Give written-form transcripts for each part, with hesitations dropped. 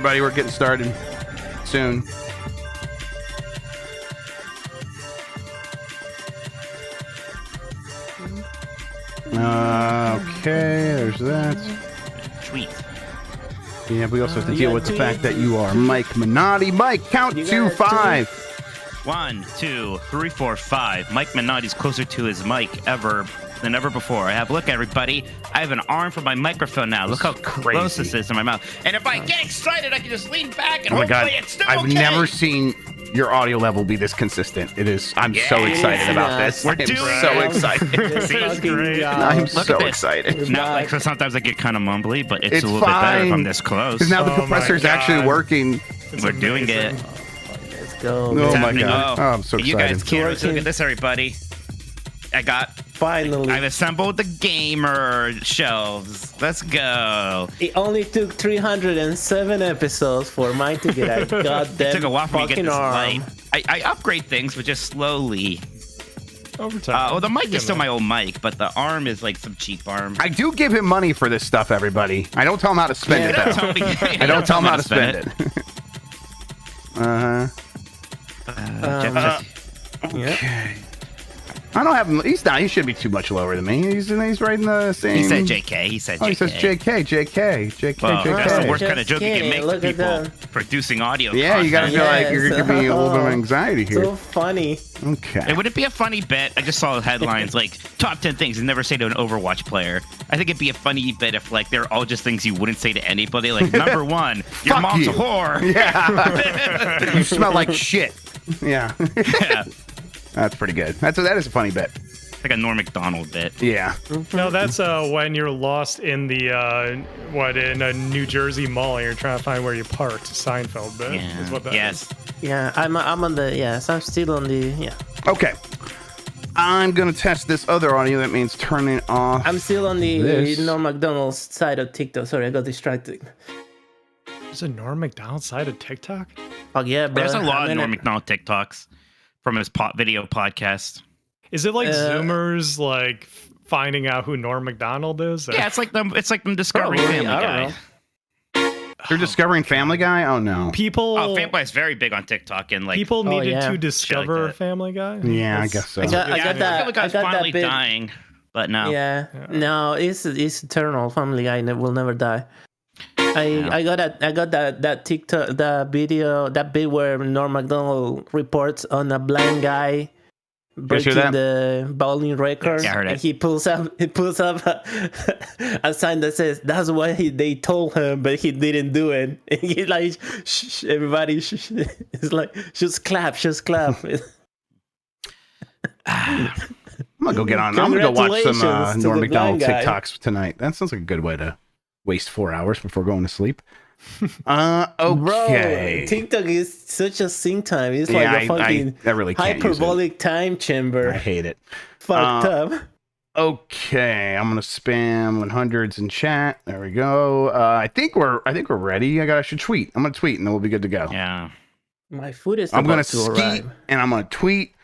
everybody. We're getting started soon. Okay, there's that. Sweet. Yeah, we also have to deal with the fact that you are Mike Minotti. Mike, count to 5. 1, 2, 3, 4, 5. Mike Minotti's closer to his mic than ever before. Look, everybody. I have an arm for my microphone now. Look how close this is to my mouth. And if I get excited, I can just lean back and hopefully it's still I've okay. never seen your audio level be this consistent. It is. I'm so excited about this. We're doing so excited. This is great. I'm so excited. Not like, so sometimes I get kind of mumbly, but it's a little fine. bit better if I'm this close. Because now the compressor's actually working. We're doing it. Let's go. Oh my god! Oh, I'm so excited. You guys can't look at this, everybody. I've assembled the gamer shelves. Let's go. It only took 307 episodes for Mike to get a goddamn it took a while for me to get this arm. light. I upgrade things, but just slowly. Over time. Well, the mic is still my old mic, but the arm is like some cheap arm. I do give him money for this stuff, everybody. I don't tell him how to spend it, though. I don't tell him how to spend it. Okay. I don't have him. He shouldn't be too much lower than me. He's right in the same. He said JK. He said JK. Oh, he says JK. Well, JK. that's the worst kind of Just joke you can kidding. make Look to at people that. producing audio. Yeah, you gotta feel like you're giving me a little bit of anxiety here. So funny. Okay. It wouldn't be a funny bit. I just saw the headlines like top 10 things you never say to an Overwatch player. I think it'd be a funny bit if like they're all just things you wouldn't say to anybody. Like number 1, your Fuck mom's you. a whore. Yeah. You smell like shit. Yeah. Yeah. That's pretty good. That is a funny bit. Like a Norm Macdonald bit. Yeah. No, that's when you're lost in the in a New Jersey mall and you're trying to find where you parked. Seinfeld bit is what that is. Yeah, I'm on the I'm still on the Okay. I'm gonna test this other audio. That means turning off. I'm still on the this. Norm Macdonald's side of TikTok. Sorry, I got distracted. There's a Norm Macdonald side of TikTok? Oh yeah, bro. There's a lot of Norm Macdonald TikToks from his video podcast. Is it like Zoomers like finding out who Norm Macdonald is? Yeah, it's like them discovering Probably, Family I Guy. don't know. You're discovering Family Guy? Oh no. People. Oh, Family Guy is very big on TikTok and like People needed to Shit discover like that. Family Guy. Yeah, I guess so. I got that. Family Guy's I got finally that bit. dying, but no. Yeah. No, it's eternal. Family Guy will never die. I got that TikTok, that video, that bit where Norm Macdonald reports on a blind guy breaking the bowling record. Yeah, I heard it. And he pulls up a sign that says that's why they told him, but he didn't do it. And he's like, shh, everybody, shh. It's like just clap. I'm gonna go get on. I'm gonna go watch some Congratulations to Norm the Macdonald blind guy. TikToks tonight. That sounds like a good way to waste 4 hours before going to sleep. Okay. Bro, TikTok is such a sync time. It's like a fucking I really can't use it. hyperbolic time chamber. I hate it. Fucked up. Okay, I'm gonna spam 100s in chat. There we go. I think we're ready. I should tweet. I'm gonna tweet and then we'll be good to go. Yeah. My food is I'm gonna about to skeet arrive. and I'm gonna tweet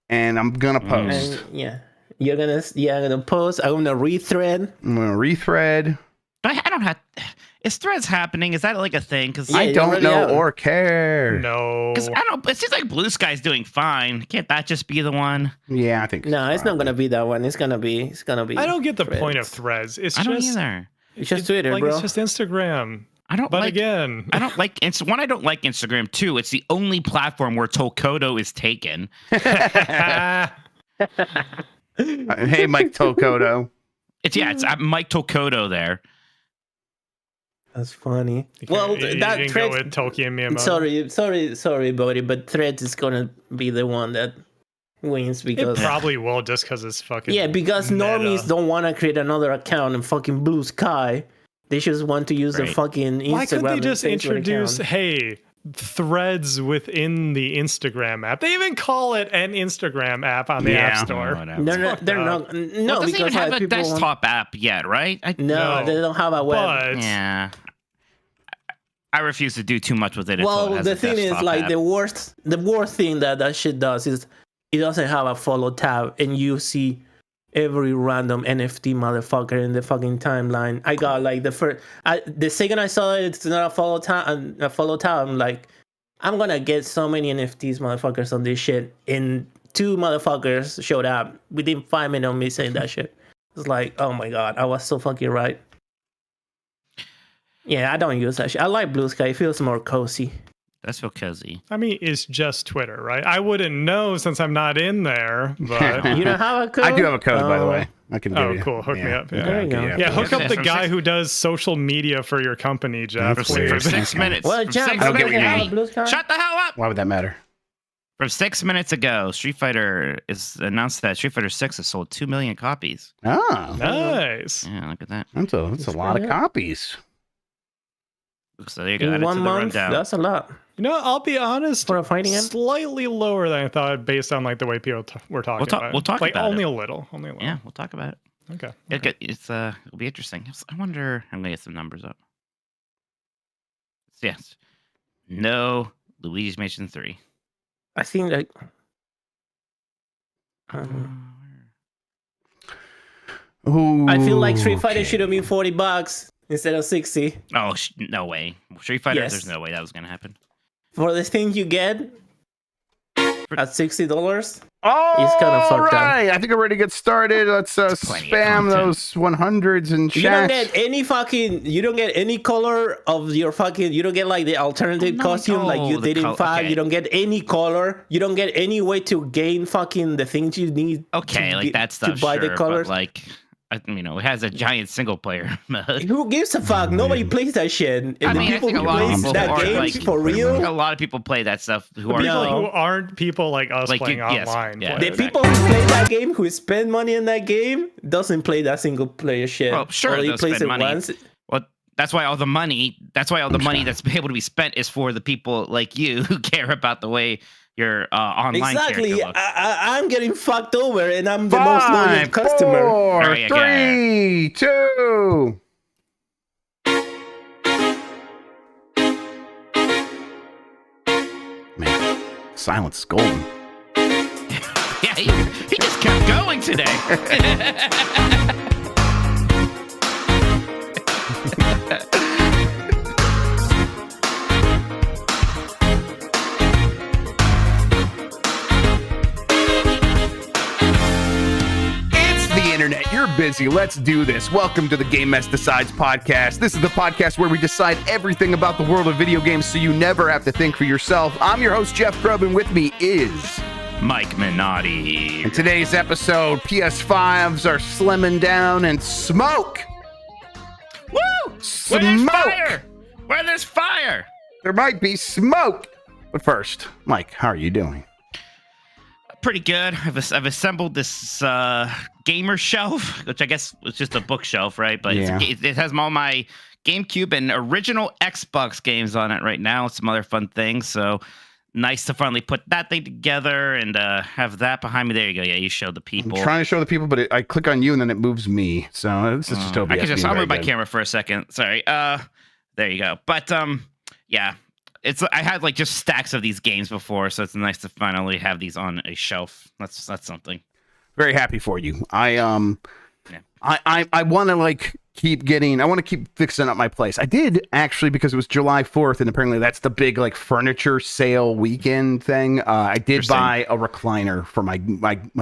and I'm gonna post. And, you're gonna post. I'm gonna rethread. I'm gonna rethread. I don't have. Is threads happening? Is that like a thing? Because I don't know or care. No. Because I don't. It seems like Blue Sky's doing fine. Can't that just be the one? Yeah, I think. No, it's not gonna be that one. It's gonna be. I don't get the Threads. point of Threads. It's I don't just either. It's just Twitter, like bro. it's just Instagram. I don't. But like, again, I don't like. One, I don't like Instagram. Two, it's the only platform where Tokoto is taken. Hey, Mike Tokoto. It's Mike Tokoto there. That's funny. you Well, didn't that go Threads. with Tolkien Miyamoto. Sorry, buddy, but Threads is gonna be the one that wins It because probably will just because it's fucking because meta. normies don't want to create another account in fucking Blue Sky. They just want to use the Right. fucking Instagram. Why couldn't they and just Facebook introduce, account. hey, Threads within the Instagram app? They even call it an Instagram app on the App Store. Whatever. They're fucked not. up. No, Well, it doesn't because even have a people desktop app yet, right? No, they don't have a web. But Yeah. I refuse to do too much with it. Until it Well, has the a thing is, desktop like app. the worst thing that shit does is it doesn't have a follow tab, and you see every random NFT motherfucker in the fucking timeline. I got like the second I saw it, it's not a follow tab. I'm like, I'm gonna get so many NFTs motherfuckers on this shit. And 2 motherfuckers showed up within 5 minutes of me saying that shit. It's like, oh my god, I was so fucking right. Yeah, I don't use that shit. I like Blue Sky. It feels more cozy. That's so cozy. I mean, it's just Twitter, right? I wouldn't know since I'm not in there, but You don't have a code? I do have a code, by the way. I can give you. Cool. Hook me up. Yeah. There you go. Yeah, hook up the guy who does social media for your company, Jeff. For Please. 6 minutes. Well, From Jeff, 6 I don't minutes get ago. what you Blue Sky? Shut the hell up! Why would that matter? From 6 minutes ago, Street Fighter is announced that Street Fighter 6 has sold 2 million copies. Oh, Nice. Yeah, look at that. that's a lot of copies. So there you go. Add In it 1 to the month, rundown. that's a lot. You know, I'll be honest. For a fighting game? Slightly lower than I thought, based on like the way people were talking about. We'll talk like about only it. a little. Only a little. Yeah, we'll talk about it. Okay. It'll be interesting. I wonder. I'm gonna get some numbers up. Yes. No. Luigi's Mansion 3. I think like. Ooh, I feel like Street Fighter okay. should have been $40 instead of 60 Oh, no way. Street Fighter. Yes. There's no way that was gonna happen. for the thing you get at $60. Oh, It's kinda fucked up. right. I think I'm ready to get started. Let's Plenty of spam content. those 100s in You don't chat. get you don't get any color of your fucking, you don't get like the alternative No, costume like you no, the did in 5. okay. You don't get any color. You don't get any way to gain fucking the things you need. Okay, to like get- that stuff. to buy sure, the colors. But like, it has a giant single player mode. Who gives a fuck? Nobody plays that shit. And I the mean, I people think a who lot of play people that are, game like, for real, A lot of people play that stuff who The are people No. who aren't people like us Like, playing yes, online. yeah. play the it. people who play that game, who spend money in that game, doesn't play that single player shit. Well, sure, Only they'll plays spend it money. once. Well, that's why all the money that's able to be spent is for the people like you who care about the way your online Exactly. character looks. I'm getting fucked over, and I'm the most loyal 5, customer. 4, There you go. 3, 2. Man, silence is golden. Yeah, he just kept going today. It's the internet. You're busy. Let's do this. Welcome to the Game Mess Decides podcast. This is the podcast where we decide everything about the world of video games so you never have to think for yourself. I'm your host, Jeff Grubb, and with me is... Mike Minotti. In today's episode, PS5s are slimming down and smoke. Woo! Where there's Smoke. fire! Where there's fire! There might be smoke. But first, Mike, how are you doing? Pretty good. I've assembled this gamer shelf, which I guess was just a bookshelf, right? But Yeah. it has all my GameCube and original Xbox games on it right now. Some other fun things. So nice to finally put that thing together and have that behind me. There you go. Yeah, you showed the people. I'm trying to show the people, but I click on you and then it moves me. So this is just OBS. I can just being I'll very move my good. camera for a second. Sorry. There you go. But yeah. I had like just stacks of these games before, so it's nice to finally have these on a shelf. That's something. Very happy for you. I want to like keep getting. I want to keep fixing up my place. I did actually because it was July 4th, and apparently that's the big like furniture sale weekend thing. I did Interesting. buy a recliner for my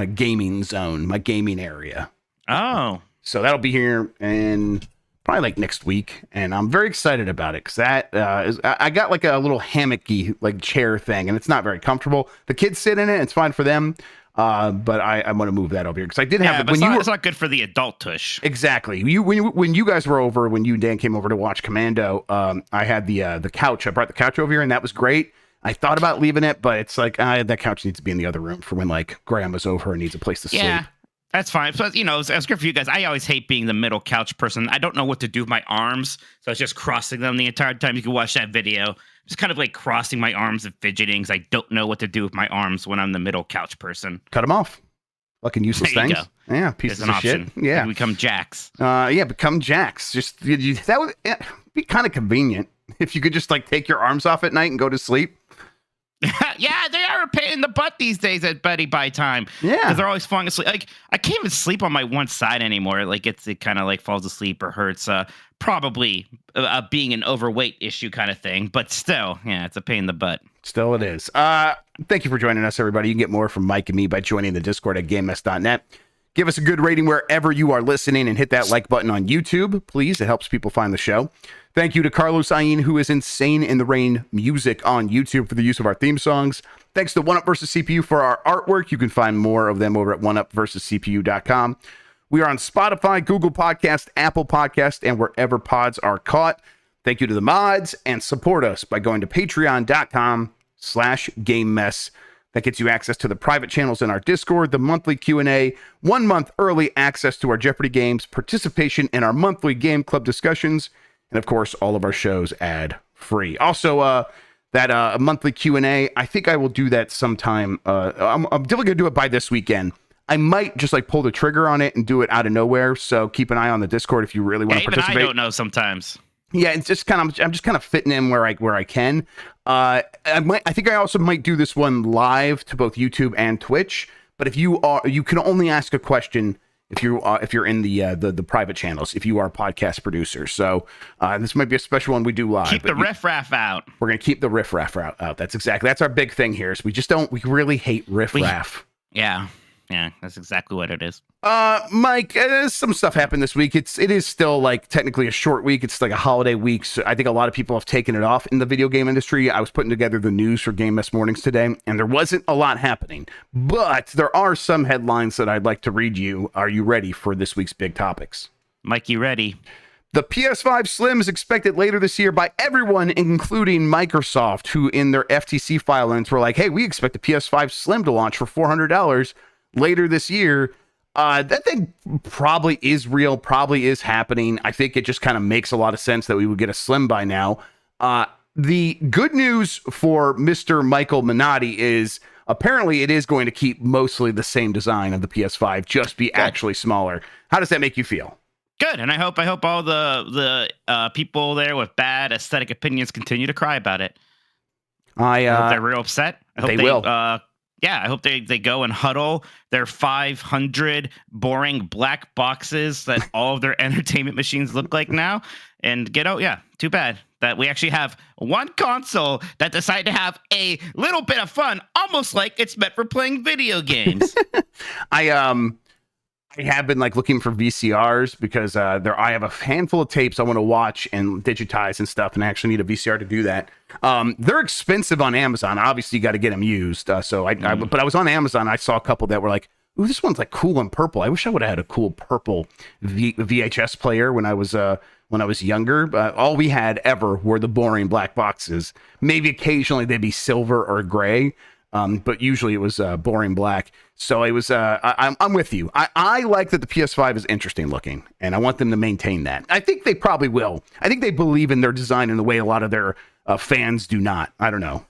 gaming zone, my gaming area. Oh. So that'll be here in probably like next week, and I'm very excited about it because that is. I got like a little hammocky like chair thing, and it's not very comfortable. The kids sit in it; it's fine for them. But I want to move that over here because I did have Yeah, it but when you were it's not good for the adult tush. exactly when you guys were over, when you and Dan came over to watch Commando. I had the couch. I brought the couch over here, and that was great. I thought about leaving it, but it's like that couch needs to be in the other room for when like Grandma's over and needs a place to Yeah. sleep. That's fine. So, it's good for you guys. I always hate being the middle couch person. I don't know what to do with my arms, so I was just crossing them the entire time. You can watch that video. Just kind of like crossing my arms and fidgeting because I don't know what to do with my arms when I'm the middle couch person. Cut them off. Fucking useless There you things. go. Yeah, pieces There's an of shit. option. Yeah. You become jacks. Yeah, become jacks. Just that would be kind of convenient if you could just like take your arms off at night and go to sleep. Yeah, they are a pain in the butt these days at Betty Buy time. Yeah. Because they're always falling asleep. Like, I can't even sleep on my one side anymore. Like, it kind of like falls asleep or hurts. Probably being an overweight issue kind of thing. But still, yeah, it's a pain in the butt. Still it is. Thank you for joining us, everybody. You can get more from Mike and me by joining the Discord at GameMess.net. Give us a good rating wherever you are listening and hit that like button on YouTube, please. It helps people find the show. Thank you to Carlos Ayin, who is Insane in the Rain Music on YouTube for the use of our theme songs. Thanks to 1UP vs. CPU for our artwork. You can find more of them over at 1UpVersusCPU.com. We are on Spotify, Google Podcast, Apple Podcast, and wherever pods are caught. Thank you to the mods, and support us by going to patreon.com/GameMess. That gets you access to the private channels in our Discord, the monthly Q&A, 1 month early access to our Jeopardy games, participation in our monthly game club discussions, and of course, all of our shows ad-free. Also, that monthly Q&A, I think I will do that sometime. I'm definitely going to do it by this weekend. I might just like pull the trigger on it and do it out of nowhere. So keep an eye on the Discord if you really want to participate. Even I don't know sometimes. Yeah, it's just I'm just kind of fitting in where I can. I think I also might do this one live to both YouTube and Twitch. But if you can only ask a question if you're in the private channels, if you are podcast producers. So this might be a special one we do live. Keep the riffraff out. We're gonna keep the riffraff out. That's our big thing here. Is we really hate riffraff. Yeah, that's exactly what it is. Mike, some stuff happened this week. It is still like technically a short week. It's like a holiday week. So I think a lot of people have taken it off in the video game industry. I was putting together the news for Game Mess Mornings today, and there wasn't a lot happening. But there are some headlines that I'd like to read you. Are you ready for this week's big topics? Mike, you ready? The PS5 Slim is expected later this year by everyone, including Microsoft, who in their FTC filings were like, hey, we expect the PS5 Slim to launch for $400 later this year. That thing probably is real, probably is happening. I think it just kind of makes a lot of sense that we would get a Slim by now. The good news for Mr. Michael Minotti is apparently it is going to keep mostly the same design of the PS5, just be actually smaller. How does that make you feel? Good, and I hope all the people there with bad aesthetic opinions continue to cry about it. I hope they're real upset. I hope they will. Yeah, I hope they go and huddle their 500 boring black boxes that all of their entertainment machines look like now and get out. Yeah, too bad that we actually have one console that decided to have a little bit of fun, almost like it's meant for playing video games. I have been like looking for VCRs because I have a handful of tapes I want to watch and digitize and stuff, and I actually need a VCR to do that. They're expensive on Amazon. Obviously, you got to get them used. But I was on Amazon. I saw a couple that were like, "Ooh, this one's like cool and purple." I wish I would have had a cool purple VHS player when I was younger. All we had ever were the boring black boxes. Maybe occasionally they'd be silver or gray. But usually it was boring black. So it was. I'm with you. I like that the PS5 is interesting looking, and I want them to maintain that. I think they probably will. I think they believe in their design in the way a lot of their fans do not. I don't know.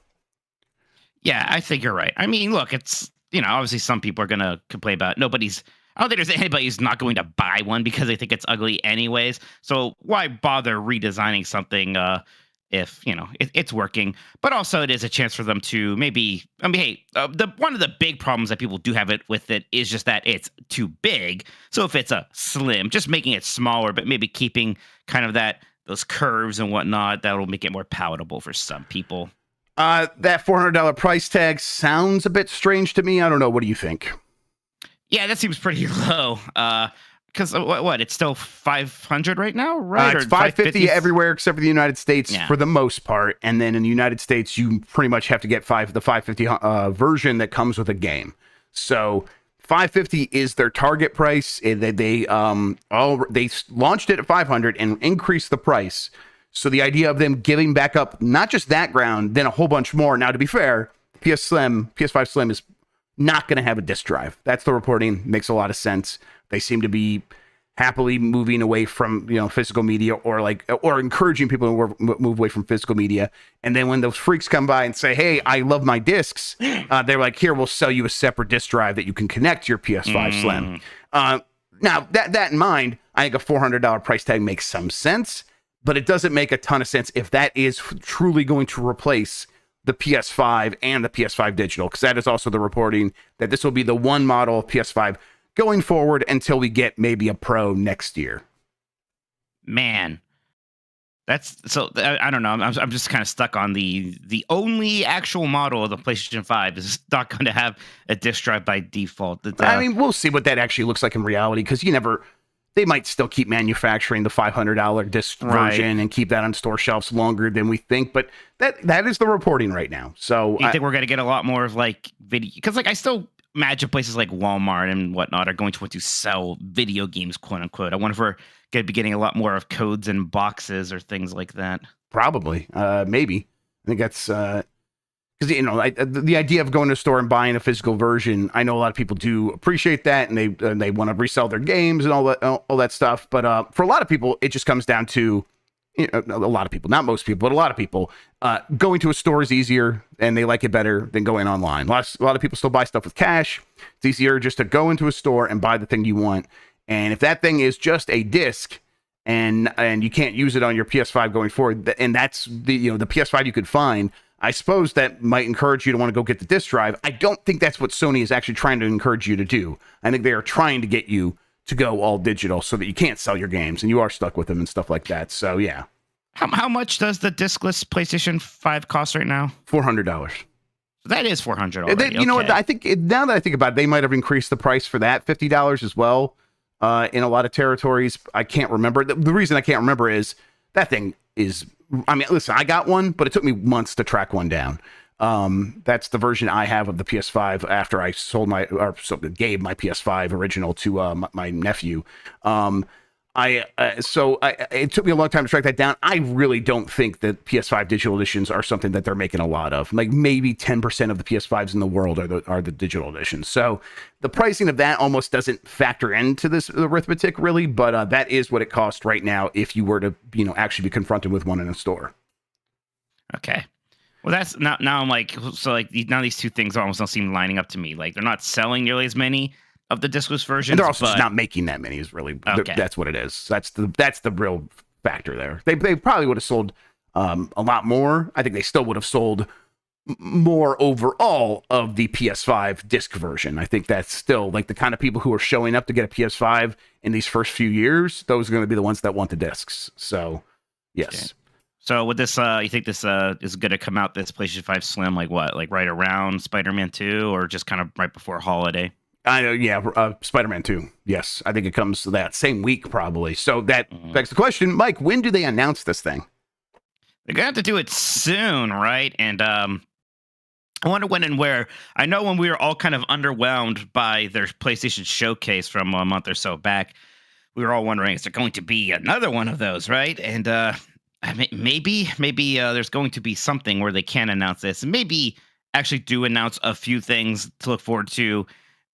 Yeah, I think you're right. I mean, look, it's obviously some people are gonna complain about it. I don't think there's anybody who's not going to buy one because they think it's ugly anyways. So why bother redesigning something? If it's working, but also it is a chance for them to maybe. I mean, hey, one of the big problems that people do have with it is just that it's too big. So if it's a slim, just making it smaller, but maybe keeping kind of those curves and whatnot, that'll make it more palatable for some people. That $400 price tag sounds a bit strange to me. I don't know. What do you think? Yeah, that seems pretty low. Because what? It's still 500 right now, right? It's 550 everywhere except for the United States for the most part. And then in the United States, you pretty much have to get the 550 version that comes with a game. So 550 is their target price. They launched it at 500 and increased the price. So the idea of them giving back up not just that ground, then a whole bunch more. Now, to be fair, PS5 Slim is not going to have a disk drive. That's the reporting. Makes a lot of sense. They seem to be happily moving away from physical media or encouraging people to move away from physical media. And then when those freaks come by and say, "Hey, I love my discs," they're like, "Here, we'll sell you a separate disk drive that you can connect to your PS5 Slim." Now that in mind, I think a $400 price tag makes some sense, but it doesn't make a ton of sense if that is truly going to replace the PS5 and the PS5 digital, because that is also the reporting that this will be the one model of PS5 going forward until we get maybe a Pro next year. Man, that's so. I don't know. I'm just kind of stuck on the only actual model of the PlayStation 5 is not going to have a disc drive by default. I mean, we'll see what that actually looks like in reality, because they might still keep manufacturing the $500 disc version and keep that on store shelves longer than we think. But that is the reporting right now. So do you think we're going to get a lot more of like video? Because like I still imagine places like Walmart and whatnot are going to want to sell video games, quote unquote. I wonder if we're going to be getting a lot more of codes and boxes or things like that. Probably, maybe. I think that's because the idea of going to a store and buying a physical version. I know a lot of people do appreciate that, and they want to resell their games and all that stuff. But for a lot of people, it just comes down to a lot of people, not most people, but a lot of people, going to a store is easier and they like it better than going online. A lot of people still buy stuff with cash. It's easier just to go into a store and buy the thing you want. And if that thing is just a disc and you can't use it on your PS5 going forward, and that's the PS5 you could find, I suppose that might encourage you to want to go get the disc drive. I don't think that's what Sony is actually trying to encourage you to do. I think they are trying to get you to go all digital so that you can't sell your games and you are stuck with them and stuff like that. So yeah. How much does the discless PlayStation 5 cost right now? $400. That is $400 already. You know what? I think now that I think about it, they might have increased the price for that $50 as well. In a lot of territories, I can't remember. The reason I can't remember is that thing is. I mean, listen, I got one, but it took me months to track one down. That's the version I have of the PS5 after I gave my PS5 original to my nephew. It took me a long time to track that down. I really don't think that PS5 digital editions are something that they're making a lot of. Like maybe 10% of the PS5s in the world are the digital editions. So the pricing of that almost doesn't factor into this arithmetic really, but that is what it costs right now if you were to actually be confronted with one in a store. Okay. Well, that's now I'm like, so like now these two things almost don't seem lining up to me. Like they're not selling nearly as many of the discless versions. And they're also just not making that many is really, that's what it is. That's the real factor there. They probably would have sold a lot more. I think they still would have sold more overall of the PS5 disc version. I think that's still like the kind of people who are showing up to get a PS5 in these first few years. Those are going to be the ones that want the discs. So yes. Okay. So with this, you think this is going to come out, this PlayStation 5 Slim, like what? Like right around Spider-Man 2 or just kind of right before holiday? I know, yeah, Spider-Man 2. Yes, I think it comes that same week probably. So that begs the question, Mike, when do they announce this thing? They're going to have to do it soon, right? And I wonder when and where. I know when we were all kind of underwhelmed by their PlayStation Showcase from a month or so back, we were all wondering, is there going to be another one of those, right? And maybe there's going to be something where they can announce this. And maybe actually do announce a few things to look forward to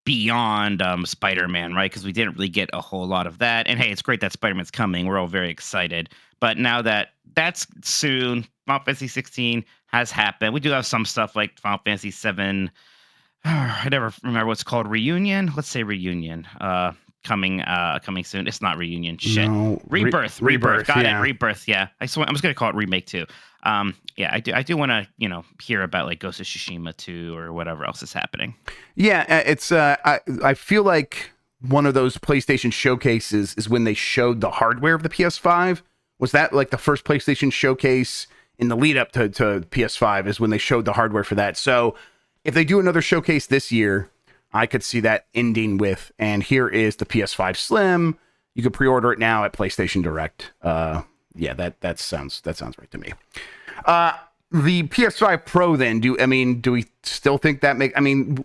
beyond Spider-Man, right? Because we didn't really get a whole lot of that. And hey, it's great that Spider-Man's coming. We're all very excited. But now that that's soon, Final Fantasy 16 has happened. We do have some stuff like Final Fantasy 7. I never remember what's called. Reunion? Let's say Reunion. Coming soon. It's not Reunion. Shit. No, Rebirth. Rebirth. Got it. Rebirth. Yeah. I was going to call it Remake too. Yeah, I do want to, hear about like Ghost of Tsushima 2 or whatever else is happening. Yeah, it's I feel like one of those PlayStation showcases is when they showed the hardware of the PS5. Was that like the first PlayStation showcase in the lead up to PS5 is when they showed the hardware for that. So if they do another showcase this year, I could see that ending with, and here is the PS5 Slim. You can pre-order it now at PlayStation Direct. Yeah, that sounds right to me. The PS5 Pro then, do we still think that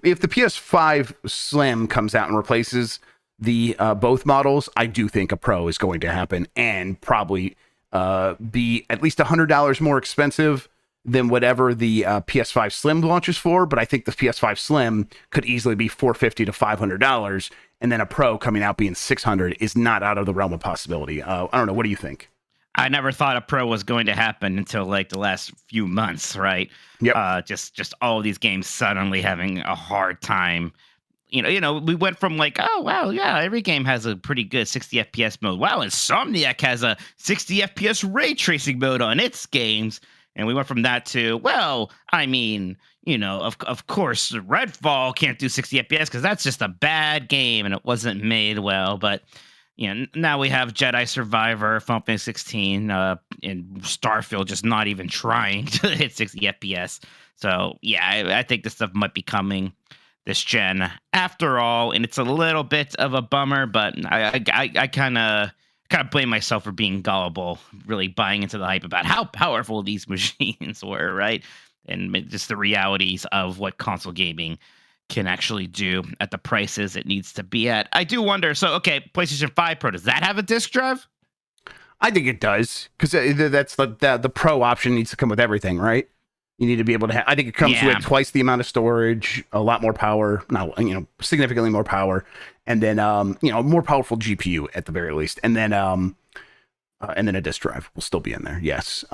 if the PS5 Slim comes out and replaces the both models, I do think a Pro is going to happen and probably be at least $100 more expensive than whatever the PS5 Slim launches for. But I think the PS5 Slim could easily be $450 to $500, and then a Pro coming out being $600 is not out of the realm of possibility. I don't know. What do you think? I never thought a Pro was going to happen until like the last few months, right? Yep. Just all of these games suddenly having a hard time. We went from like, oh wow, yeah, every game has a pretty good 60 FPS mode. Wow, Insomniac has a 60 FPS ray tracing mode on its games. And we went from that to, well, I mean, of course, Redfall can't do 60 FPS because that's just a bad game and it wasn't made well. But now we have Jedi Survivor, Final Fantasy 16, and Starfield just not even trying to hit 60 FPS. So yeah, I think this stuff might be coming this gen after all, and it's a little bit of a bummer, but I kind of blame myself for being gullible, really buying into the hype about how powerful these machines were, right? And just the realities of what console gaming can actually do at the prices it needs to be at. I do wonder, so okay, PlayStation 5 Pro, does that have a disc drive? I think it does, because that's the Pro option needs to come with everything, right? You need to be able to I think it comes with twice the amount of storage, a lot more power, significantly more power, and then more powerful GPU at the very least, and then a disk drive will still be in there. Yes.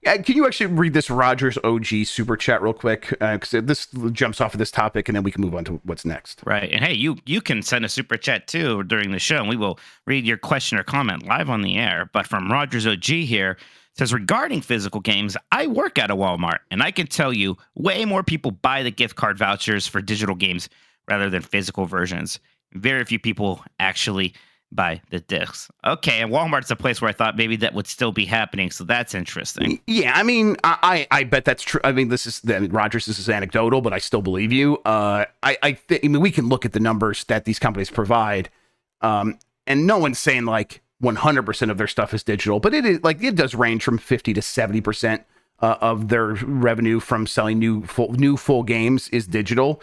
Can you actually read this Rogers OG super chat real quick? Because this jumps off of this topic, and then we can move on to what's next. Right. And hey, you can send a super chat too during the show, and we will read your question or comment live on the air. But from Rogers OG here, it says, regarding physical games, I work at a Walmart, and I can tell you way more people buy the gift card vouchers for digital games rather than physical versions. Very few people actually buy the discs. Okay, and Walmart's a place where I thought maybe that would still be happening, so that's interesting. Yeah, I mean, I bet that's true. I mean, Rogers, this is anecdotal, but I still believe you. I mean, we can look at the numbers that these companies provide, and no one's saying like 100% of their stuff is digital, but it does range from 50 to 70% of their revenue from selling new full games is digital.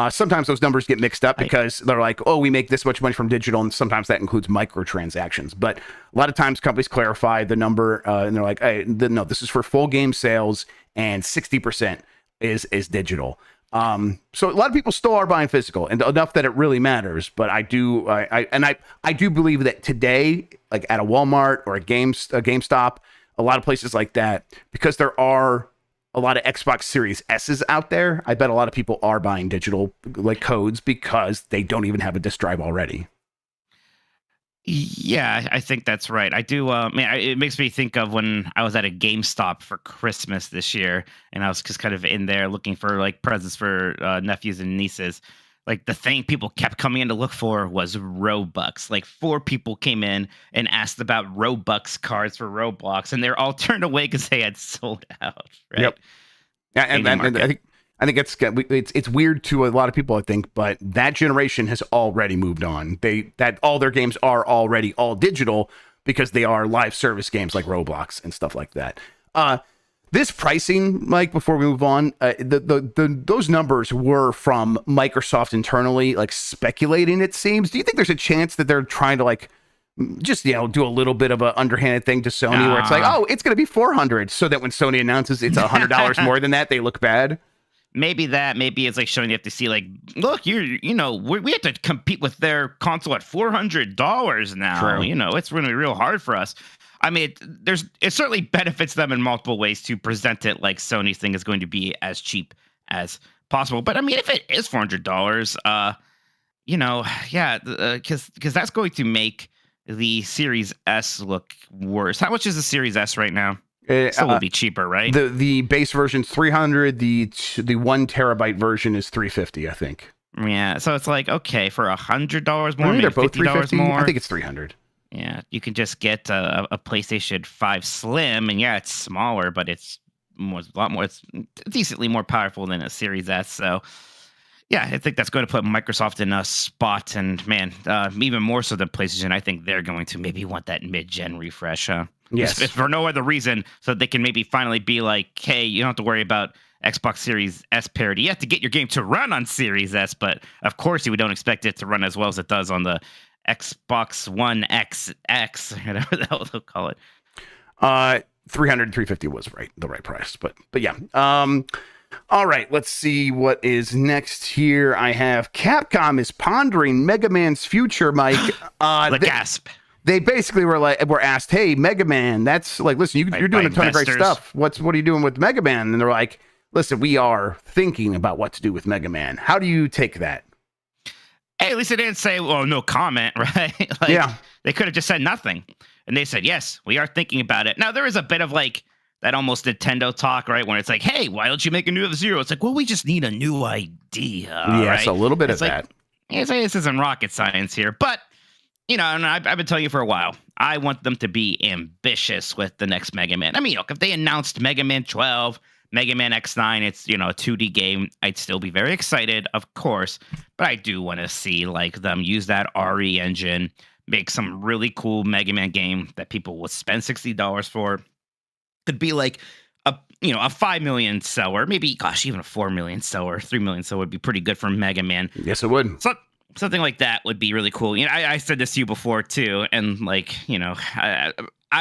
Sometimes those numbers get mixed up because they're like, oh, we make this much money from digital, and sometimes that includes microtransactions. But a lot of times companies clarify the number, and they're like, hey, no, this is for full game sales, and 60% is digital. So a lot of people still are buying physical, and enough that it really matters. But I do believe that today, like at a Walmart or a GameStop, a lot of places like that, because there are a lot of Xbox Series S's out there, I bet a lot of people are buying digital like codes because they don't even have a disc drive already. Yeah, I think that's right. I do. It makes me think of when I was at a GameStop for Christmas this year, and I was just kind of in there looking for like presents for nephews and nieces. Like the thing people kept coming in to look for was Robux. Like 4 people came in and asked about Robux cards for Roblox, and they're all turned away because they had sold out. Right? Yep. Yeah, and I think it's weird to a lot of people, I think, but that generation has already moved on. That all their games are already all digital because they are live service games like Roblox and stuff like that. This pricing, Mike, before we move on, those numbers were from Microsoft internally, like speculating, it seems. Do you think there's a chance that they're trying to like just, do a little bit of an underhanded thing to Sony where it's like, oh, it's going to be $400, so that when Sony announces it's $100 more than that, they look bad? Maybe it's like showing you have to see like, look, we have to compete with their console at $400 now. True. It's going to be real hard for us. I mean, it certainly benefits them in multiple ways to present it like Sony's thing is going to be as cheap as possible. But I mean, if it is $400, because that's going to make the Series S look worse. How much is the Series S right now? It still will be cheaper, right? The base version's $300. The 1 terabyte version is $350, I think. Yeah, so it's like, okay, for $100 more, maybe maybe they're both $50 more. I think it's $300. Yeah, you can just get a PlayStation 5 Slim, and yeah, it's smaller, but it's a lot more. It's decently more powerful than a Series S. So, yeah, I think that's going to put Microsoft in a spot, and man, even more so than PlayStation. I think they're going to maybe want that mid-gen refresh. Yes, if for no other reason, so they can maybe finally be like, hey, you don't have to worry about Xbox Series S parity. You have to get your game to run on Series S, but of course, we don't expect it to run as well as it does on the Xbox One XX, whatever the hell they'll call it. 300, 350 was the right price, but yeah. All right, let's see what is next here. I have Capcom is pondering Mega Man's future, Mike. Gasp. They basically were asked, hey, Mega Man, that's like, listen, you're doing a ton of great stuff. What are you doing with Mega Man? And they're like, listen, we are thinking about what to do with Mega Man. How do you take that? Hey, at least they didn't say, well, no comment, right? Yeah. They could have just said nothing. And they said, yes, we are thinking about it. Now, there is a bit of like that almost Nintendo talk, right? When it's like, hey, why don't you make a new F-Zero? It's like, well, we just need a new idea. Yes, right? a little bit It's of like, that. It's like, this isn't rocket science here. But, and I've been telling you for a while, I want them to be ambitious with the next Mega Man. I mean, look, if they announced Mega Man 12, Mega Man X9, it's, a 2D game, I'd still be very excited, of course. But I do want to see, them use that RE engine, make some really cool Mega Man game that people will spend $60 for. Could be like a 5 million seller, maybe, gosh, even a 4 million seller, 3 million seller would be pretty good for Mega Man. Yes, it would. So, something like that would be really cool. I said this to you before too, and I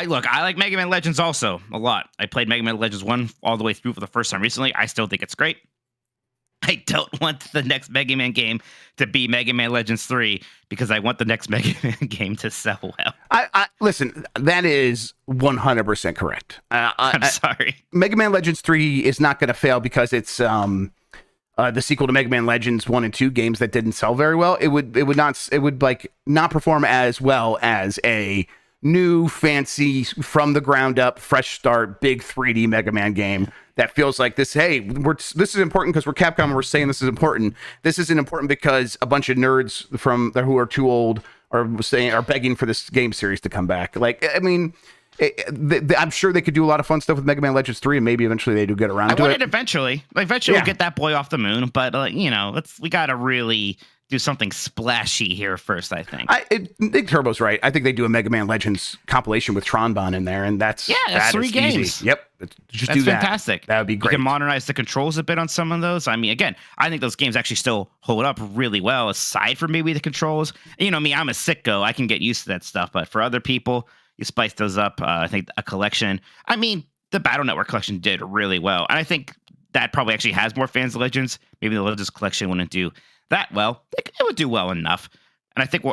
like Mega Man Legends also a lot. I played Mega Man Legends 1 all the way through for the first time recently. I still think it's great. I don't want the next Mega Man game to be Mega Man Legends 3 because I want the next Mega Man game to sell well. I listen, that is 100% correct. I'm sorry. Mega Man Legends 3 is not going to fail because it's the sequel to Mega Man Legends 1 and 2 games that didn't sell very well. It would not perform as well as a new, fancy, from the ground up, fresh start, big 3D Mega Man game that feels like this. Hey, this is important because we're Capcom and we're saying this is important. This isn't important because a bunch of nerds who are too old are begging for this game series to come back. I'm sure they could do a lot of fun stuff with Mega Man Legends 3, and maybe eventually they do get around to it. I want it eventually. Eventually, we'll get that boy off the moon. But we got to really do something splashy here first, I think. Big Turbo's right. I think they do a Mega Man Legends compilation with Tronbon in there, and that's 3 games. Easy. Yep, just that's do that. Fantastic. That would be great. You can modernize the controls a bit on some of those. I mean, again, I think those games actually still hold up really well, aside from maybe the controls. Me, I'm a sicko. I can get used to that stuff, but for other people, you spice those up. I think a collection. I mean, the Battle Network collection did really well, and I think that probably actually has more fans of Legends. Maybe the Legends collection wouldn't do that well. It would do well enough. And I think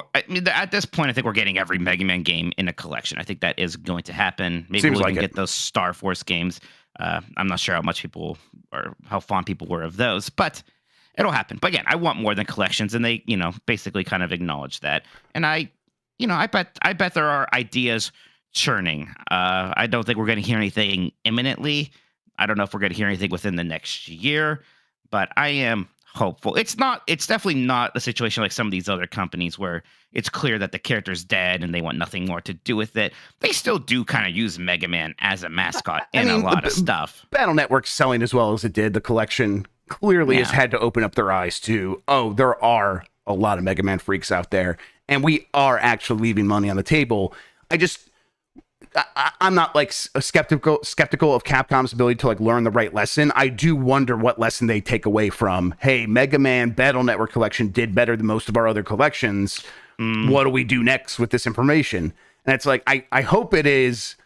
at this point, I think we're getting every Mega Man game in a collection. I think that is going to happen. Maybe we'll even get those Star Force games. I'm not sure how much people or how fond people were of those, but it'll happen. But again, I want more than collections, and they, basically kind of acknowledge that. And I bet there are ideas churning. I don't think we're going to hear anything imminently. I don't know if we're going to hear anything within the next year, but I am hopeful. It's definitely not a situation like some of these other companies where it's clear that the character's dead and they want nothing more to do with it. They still do kind of use Mega Man as a mascot in a lot of stuff. Battle Network's selling as well as it did. The collection clearly has had to open up their eyes to, there are a lot of Mega Man freaks out there, and we are actually leaving money on the table. I'm not skeptical of Capcom's ability to learn the right lesson. I do wonder what lesson they take away from, hey, Mega Man Battle Network collection did better than most of our other collections. What do we do next with this information? And it's I hope it is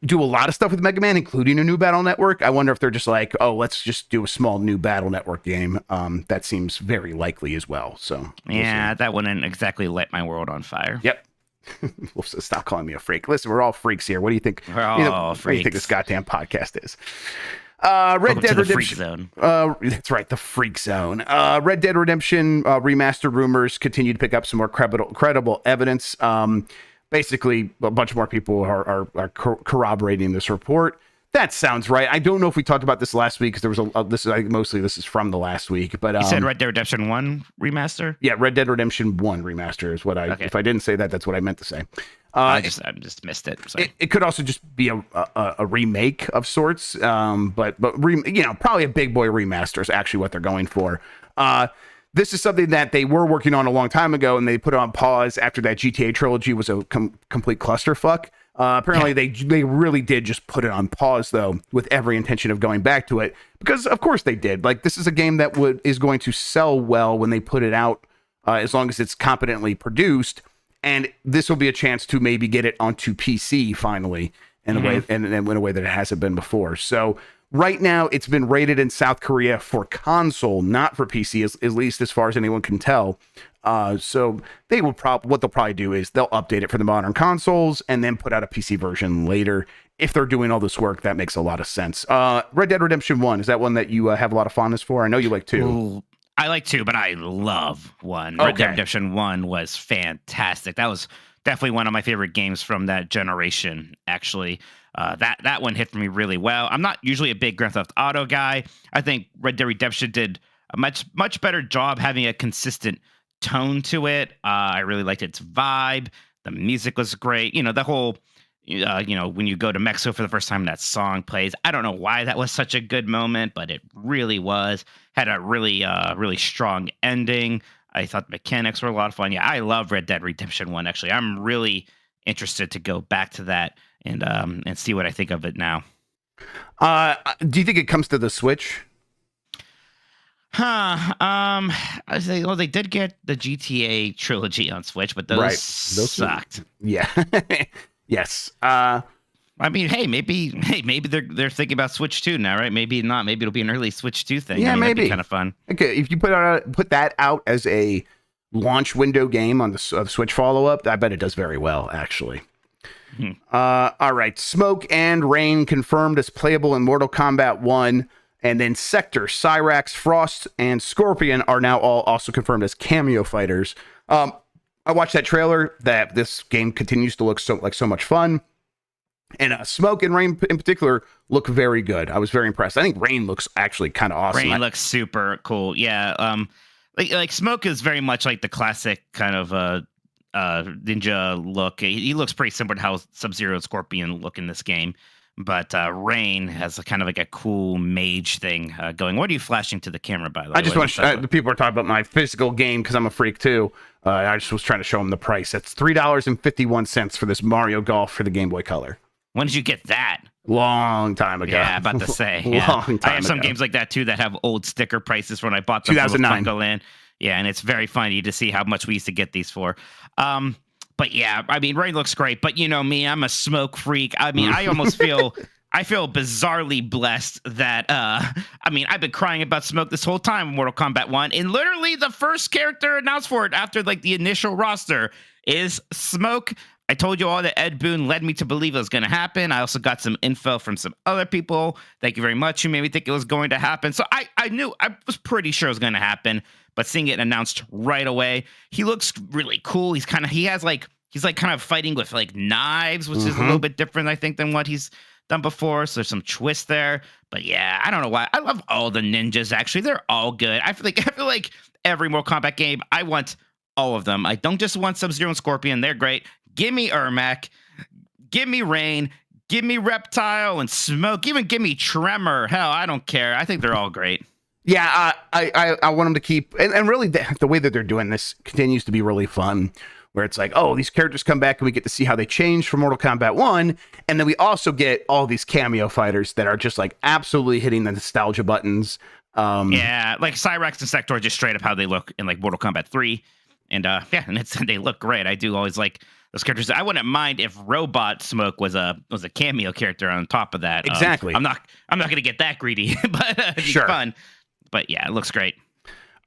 do a lot of stuff with Mega Man, including a new Battle Network. I wonder if they're just let's just do a small new Battle Network game. That seems very likely as well. So that wouldn't exactly light my world on fire. Yep. Stop calling me a freak. Listen, we're all freaks here. What do you think? We're all freaks. What do you think this goddamn podcast is? Red Dead Redemption. That's right, the freak zone. Red Dead Redemption remastered rumors continue to pick up some more credible evidence. Basically, a bunch more people are corroborating this report. That sounds right. I don't know if we talked about this last week because there was this is from the last week. But you said Red Dead Redemption 1 remaster? Yeah, Red Dead Redemption 1 remaster is what If I didn't say that, that's what I meant to say. I just missed it. It could also just be a remake of sorts, but probably a big boy remaster is actually what they're going for. This is something that they were working on a long time ago, and they put it on pause after that GTA trilogy was a complete clusterfuck. Apparently, they really did just put it on pause, though, with every intention of going back to it, because of course they did. This is a game that is going to sell well when they put it out, as long as it's competently produced. And this will be a chance to maybe get it onto PC finally in a way, and in a way that it hasn't been before. So right now, it's been rated in South Korea for console, not for PC, at least as far as anyone can tell. So they will what they'll probably do is they'll update it for the modern consoles and then put out a PC version later. If they're doing all this work, that makes a lot of sense. Red Dead Redemption 1, is that one that you have a lot of fondness for? I know you like 2. Ooh, I like 2, but I love 1. Red Dead Redemption 1 was fantastic. That was definitely one of my favorite games from that generation, actually. That one hit me really well. I'm not usually a big Grand Theft Auto guy. I think Red Dead Redemption did a much better job having a consistent tone to it. I really liked its vibe. The music was great. The whole, when you go to Mexico for the first time, that song plays. I don't know why that was such a good moment, but it really was. Had a really strong ending. I thought the mechanics were a lot of fun. Yeah, I love Red Dead Redemption 1, actually. I'm really interested to go back to that and see what I think of it now. Do you think it comes to the Switch? I say, well, they did get the GTA trilogy on Switch, but those sucked. Yeah. Yes. I mean, maybe they're thinking about Switch 2 now, right? Maybe not. Maybe it'll be an early Switch 2 thing. Yeah, maybe. That'd be kind of fun. Okay, if you put that out as a launch window game on the Switch follow-up, I bet it does very well, actually. All right, Smoke and Rain confirmed as playable in Mortal Kombat 1, and then Sector, Cyrax, Frost, and Scorpion are now all also confirmed as cameo fighters. I watched that trailer. That this game continues to look so much fun. And Smoke and Rain in particular look very good. I was very impressed. I think Rain looks actually kind of awesome. Rain looks super cool. Yeah. Like Smoke is very much like the classic kind of ninja look. He looks pretty similar to how Sub-Zero and Scorpion look in this game. But Rain has kind of like a cool mage thing going. What are you flashing to the camera, by the way? I just want to people are talking about my physical game because I'm a freak too. I just was trying to show them the price. That's $3.51 for this Mario Golf for the Game Boy Color. When did you get that? Long time ago. Yeah, about to say. Long time I have some games like that too that have old sticker prices when I bought them 2009. from Funko. Yeah, and it's very funny to see how much we used to get these for. But yeah, I mean, Rain looks great. But you know me, I'm a Smoke freak. I mean, I almost feel bizarrely blessed that I've been crying about Smoke this whole time in Mortal Kombat 1. And literally the first character announced for it after like the initial roster is Smoke. I told you all that Ed Boon led me to believe it was going to happen. I also got some info from some other people. Thank you very much. You made me think it was going to happen. So I was pretty sure it was going to happen. But seeing it announced right away, he looks really cool. He's kind of fighting with like knives, which is a little bit different, I think, than what he's done before. So there's some twist there. But yeah, I don't know why. I love all the ninjas, actually. They're all good. I feel like every Mortal Kombat game, I want all of them. I don't just want Sub-Zero and Scorpion. They're great. Give me Ermac. Give me Rain. Give me Reptile and Smoke. Even give me Tremor. Hell, I don't care. I think they're all great. Yeah, I want them to keep, and really the way that they're doing this continues to be really fun, where it's like, oh, these characters come back and we get to see how they change from Mortal Kombat 1, and then we also get all these cameo fighters that are just like absolutely hitting the nostalgia buttons. Yeah, like Cyrax and Sector, just straight up how they look in like Mortal Kombat 3, and they look great. I do always like those characters. I wouldn't mind if Robot Smoke was a cameo character on top of that. Exactly. I'm not going to get that greedy, but it'd be fun. But yeah, it looks great.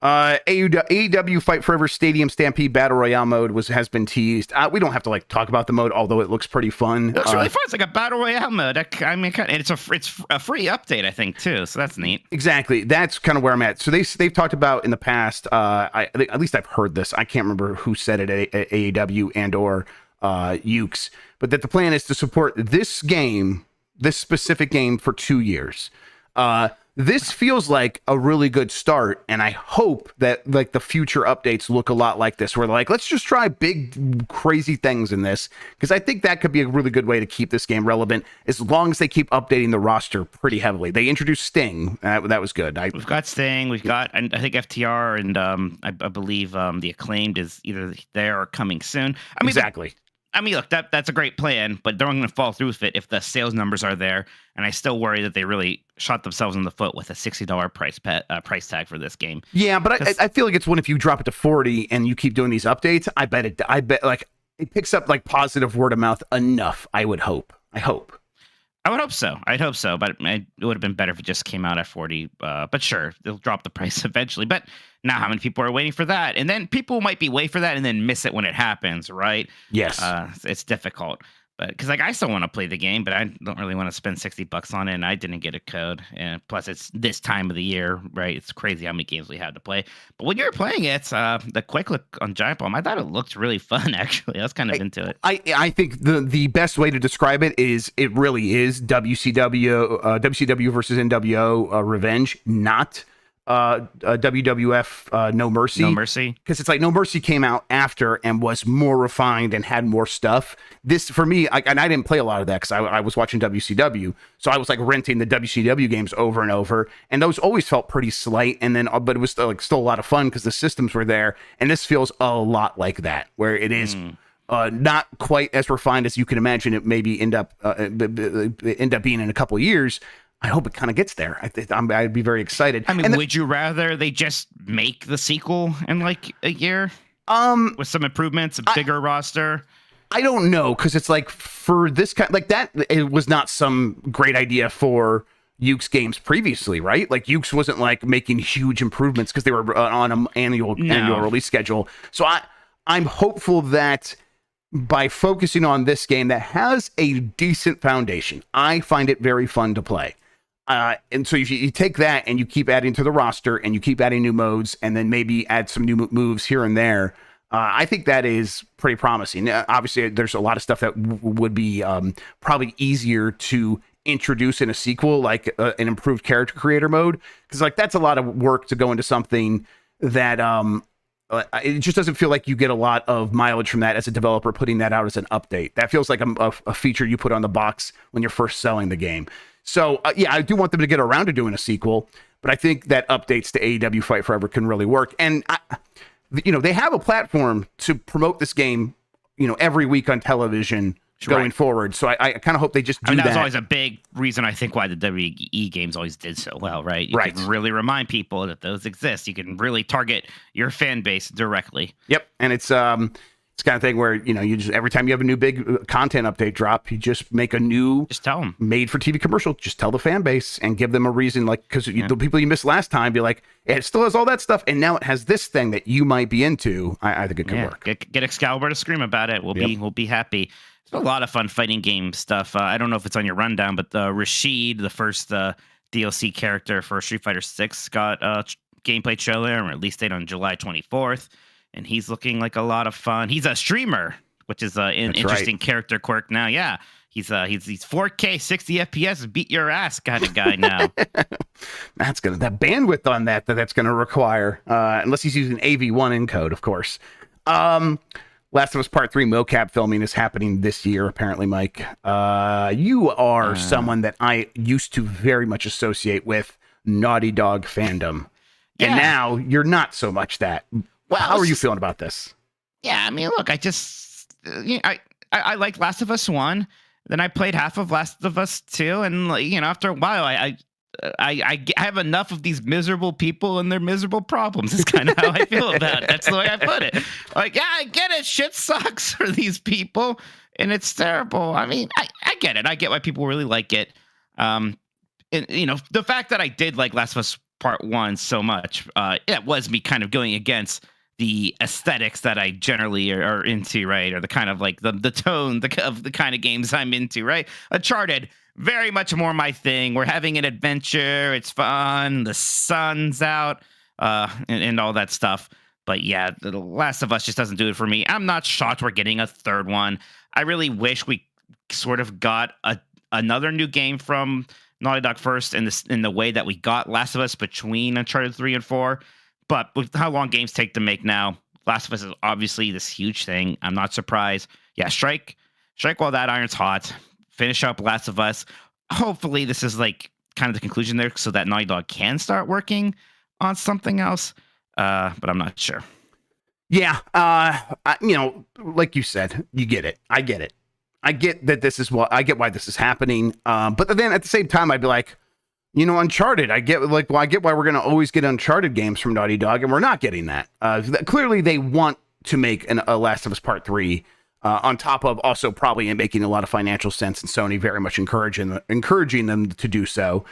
AEW Fight Forever Stadium Stampede Battle Royale mode has been teased. We don't have to like talk about the mode, although it looks pretty fun. It looks really fun. It's like a Battle Royale mode. And it's a free update, I think, too. So that's neat. Exactly. That's kind of where I'm at. So they've talked about in the past. At least I've heard this. I can't remember who said it at AEW and or Ukes, but that the plan is to support this specific game for 2 years. This feels like a really good start, and I hope that like the future updates look a lot like this, where they're like, let's just try big, crazy things in this, because I think that could be a really good way to keep this game relevant, as long as they keep updating the roster pretty heavily. They introduced Sting. That was good. We've got Sting. We've got, I think, FTR, and I believe the Acclaimed is either there or coming soon. Exactly. Look, that's a great plan, but they're not going to fall through with it if the sales numbers are there. And I still worry that they really shot themselves in the foot with a $60 price tag for this game. Yeah, but I feel like it's one if you drop it to 40 and you keep doing these updates. I bet like it picks up like positive word of mouth enough. I would hope. I would hope so. I'd hope so, but it would have been better if it just came out at 40. But sure, they'll drop the price eventually. But now how many people are waiting for that? And then people might be waiting for that and then miss it when it happens, right? Yes. It's difficult. But because like I still want to play the game, but I don't really want to spend $60 on it, and I didn't get a code. And plus, it's this time of the year, right? It's crazy how many games we had to play. But when you were playing it, the quick look on Giant Bomb, I thought it looked really fun. Actually, I was kind of into it. I think the best way to describe it is it really is WCW versus NWO Revenge, not WWF No Mercy. No Mercy. Because it's like No Mercy came out after and was more refined and had more stuff. This, for me, and I didn't play a lot of that because I was watching WCW. So I was like renting the WCW games over and over. And those always felt pretty slight. And then, but it was still a lot of fun because the systems were there. And this feels a lot like that, where it is not quite as refined as you can imagine it maybe end up being in a couple of years. I hope it kind of gets there. I'd be very excited. I mean, would you rather they just make the sequel in like a year? With some improvements, a bigger roster? I don't know, because it's like for this kind, like that, it was not some great idea for Yuke's games previously, right? Like Yuke's wasn't like making huge improvements because they were on an annual release schedule. So I'm hopeful that by focusing on this game that has a decent foundation, I find it very fun to play. And so you take that and you keep adding to the roster and you keep adding new modes and then maybe add some new moves here and there. I think that is pretty promising. Obviously, there's a lot of stuff that would be probably easier to introduce in a sequel, like an improved character creator mode, because like that's a lot of work to go into something that it just doesn't feel like you get a lot of mileage from that as a developer putting that out as an update. That feels like a feature you put on the box when you're first selling the game. So, yeah, I do want them to get around to doing a sequel, but I think that updates to AEW Fight Forever can really work. And, they have a platform to promote this game, every week on television going forward. So I kind of hope they just do that. That was always a big reason, I think, why the WWE games always did so well, right? You can really remind people that those exist. You can really target your fan base directly. Yep. And it's the kind of thing where, you just every time you have a new big content update drop, you just make a new just tell them made for TV commercial. Just tell the fan base and give them a reason, like, because the people you missed last time be like, it still has all that stuff. And now it has this thing that you might be into. I think it could work. Get Excalibur to scream about it. We'll be happy. It's a lot of fun fighting game stuff. I don't know if it's on your rundown, but Rashid, the first DLC character for Street Fighter 6, got a gameplay trailer and release date on July 24th. And he's looking like a lot of fun. He's a streamer, which is an interesting character quirk now. Yeah, he's 4K 60 FPS, beat your ass kind of guy now. That bandwidth on that's gonna require, unless he's using AV1 encode, of course. Last of Us Part 3 mocap filming is happening this year, apparently, Mike. You are someone that I used to very much associate with Naughty Dog fandom, and now you're not so much that. Well, how are you feeling about this? Yeah, I mean, look, I just I liked Last of Us 1, then I played half of Last of Us 2, and after a while, I have enough of these miserable people and their miserable problems. Is kind of how I feel about it. That's the way I put it. Like, yeah, I get it. Shit sucks for these people, and it's terrible. I mean, I get it. I get why people really like it. And the fact that I did like Last of Us Part 1 so much, it was me kind of going against the aesthetics that I generally are into, right? Or the kind of like the tone of the kind of games I'm into, right? Uncharted, very much more my thing. We're having an adventure. It's fun. The sun's out, and all that stuff. But yeah, The Last of Us just doesn't do it for me. I'm not shocked we're getting a third one. I really wish we sort of got another new game from Naughty Dog first in the way that we got Last of Us between Uncharted 3 and 4. But with how long games take to make now, Last of Us is obviously this huge thing. I'm not surprised. Yeah, strike while that iron's hot. Finish up Last of Us. Hopefully this is like kind of the conclusion there so that Naughty Dog can start working on something else. But I'm not sure. Yeah. Like you said, you get it. I get it. I get that I get why this is happening. But then at the same time, I'd be like, Uncharted, I get why we're going to always get Uncharted games from Naughty Dog, and we're not getting that. Clearly, they want to make a Last of Us Part 3, on top of also probably making a lot of financial sense, and Sony very much encouraging them to do so.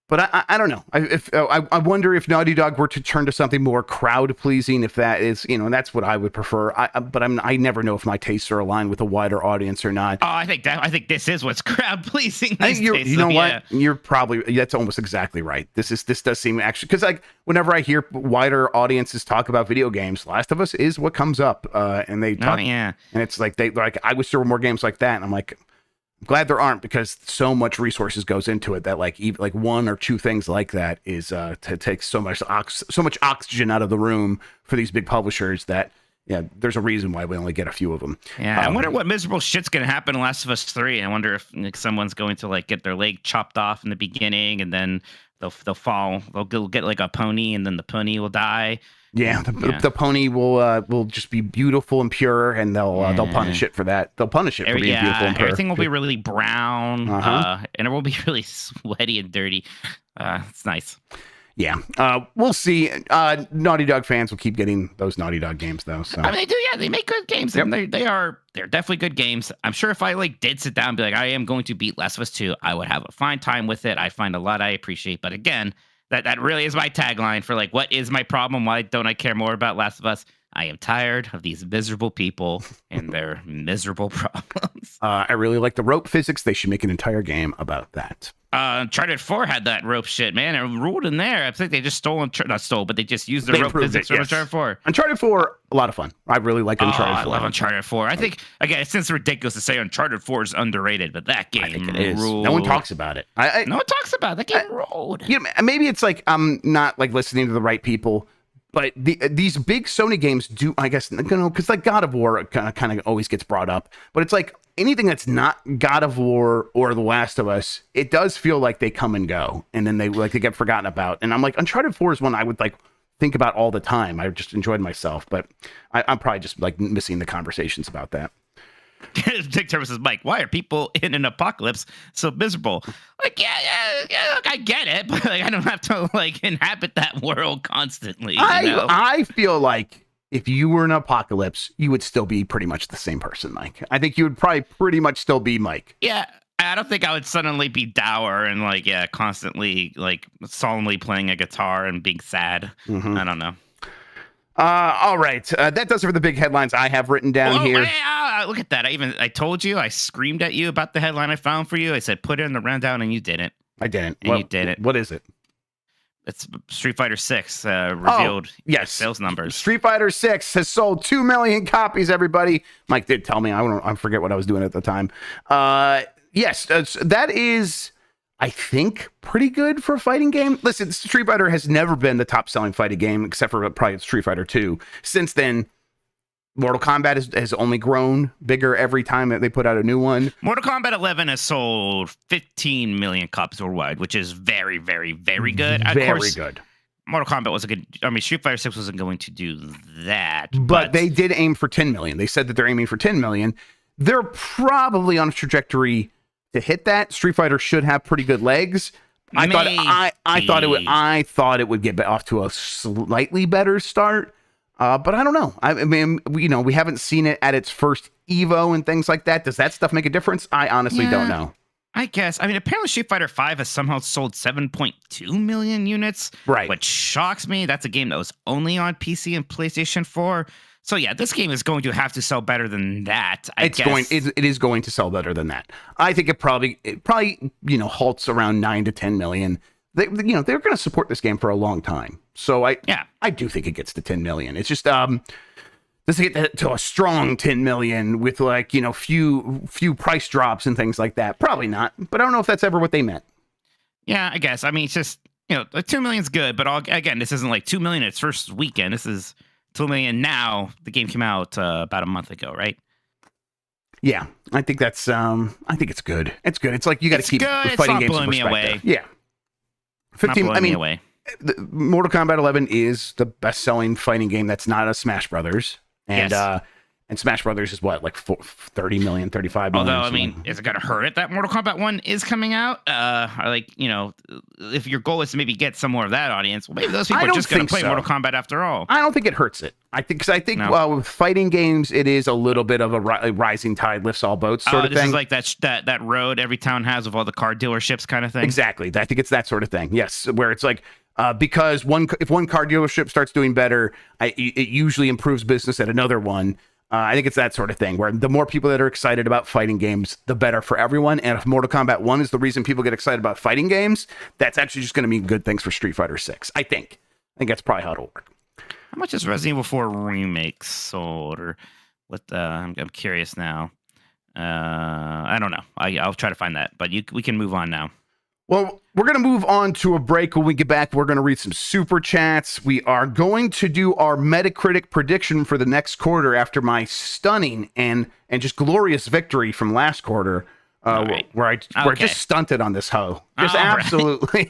But I don't know. I wonder if Naughty Dog were to turn to something more crowd pleasing, if that is, and that's what I would prefer. But I never know if my tastes are aligned with a wider audience or not. Oh, I think this is what's crowd pleasing. I think you know what? You're probably, that's almost exactly right. This does seem actually, because like whenever I hear wider audiences talk about video games, Last of Us is what comes up, and they talk, and it's like I wish there were more games like that, and I'm like, I'm glad there aren't, because so much resources goes into it that like even like one or two things like that is to take so much oxygen out of the room for these big publishers that there's a reason why we only get a few of them. Yeah, I wonder what miserable shit's gonna happen in Last of Us 3. I wonder if like, someone's going to like get their leg chopped off in the beginning, and then they'll fall. They'll get like a pony, and then the pony will die. Yeah, the pony will just be beautiful and pure, and they'll punish it for that. They'll punish it for being beautiful and pure. Everything will be really brown, and it will be really sweaty and dirty. It's nice. Yeah, we'll see. Naughty Dog fans will keep getting those Naughty Dog games, though. So I mean, they do. Yeah, they make good games, and they're definitely good games. I'm sure if I like did sit down and be like, I am going to beat Last of Us 2, I would have a fine time with it. I find a lot I appreciate, but again, that really is my tagline for like, what is my problem? Why don't I care more about Last of Us? I am tired of these miserable people and their miserable problems. I really like the rope physics. They should make an entire game about that. Uncharted 4 had that rope shit, man. It ruled in there. I think they just but they just used the rope physics from Uncharted 4. Uncharted 4, a lot of fun. I really like Uncharted 4. I love Uncharted 4. I think, again, it seems ridiculous to say Uncharted 4 is underrated, but that game, I think it is. Ruled. No one talks about it. No one talks about it. That game ruled. Maybe it's like I'm not like listening to the right people. But these big Sony games do, I guess, because like God of War kind of always gets brought up. But it's like anything that's not God of War or The Last of Us, it does feel like they come and go, and then they get forgotten about. And I'm like, Uncharted 4 is one I would like think about all the time. I just enjoyed myself, but I'm probably just like missing the conversations about that. Dick Turbo says, Mike, why are people in an apocalypse so miserable? Like, yeah, look, I get it, but like, I don't have to like inhabit that world constantly. I feel like if you were in an apocalypse, you would still be pretty much the same person, Mike. I think you would probably pretty much still be Mike. Yeah, I don't think I would suddenly be dour and like, constantly like solemnly playing a guitar and being sad. Mm-hmm. I don't know. All right. That does it for the big headlines I have written down here. Look at that. I told you, I screamed at you about the headline I found for you. I said, put it in the rundown, and you didn't. I didn't. And you didn't. What is it? It's Street Fighter 6 revealed sales numbers. Street Fighter 6 has sold 2 million copies, everybody. Mike did tell me. I forget what I was doing at the time. Yes, that is, I think, pretty good for a fighting game. Listen, Street Fighter has never been the top-selling fighting game, except for probably Street Fighter 2. Since then, Mortal Kombat has only grown bigger every time that they put out a new one. Mortal Kombat 11 has sold 15 million copies worldwide, which is very, very, very good. Very good. Mortal Kombat was a good. I mean, Street Fighter 6 wasn't going to do that. But they did aim for 10 million. They said that they're aiming for 10 million. They're probably on a trajectory to hit that. Street Fighter should have pretty good legs. I thought it would get off to a slightly better start. But I don't know. I mean, we haven't seen it at its first Evo and things like that. Does that stuff make a difference? I honestly don't know. I guess. I mean, apparently Street Fighter 5 has somehow sold 7.2 million units. Right. Which shocks me. That's a game that was only on PC and PlayStation 4. So yeah, this game is going to have to sell better than that. It is going to sell better than that. I think it probably halts around 9 to 10 million. They're going to support this game for a long time. So I do think it gets to 10 million. It's just does it get to a strong 10 million with few price drops and things like that? Probably not. But I don't know if that's ever what they meant. Yeah, I guess. I mean, it's just 2 million's good, but again, this isn't like 2 million its first weekend. This is 2 million now. The game came out about a month ago, right? Yeah, I think that's. I think it's good. It's good. It's like you got to keep the fighting games in perspective. Yeah. 15. I mean, away. Mortal Kombat 11 is the best-selling fighting game that's not a Smash Brothers, and And Smash Brothers is what, like 30 million, 35 million. Although, I mean, is it going to hurt it that Mortal Kombat 1 is coming out? Like, you know, if your goal is to maybe get some more of that audience, well, maybe those people are just going to play Mortal Kombat after all. I don't think it hurts it. I think with fighting games, it is a little bit of a rising tide lifts all boats sort of thing. This is like that road every town has with all the car dealerships kind of thing. Exactly. I think it's that sort of thing. Yes, where it's like, because if one car dealership starts doing better, it usually improves business at another one. I think it's that sort of thing where the more people that are excited about fighting games, the better for everyone. And if Mortal Kombat 1 is the reason people get excited about fighting games, that's actually just going to mean good things for Street Fighter 6. I think that's probably how it'll work. How much is Resident Evil 4 Remake sold? Or what? I'm curious now. I don't know. I'll try to find that. But we can move on now. Well, we're going to move on to a break. When we get back, we're going to read some super chats. We are going to do our Metacritic prediction for the next quarter after my stunning and just glorious victory from last quarter, where I just stunted on this hoe. Just absolutely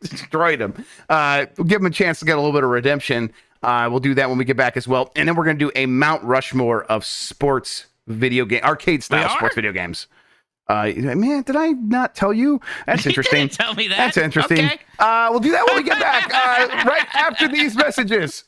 destroyed him. We'll give him a chance to get a little bit of redemption. We'll do that when we get back as well. And then we're going to do a Mount Rushmore of sports video game, arcade-style sports video games. Man, did I not tell you? That's interesting. You didn't tell me that. That's interesting. Okay. We'll do that when we get back, right after these messages.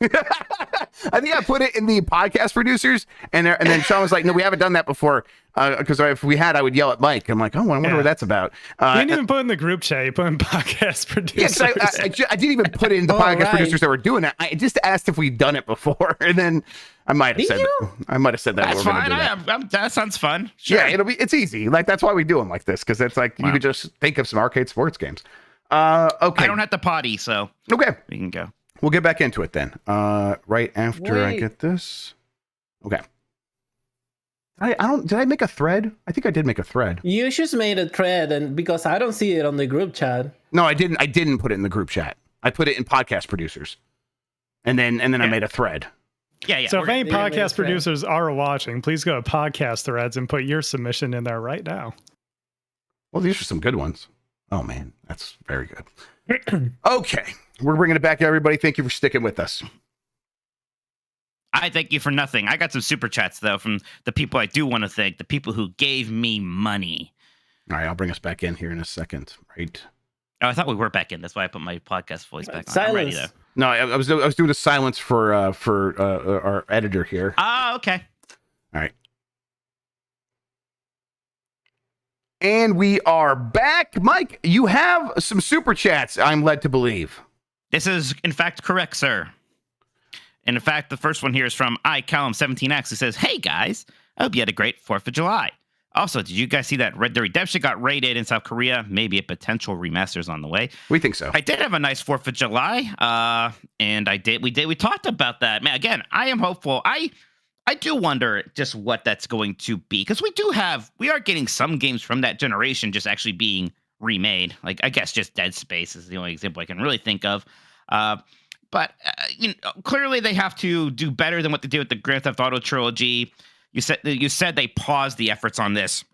I think I put it in the podcast producers, and then Sean was like, "No, we haven't done that before." Because if we had, I would yell at Mike. I'm like, "Oh, I wonder what that's about." You didn't even put in the group chat. You put in podcast producers. Yes, I didn't even put it in the podcast producers that were doing it. I just asked if we'd done it before, and then I might have said that. I might have said that. That's fine. That sounds fun. Sure. Yeah, it's easy. Like that's why we do them like this, because it's like you could just think of some arcade sports games. Okay. I don't have to potty, so okay, we can go. We'll get back into it then. Right after I get this. Okay. Did I make a thread? I think I did make a thread. You just made a thread, and because I don't see it on the group chat. No, I didn't. I didn't put it in the group chat. I put it in podcast producers, and then I made a thread. Yeah. So if any podcast producers are watching, please go to podcast threads and put your submission in there right now. Well, these are some good ones. Oh man, that's very good. Okay. We're bringing it back, everybody. Thank you for sticking with us. I thank you for nothing. I got some super chats, though, from the people I do want to thank, the people who gave me money. All right, I'll bring us back in here in a second, right? Oh, I thought we were back in. That's why I put my podcast voice back on. Silence. I'm ready, though. No, I was doing a silence for our editor here. Oh, okay. All right. And we are back. Mike, you have some super chats, I'm led to believe. This is, in fact, correct, sir. And in fact, the first one here is from iCallum17X, who says, "Hey, guys, I hope you had a great 4th of July. Also, did you guys see that Red Dead Redemption got rated in South Korea? Maybe a potential remaster is on the way." We think so. I did have a nice 4th of July, and we talked about that. Man, again, I am hopeful. I do wonder just what that's going to be, because we are getting some games from that generation just actually being remade. Like, I guess just Dead Space is the only example I can really think of. But clearly they have to do better than what they did with the Grand Theft Auto trilogy. You said they paused the efforts on this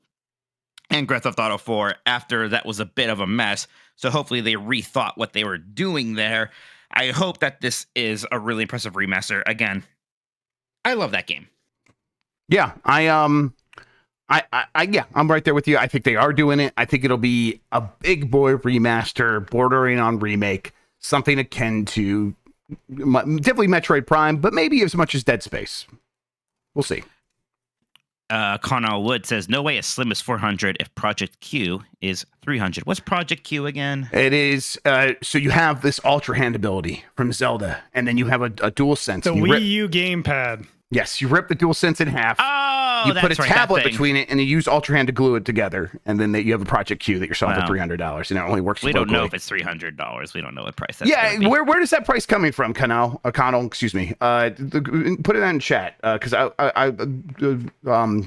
and Grand Theft Auto 4 after that was a bit of a mess. So hopefully they rethought what they were doing there. I hope that this is a really impressive remaster. Again, I love that game. Yeah, I'm right there with you. I think they are doing it. I think it'll be a big boy remaster, bordering on remake, something akin to definitely Metroid Prime, but maybe as much as Dead Space. We'll see. Connell Wood says, "No way as slim as 400 if Project Q is 300. What's Project Q again? It is, so you have this Ultra Hand ability from Zelda, and then you have a DualSense. The Wii U gamepad. Yes, you rip the DualSense in half. Oh, you put a right, tablet between it, and you use Ultra Hand to glue it together, and then you have a Project Q that you're selling for $300, and it only works. We locally. don't know if it's $300. We don't know what price that's. Yeah, where does that price coming from, Connell? Excuse me. Put it in chat, because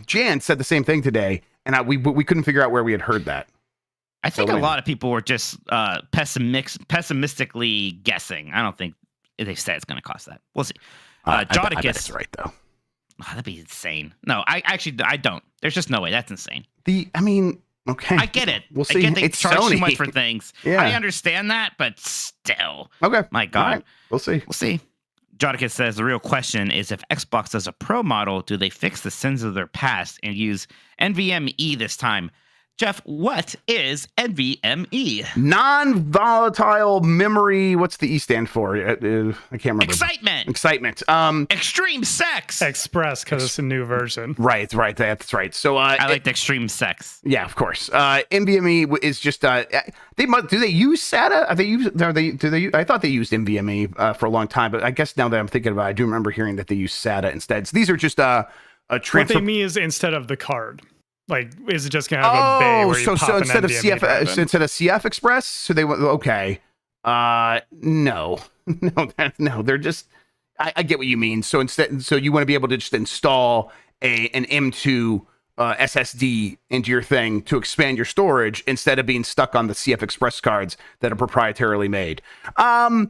Jan said the same thing today, and we couldn't figure out where we had heard that. I think a lot of people were just pessimistically guessing. I don't think they said it's going to cost that. We'll see. I bet Jodicus, that's right though. Oh, that'd be insane. No, I don't. There's just no way. That's insane. Okay. I get it. We'll see. I get they it's charge Sony. too much for things. Yeah. I understand that, but still. Okay. My God. Right. We'll see. Jodicus says the real question is if Xbox does a Pro model, do they fix the sins of their past and use NVMe this time? Jeff, what is NVMe? Non-volatile memory. What's the E stand for? I can't remember. Excitement. Extreme sex. Express, because it's a new version. Right. That's right. So I like the extreme sex. Yeah, of course. NVMe is just they must. Do they use SATA? I thought they used NVMe for a long time, but I guess now that I'm thinking about it, I do remember hearing that they use SATA instead. So these are just a transfer. What they mean is instead of the card. Like, is it just gonna have a bay where you pop an instead of NVMe CF, instead of CF Express, so they went okay. No, they're just. I get what you mean. So so you want to be able to just install an M2 SSD into your thing to expand your storage instead of being stuck on the CF Express cards that are proprietarily made. I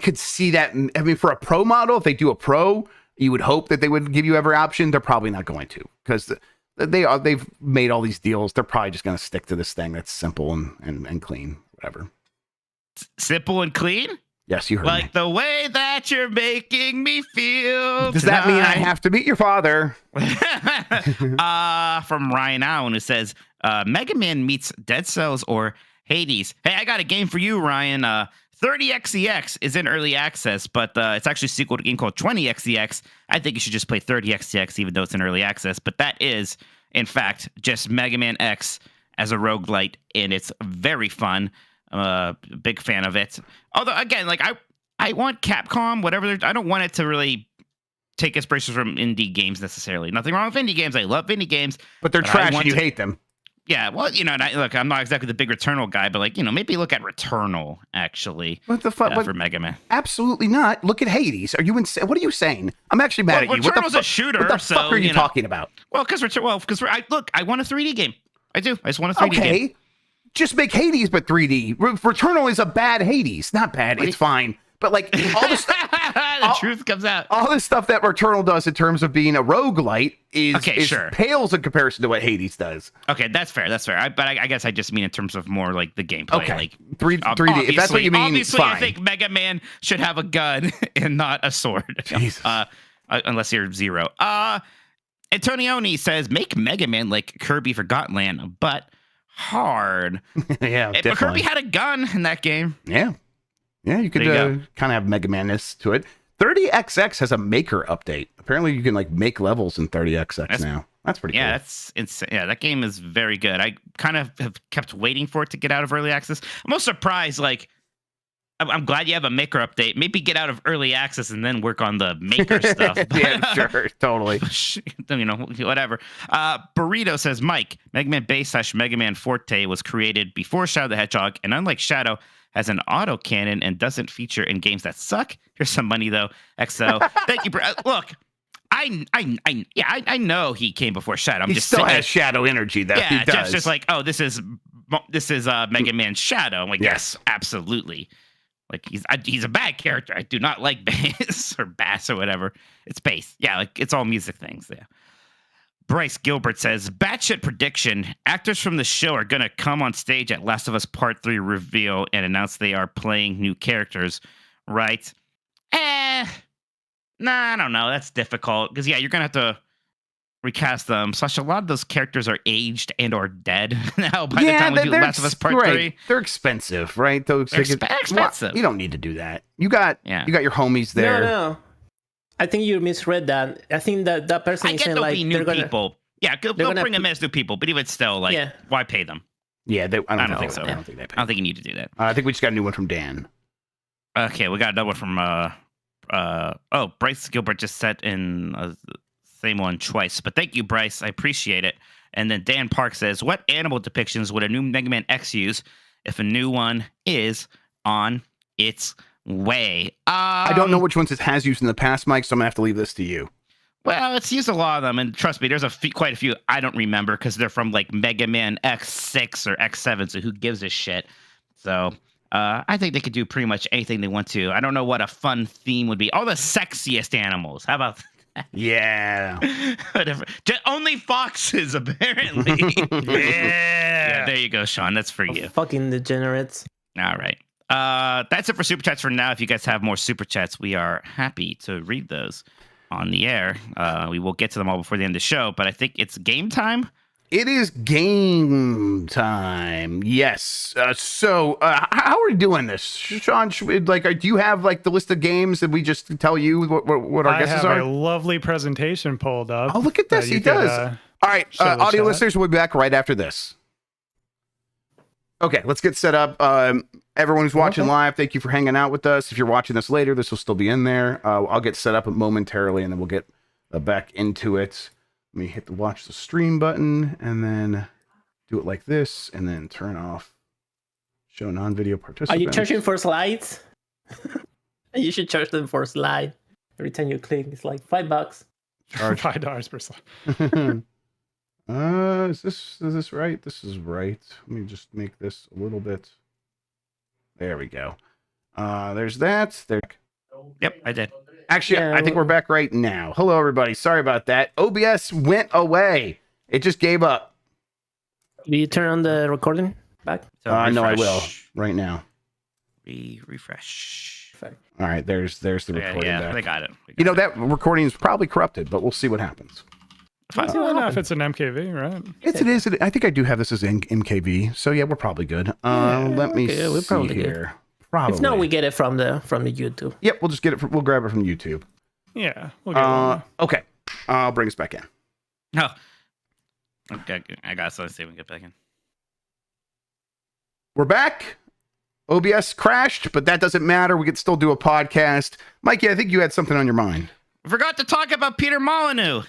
could see that. I mean, for a Pro model, if they do a Pro, you would hope that they would give you every option. They're probably not going to, because they've made all these deals. They're probably just going to stick to this thing that's simple and clean, whatever. Simple and clean? Yes, you heard like me. The way that you're making me feel. Does that mean I have to meet your father? From Ryan Allen, who says Mega Man meets Dead Cells or Hades. Hey, I got a game for you, Ryan. 30xEX is in early access, but it's actually a sequel to a game called 20xEX. I think you should just play 30xEX, even though it's in early access. But that is, in fact, just Mega Man X as a roguelite, and it's very fun. Big fan of it. Although, again, like I want Capcom, whatever. I don't want it to really take inspiration from indie games necessarily. Nothing wrong with indie games. I love indie games. But they're trash and you hate them. Yeah, well, look, I'm not exactly the big Returnal guy, but maybe look at Returnal actually. What the fuck for Mega Man? Absolutely not. Look at Hades. Are you insane? What are you saying? I'm actually mad at you. Returnal's a shooter. What the fuck are you talking about? Well, because I want a 3D game. I do. I just want a 3D game. Okay, just make Hades but 3D. Returnal is a bad Hades. Not bad. It's fine. But like all the stuff, the truth comes out. All the stuff that Returnal does in terms of being a roguelite is pales in comparison to what Hades does. Okay, that's fair. But I guess I just mean in terms of more like the gameplay. Okay, like 3D. If that's what you mean, obviously, fine. I think Mega Man should have a gun and not a sword. Jesus. Unless you're Zero. Antonioni says make Mega Man like Kirby Forgotten Land, but hard. Yeah, but Kirby had a gun in that game. Yeah, you could kind of have Mega Man-ness to it. 30xx has a maker update. Apparently, you can like make levels in 30xx now. That's pretty cool. Yeah, that's insane. Yeah, that game is very good. I kind of have kept waiting for it to get out of early access. I'm most surprised. Like, I'm glad you have a maker update. Maybe get out of early access and then work on the maker stuff. Yeah, sure, totally. Whatever. Burrito says, Mike, Mega Man Base / Mega Man Forte was created before Shadow the Hedgehog, and unlike Shadow, has an autocannon and doesn't feature in games that suck. Here's some money though, XO. Thank you. Look, I know he came before Shadow. He still has Shadow energy. That he does. Jeff's just like, oh, this is Mega Man Shadow. I'm like, yes, absolutely. Like he's a bad character. I do not like bass or bass or whatever. It's bass. Yeah, like it's all music things. Yeah. Bryce Gilbert says, batshit prediction. Actors from the show are going to come on stage at Last of Us Part 3 reveal and announce they are playing new characters, right? Nah, I don't know. That's difficult. Because, yeah, you're going to have to recast them. Slash, a lot of those characters are aged and or dead now by the time we do Last of Us Part 3. They're expensive, right? They're expensive. Well, you don't need to do that. You got your homies there. No. I think you misread that. I think that person is saying like new people. Yeah, they'll bring them as new people, but even still, like, why pay them? Yeah, I don't think so. I don't think they pay. I don't think you need to do that. I think we just got a new one from Dan. Okay, we got another one from Bryce Gilbert just set in the same one twice, but thank you, Bryce. I appreciate it. And then Dan Park says, what animal depictions would a new Mega Man X use if a new one is on its way? I don't know which ones it has used in the past, Mike, so I'm going to have to leave this to you. Well, it's used a lot of them, and trust me, there's quite a few I don't remember because they're from like Mega Man X6 or X7, so who gives a shit? So I think they could do pretty much anything they want to. I don't know what a fun theme would be. All the sexiest animals. How about that? Yeah. Whatever. Only foxes, apparently. Yeah, there you go, Sean. That's for you. Fucking degenerates. All right. That's it for super chats for now. If you guys have more super chats, we are happy to read those on the air. We will get to them all before the end of the show, but I think it's game time. It is game time. Yes. So how are we doing this, Sean? Do you have like the list of games that we just tell you what our guesses are? I have a lovely presentation pulled up. Oh, look at this. He does. All right, audio listeners, we'll be back right after this. Okay, let's get set up. Everyone who's watching live, thank you for hanging out with us. If you're watching this later, this will still be in there. I'll get set up momentarily, and then we'll get back into it. Let me hit the watch the stream button, and then do it like this, and then turn off show non-video participants. Are you charging for slides? You should charge them for a slide. Every time you click, it's like $5. Charge $5 per slide. Is this right? This is right. Let me just make this a little bit. There we go. There's that. There. Yep, I did. Actually, yeah, I think we're back right now. Hello, everybody. Sorry about that. OBS went away. It just gave up. Will you turn on the recording back? So no, I will right now. Refresh. All right, there's the recording. Yeah, back. I got it. That recording is probably corrupted, but we'll see what happens. I don't know if it's an MKV, right? It is. I think I do have this as MKV, so yeah, we're probably good. Let me see we're probably here. Good. Probably. If not, we get it from the YouTube. Yep, we'll just get it. We'll grab it from YouTube. Yeah, we'll get it. Okay, I'll bring us back in. No. Okay, I got something to see when we get back in. We're back. OBS crashed, but that doesn't matter. We can still do a podcast. Mikey, I think you had something on your mind. I forgot to talk about Peter Molyneux.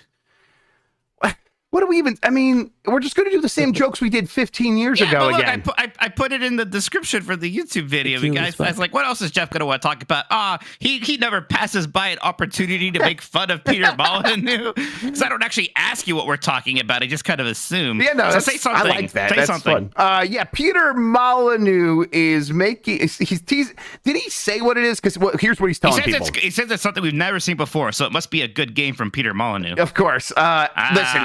What do we even... I mean, we're just going to do the same jokes we did 15 years ago look, again. I put it in the description for the YouTube video. I was like, what else is Jeff going to want to talk about? He never passes by an opportunity to make fun of Peter Molyneux. Because I don't actually ask you what we're talking about. I just kind of assume. Yeah, no, so say something. I like that. Say that's something. Fun. Yeah, Peter Molyneux is making... Did he say what it is? Because here's what he's telling people. He says it's something we've never seen before, so it must be a good game from Peter Molyneux. Of course. Listen,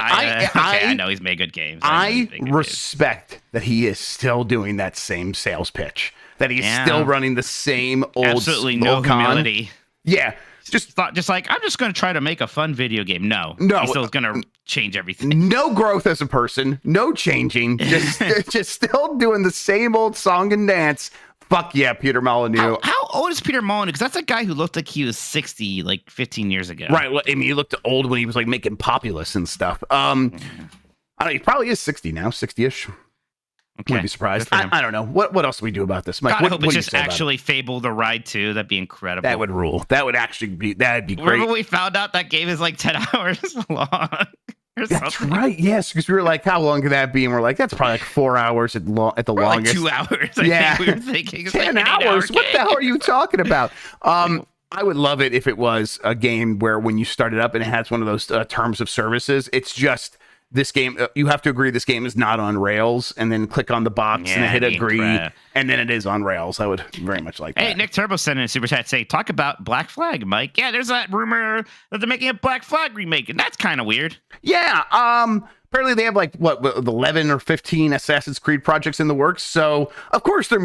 I know he's made good games. I respect that he is still doing that same sales pitch. That he's still running the same old. Absolutely no humility. Yeah, just like I'm just going to try to make a fun video game. No, he's still going to change everything. No growth as a person. No changing. Just still doing the same old song and dance. Fuck yeah, Peter Molyneux. How old is Peter Molyneux? Because that's a guy who looked like he was 60 like 15 years ago. Right. Well, I mean, he looked old when he was like making Populous and stuff. I don't know. He probably is 60 now, 60-ish. Okay. Wouldn't be surprised. I don't know. What else do we do about this, Mike? God, I hope it's just actually Fable the Ride 2. That'd be incredible. That would rule. That'd be great. Remember we found out that game is like 10 hours long? That's right. Yes, because we were like, how long could that be? And we're like, that's probably like 4 hours at the longest. Like 2 hours. I think we were thinking 10 hours. What the hell are you talking about? I would love it if it was a game where when you start it up and it has one of those terms of services, it's just this game. You have to agree this game is not on rails, and then click on the box and hit agree, and then it is on rails. I would very much like that. Hey, Nick Turbo sent in a super chat saying, talk about Black Flag, Mike. Yeah, there's that rumor that they're making a Black Flag remake, and that's kind of weird. Yeah. Apparently they have like 11 or 15 Assassin's Creed projects in the works. So of course they're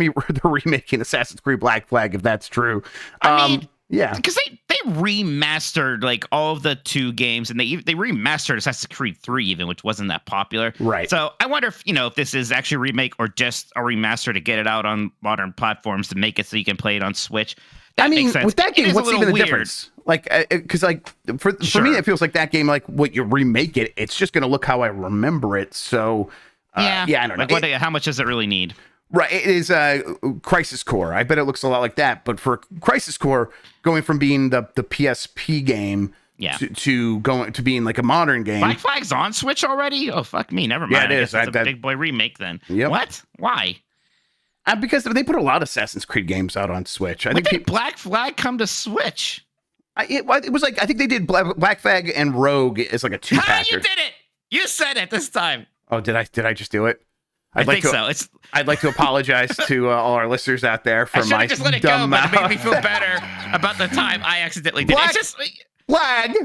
remaking Assassin's Creed Black Flag if that's true. I mean, yeah, because they remastered like all of the 2 games, and they remastered Assassin's Creed 3 even, which wasn't that popular. Right. So I wonder if this is actually a remake or just a remaster to get it out on modern platforms to make it so you can play it on Switch. That makes sense. With that game, what's even the difference? Like, because for me, it feels like that game, like what you remake it, it's just going to look how I remember it. So I don't know. How much does it really need? Right, it is Crisis Core. I bet it looks a lot like that. But for Crisis Core, going from being the PSP game to going to being like a modern game. Black Flag's on Switch already? Oh, fuck me. Never mind. Yeah, it is. It's a big boy remake then. Yep. What? Why? Because they put a lot of Assassin's Creed games out on Switch. I think did Black Flag come to Switch? It was like, I think they did Black Flag and Rogue as like a 2-packer. You did it! You said it this time. Oh, did I just do it? I think so. I'd like to apologize to all our listeners out there for my just let it dumb go, mouth. but it made me feel better about the time I accidentally did it. Flag.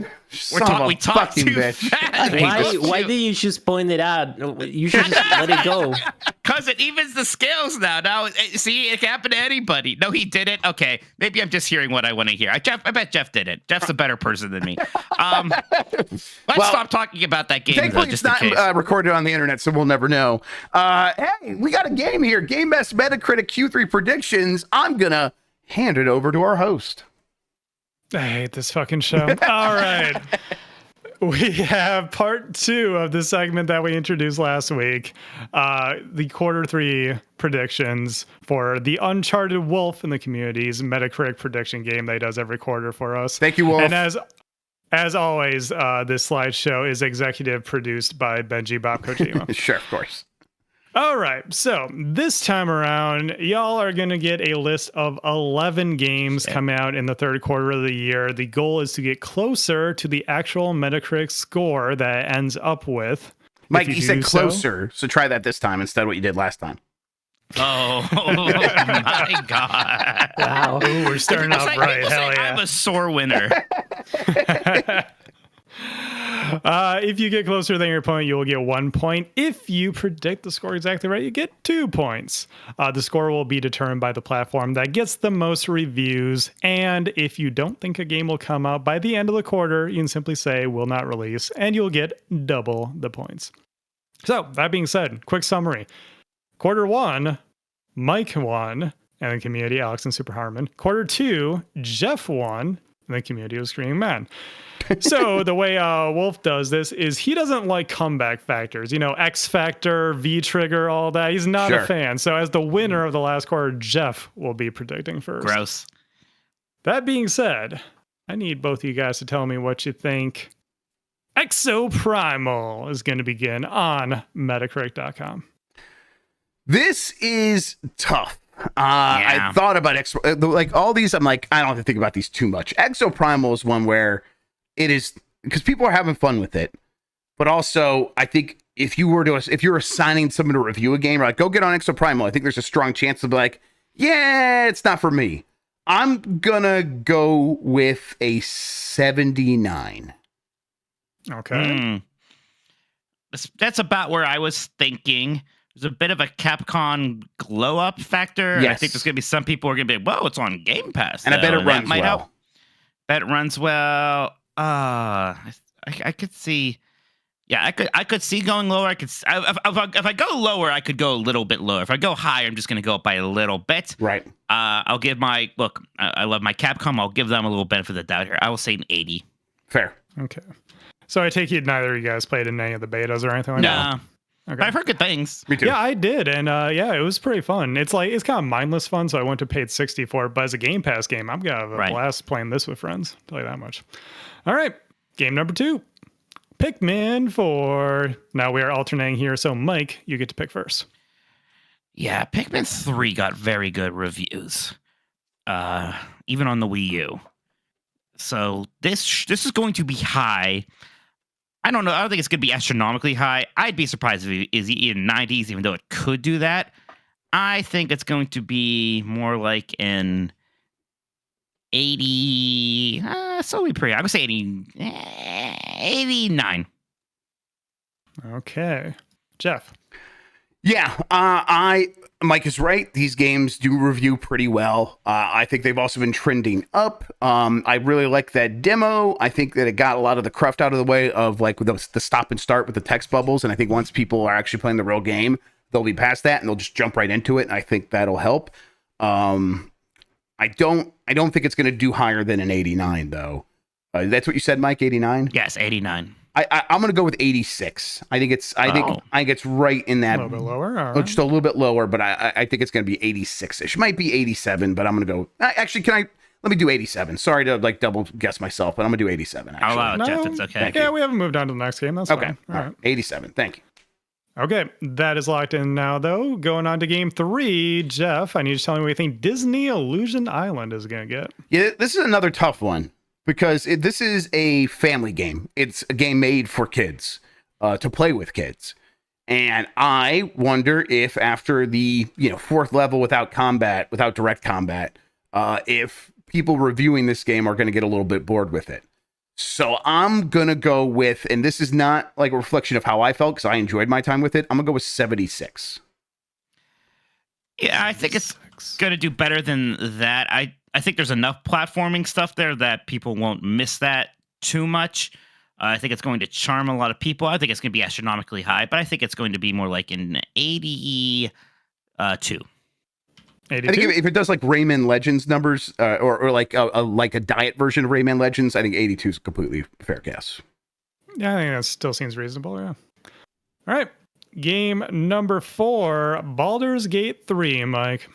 We talked too bitch. fast. Why did you just point it out? You should just let it go. Because it evens the scales now. See, it can happen to anybody. No, he didn't. Okay, maybe I'm just hearing what I want to hear. I bet Jeff didn't. Jeff's a better person than me. Let's stop talking about that game. Thankfully, it's not recorded on the internet, so we'll never know. Hey, we got a game here. Game Best Metacritic Q3 predictions. I'm gonna hand it over to our host. I hate this fucking show. All right. We have part 2 of the segment that we introduced last week. The quarter 3 predictions for the Uncharted Wolf in the community's Metacritic prediction game that he does every quarter for us. Thank you, Wolf. And as always, this slideshow is executive produced by Benji Bob Kojima. Sure, of course. All right, so this time around, y'all are going to get a list of 11 games coming out in the third quarter of the year. The goal is to get closer to the actual Metacritic score that it ends up with. Mike, you said closer, so try that this time instead of what you did last time. Oh my God. Wow. Ooh, we're starting off right. Hell yeah. I'm a sore winner. If you get closer than your opponent, you will get 1 point. If you predict the score exactly right, you get 2 points. The score will be determined by the platform that gets the most reviews. And if you don't think a game will come out by the end of the quarter, you can simply say will not release, and you'll get double the points. So that being said, quick summary. Quarter 1, Mike won, and the community, Alex and Super Harmon. Quarter 2, Jeff won, and the community was Screaming Man. So the way Wolf does this is he doesn't like comeback factors, X Factor, V Trigger, all that. He's not a fan. So as the winner of the last quarter, Jeff will be predicting first. Gross. That being said, I need both of you guys to tell me what you think Exoprimal is going to begin on Metacritic.com. This is tough. I thought about all these. I'm like, I don't have to think about these too much. Exoprimal is one where it is because people are having fun with it, but also I think if you're assigning someone to review a game, like go get on Exoprimal, I think there's a strong chance to be like, yeah, it's not for me. I'm gonna go with a 79. Okay, that's about where I was thinking. There's a bit of a Capcom glow up factor. Yes. I think there's going to be some people who are going to be, whoa, it's on Game Pass. And I bet it runs well. Help. Bet it runs well. I could see. Yeah, I could see going lower. If I go lower, I could go a little bit lower. If I go higher, I'm just going to go up by a little bit. Right. I'll give I love my Capcom. I'll give them a little benefit of the doubt here. I will say an 80. Fair. Okay. So I take it neither of you guys played in any of the betas or anything like that? No. Okay. I've heard good things. Me too. Yeah, I did, and it was pretty fun. It's kind of mindless fun, so I went to paid 60 for it. But as a Game Pass game, I'm gonna have a blast playing this with friends. I'll tell you that much. All right, game number 2, Pikmin 4. Now we are alternating here, so Mike, you get to pick first. Yeah, Pikmin 3 got very good reviews, even on the Wii U. So this is going to be high. I don't know. I don't think it's going to be astronomically high. I'd be surprised if it is in 90s, even though it could do that. I think it's going to be more like an 80. So we pretty. I would say 89. Okay, Jeff. Yeah, Mike is right. These games do review pretty well. I think they've also been trending up. I really like that demo. I think that it got a lot of the cruft out of the way of like the stop and start with the text bubbles. And I think once people are actually playing the real game, they'll be past that and they'll just jump right into it. And I think that'll help. I don't think it's going to do higher than an 89 though. That's what you said, Mike. 89. Yes, 89. I'm going to go with 86. I think it's right in that. A little bit lower? All right. Just a little bit lower, but I think it's going to be 86-ish. Might be 87, but I'm going to go. Actually, let me do 87. Sorry to like double guess myself, but I'm going to do 87. Actually. I'll allow it, Jeff. It's okay. Yeah, we haven't moved on to the next game. That's okay. Fine. All right. 87. Thank you. Okay, that is locked in now, though. Going on to game 3, Jeff, I need you to tell me what you think Disney Illusion Island is going to get. Yeah, this is another tough one. Because this is a family game. It's a game made for kids, to play with kids. And I wonder if after the 4th level without direct combat, if people reviewing this game are going to get a little bit bored with it. So I'm going to go with, and this is not like a reflection of how I felt because I enjoyed my time with it. I'm going to go with 76. Yeah, I think it's going to do better than that. I think there's enough platforming stuff there that people won't miss that too much. I think it's going to charm a lot of people. I think it's going to be astronomically high, but I think it's going to be more like an 82. 82? I think if it does like Rayman Legends numbers, or like a diet version of Rayman Legends, I think 82 is a completely fair guess. Yeah, I think that still seems reasonable. Yeah. All right. Game number 4, Baldur's Gate 3, Mike.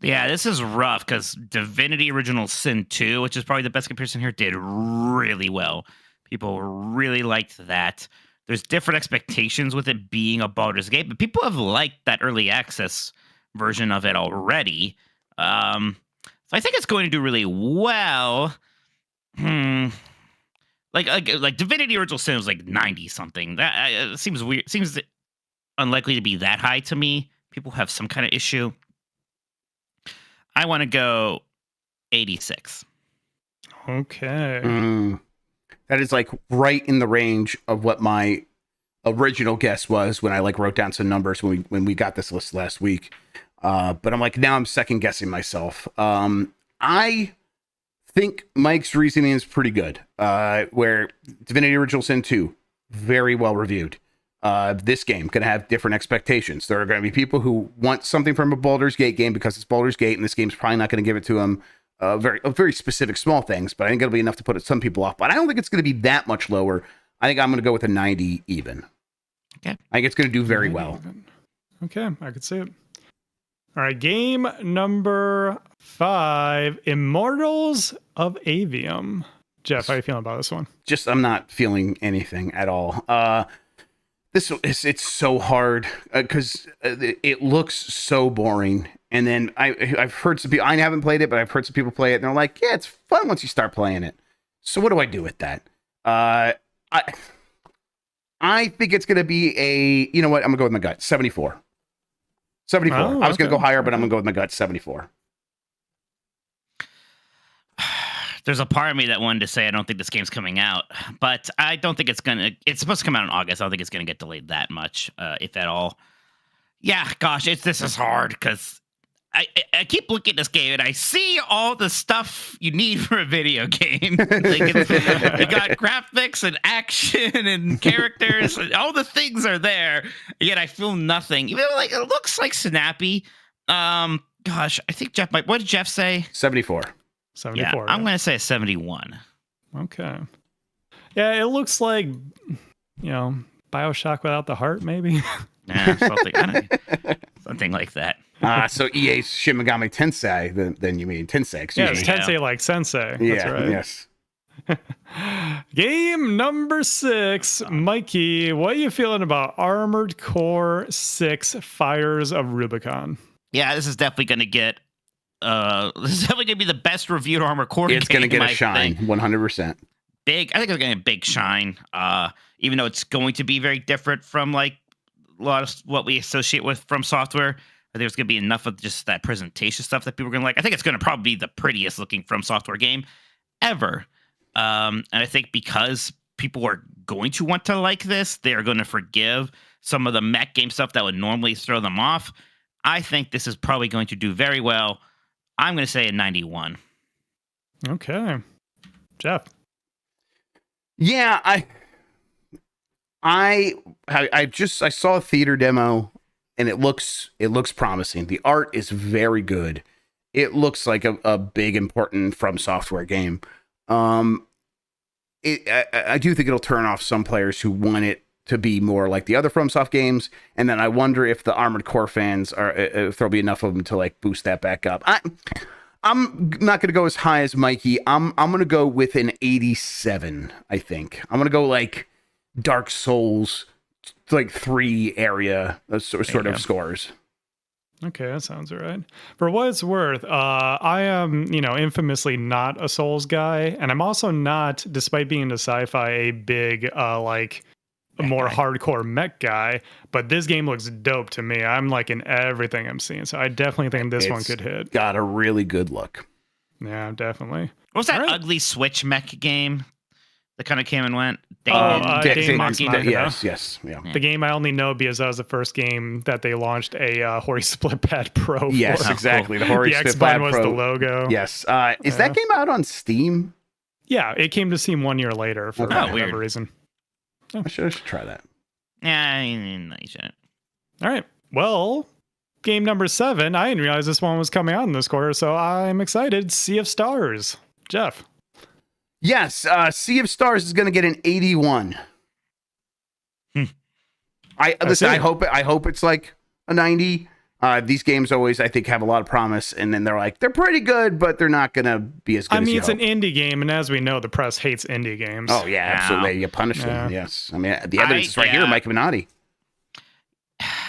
Yeah, this is rough because Divinity Original Sin 2, which is probably the best comparison here, did really well. People really liked that. There's different expectations with it being a Baldur's Gate, but people have liked that early access version of it already. So I think it's going to do really well. Like Divinity Original Sin was like 90 something. That seems weird. Seems unlikely to be that high to me. People have some kind of issue. I want to go 86. Okay. That is like right in the range of what my original guess was when I like wrote down some numbers when we got this list last week. But I'm like, now I'm second guessing myself. I think Mike's reasoning is pretty good. Where Divinity Original Sin 2, very well reviewed. This game going to have different expectations. There are going to be people who want something from a Baldur's Gate game because it's Baldur's Gate, and this game's probably not going to give it to them. Very specific small things, but I think it'll be enough to put some people off. But I don't think it's going to be that much lower. I think I'm going to go with a 90 even. Okay. I think it's going to do very well. Okay, I could see it. All right, game number 5, Immortals of Avium. Jeff, how are you feeling about this one? Just, I'm not feeling anything at all. It's so hard because it looks so boring. And then I've heard some people, I haven't played it, but I've heard some people play it and they're like, yeah, it's fun once you start playing it. So what do I do with that? I think it's going to be you know what? I'm going to go with my gut. 74. 74. Oh, I was going to okay. go higher, but I'm going to go with my gut. 74. There's a part of me that wanted to say I don't think this game's coming out, but I don't think it's supposed to come out in August. I don't think it's going to get delayed that much, if at all. Yeah, gosh, this is hard because I keep looking at this game and I see all the stuff you need for a video game. You got graphics and action and characters, and all the things are there. Yet I feel nothing. Even like it looks like snappy. Gosh, I think Jeff what did Jeff say? 74. 74. Yeah, I'm going to say a 71. Okay. Yeah, it looks like, BioShock without the heart, maybe. Yeah, something like that. So EA's Shin Megami Tensei, then you mean Tensei, excuse Yeah, me. it's Tensei like Sensei. That's Yeah, right. yes. Game number 6, Mikey, what are you feeling about Armored Core 6 Fires of Rubicon? Yeah, this is definitely going to get this is definitely going to be the best reviewed Armored Core game. It's going to get a I shine, think. 100%. Big. I think it's going to get a big shine. Even though it's going to be very different from like a lot of what we associate with From Software. I think there's going to be enough of just that presentation stuff that people are going to like. I think it's going to probably be the prettiest looking From Software game ever. And I think because people are going to want to like this, they're going to forgive some of the mech game stuff that would normally throw them off. I think this is probably going to do very well. I'm going to say a 91. Okay. Jeff. Yeah, I saw a theater demo and it looks promising. The art is very good. It looks like a big important From Software game. I do think it'll turn off some players who want it to be more like the other FromSoft games, and then I wonder if the Armored Core fans if there'll be enough of them to like boost that back up. I'm not going to go as high as Mikey. I'm going to go with an 87. I think I'm going to go like Dark Souls, like 3 area sort of scores. Okay, that sounds all right. For what it's worth, I am, infamously not a Souls guy, and I'm also not, despite being into sci-fi, a big more hardcore mech guy. But this game looks dope to me. I'm liking everything I'm seeing, so I definitely think this one could hit. Got a really good look. Yeah, definitely. What was that ugly Switch mech game? that kind of came and went? Daemon Ex Machina. Yes. Yeah. The game I only know because that was the first game that they launched a Hori Split Pad Pro. Yes, for. exactly. The Hori The Split X-Button Pad was Pro. the logo. Yes. Is that game out on Steam? Yeah, it came to Steam 1 year later for whatever reason. I should try that. Yeah, you shouldn't. All right. Well, game number 7. I didn't realize this one was coming out in this quarter, so I'm excited. Sea of Stars. Jeff. Yes, Sea of Stars is going to get an 81. I hope it's like a 90. These games always, I think, have a lot of promise, and then they're pretty good, but they're not going to be as good. It's an indie game, and as we know, the press hates indie games. Oh yeah, absolutely. You punish them. Yes, I mean the evidence is right here, Mike Minotti.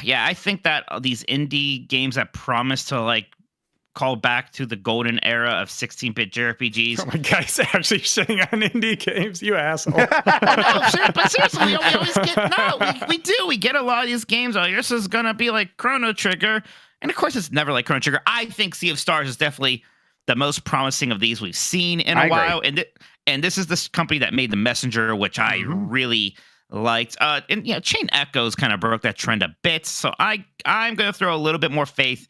Yeah, I think that these indie games that promise to like call back to the golden era of 16-bit JRPGs. Oh my God, he's actually shitting on indie games, you asshole. But seriously, we always get we do. We get a lot of these games. Oh, this is gonna be like Chrono Trigger, and of course, it's never like Chrono Trigger. I think Sea of Stars is definitely the most promising of these we've seen in a while, and this is this company that made The Messenger, which I really liked. And Chain Echoes kind of broke that trend a bit, so I'm gonna throw a little bit more faith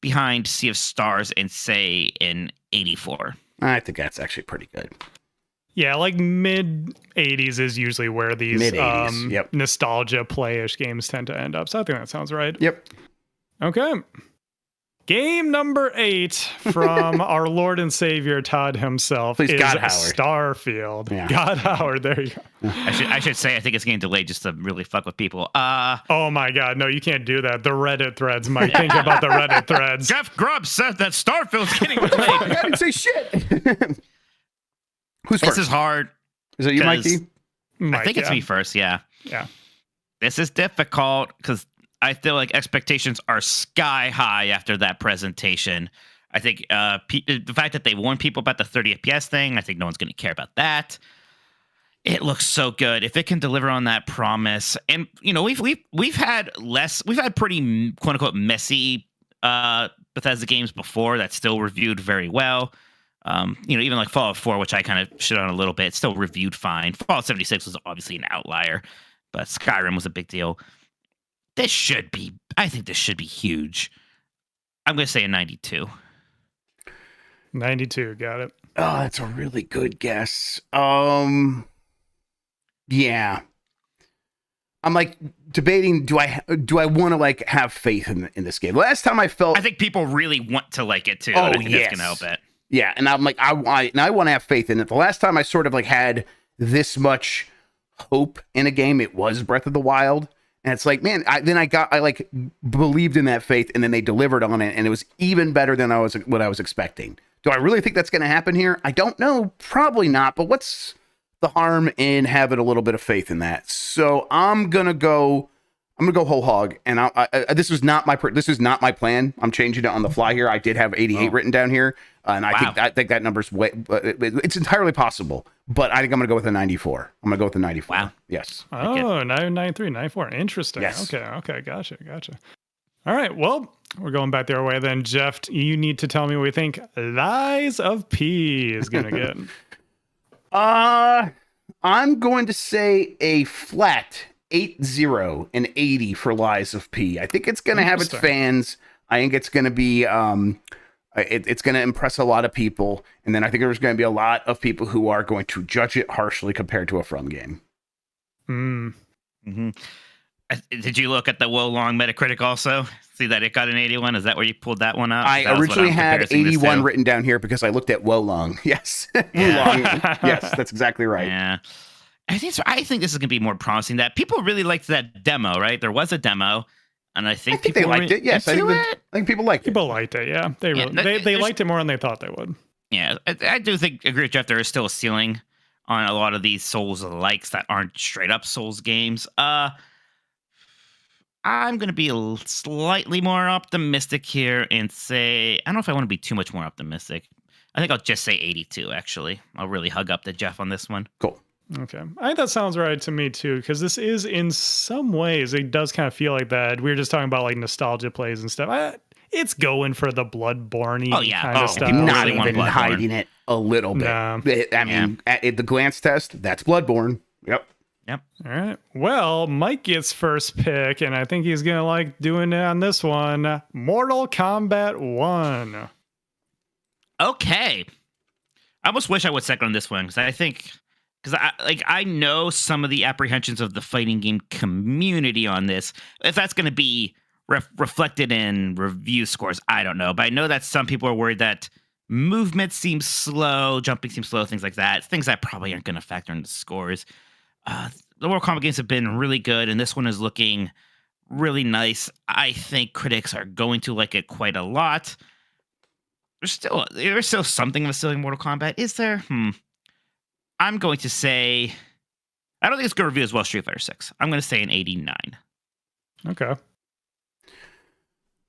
behind Sea of Stars and say in 84. I think that's actually pretty good. Yeah, like mid 80s is usually where these nostalgia playish games tend to end up. So I think that sounds right. Yep. Okay. Game number 8 from our Lord and Savior Todd himself is Starfield. Yeah. God Howard, there you go. I should say I think it's getting delayed just to really fuck with people. Oh my God, no, you can't do that. The Reddit threads, Mike. Think about the Reddit threads. Jeff Grubb said that Starfield's getting delayed. I didn't say shit. Who's first? This is hard. Is it you, Mike D? I think it's me first, yeah. Yeah. This is difficult because I feel like expectations are sky high after that presentation. I think the fact that they warned people about the 30 FPS thing, I think no one's going to care about that. It looks so good if it can deliver on that promise. And we've had pretty quote unquote messy Bethesda games before that still reviewed very well. Even like Fallout 4, which I kind of shit on a little bit, still reviewed fine. Fallout 76 was obviously an outlier, but Skyrim was a big deal. I think this should be huge. I'm going to say a 92. 92, got it. Oh, that's a really good guess. Yeah. I'm like debating, do I want to like have faith in this game? Last time I think people really want to like it too. Oh, I think that's going to help it. Yeah, and I'm like, I want to have faith in it. The last time I sort of like had this much hope in a game, it was Breath of the Wild. And it's like, man, I like believed in that faith, and then they delivered on it, and it was even better than what I was expecting. Do I really think that's going to happen here? I don't know. Probably not. But what's the harm in having a little bit of faith in that? So I'm gonna go whole hog, and this is not my my plan. I'm changing it on the fly here. I did have 88 written down here, and I think that number's it's entirely possible. But I think I'm gonna go with a 94. I'm gonna go with a 94. Wow. Yes. Oh, 93, 94. Interesting. Yes. Okay. Gotcha. All right. Well, we're going back their way then. Jeff, you need to tell me what we think Lies of P is gonna get. I'm going to say a flat 80 and 80 for Lies of P. I think it's going to have its fans. I think it's going to be it's going to impress a lot of people, and then I think there's going to be a lot of people who are going to judge it harshly compared to a From game. Mm-hmm. Did you look at the Wolong Metacritic also? See that it got an 81? Is that where you pulled that one up? I originally had 81 written down here because I looked at Wolong. Yes. Wolong. Yes, that's exactly right. Yeah. I think this is going to be more promising. That people really liked that demo, right? There was a demo, and I think they liked it. Yes, I think people liked it. People liked it. Yeah, they liked it more than they thought they would. Yeah, I do agree with Jeff. There is still a ceiling on a lot of these Souls likes that aren't straight up Souls games. I'm going to be slightly more optimistic here and say, I don't know if I want to be too much more optimistic. I think I'll just say 82, actually. I'll really hug up to Jeff on this one. Cool. Okay. I think that sounds right to me, too, because this is, in some ways, it does kind of feel like that. We were just talking about, like, nostalgia plays and stuff. it's going for the Bloodborne Oh, yeah. kind of Oh, stuff. I'm Not really want even Bloodborne. hiding it a little bit. No. I mean, at the glance test, that's Bloodborne. Yep. Yep. All right. Well, Mike gets first pick, and I think he's going to like doing it on this one. Mortal Kombat 1. Okay. I almost wish I would second on this one because I know some of the apprehensions of the fighting game community on this. If that's going to be reflected in review scores, I don't know. But I know that some people are worried that movement seems slow, jumping seems slow, things like that. Things that probably aren't going to factor into scores. The Mortal Kombat games have been really good, and this one is looking really nice. I think critics are going to like it quite a lot. There's still something of a silly Mortal Kombat, is there? I'm going to say, I don't think it's going to review as well as Street Fighter 6. I'm going to say an 89. Okay.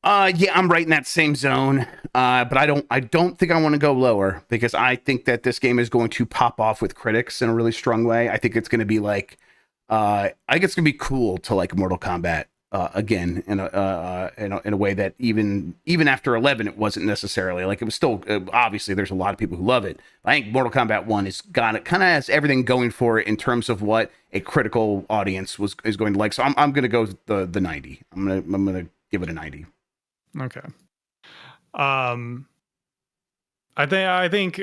Yeah, I'm right in that same zone. But I don't think I want to go lower because I think that this game is going to pop off with critics in a really strong way. I think it's going to be like, I think it's going to be cool to like Mortal Kombat again in a way that even after 11 it wasn't necessarily like it was still obviously there's a lot of people who love it. I think Mortal Kombat 1 is got it, kind of has everything going for it in terms of what a critical audience is going to like. So I'm going to go the 90. I'm going to give it a 90. Okay. I think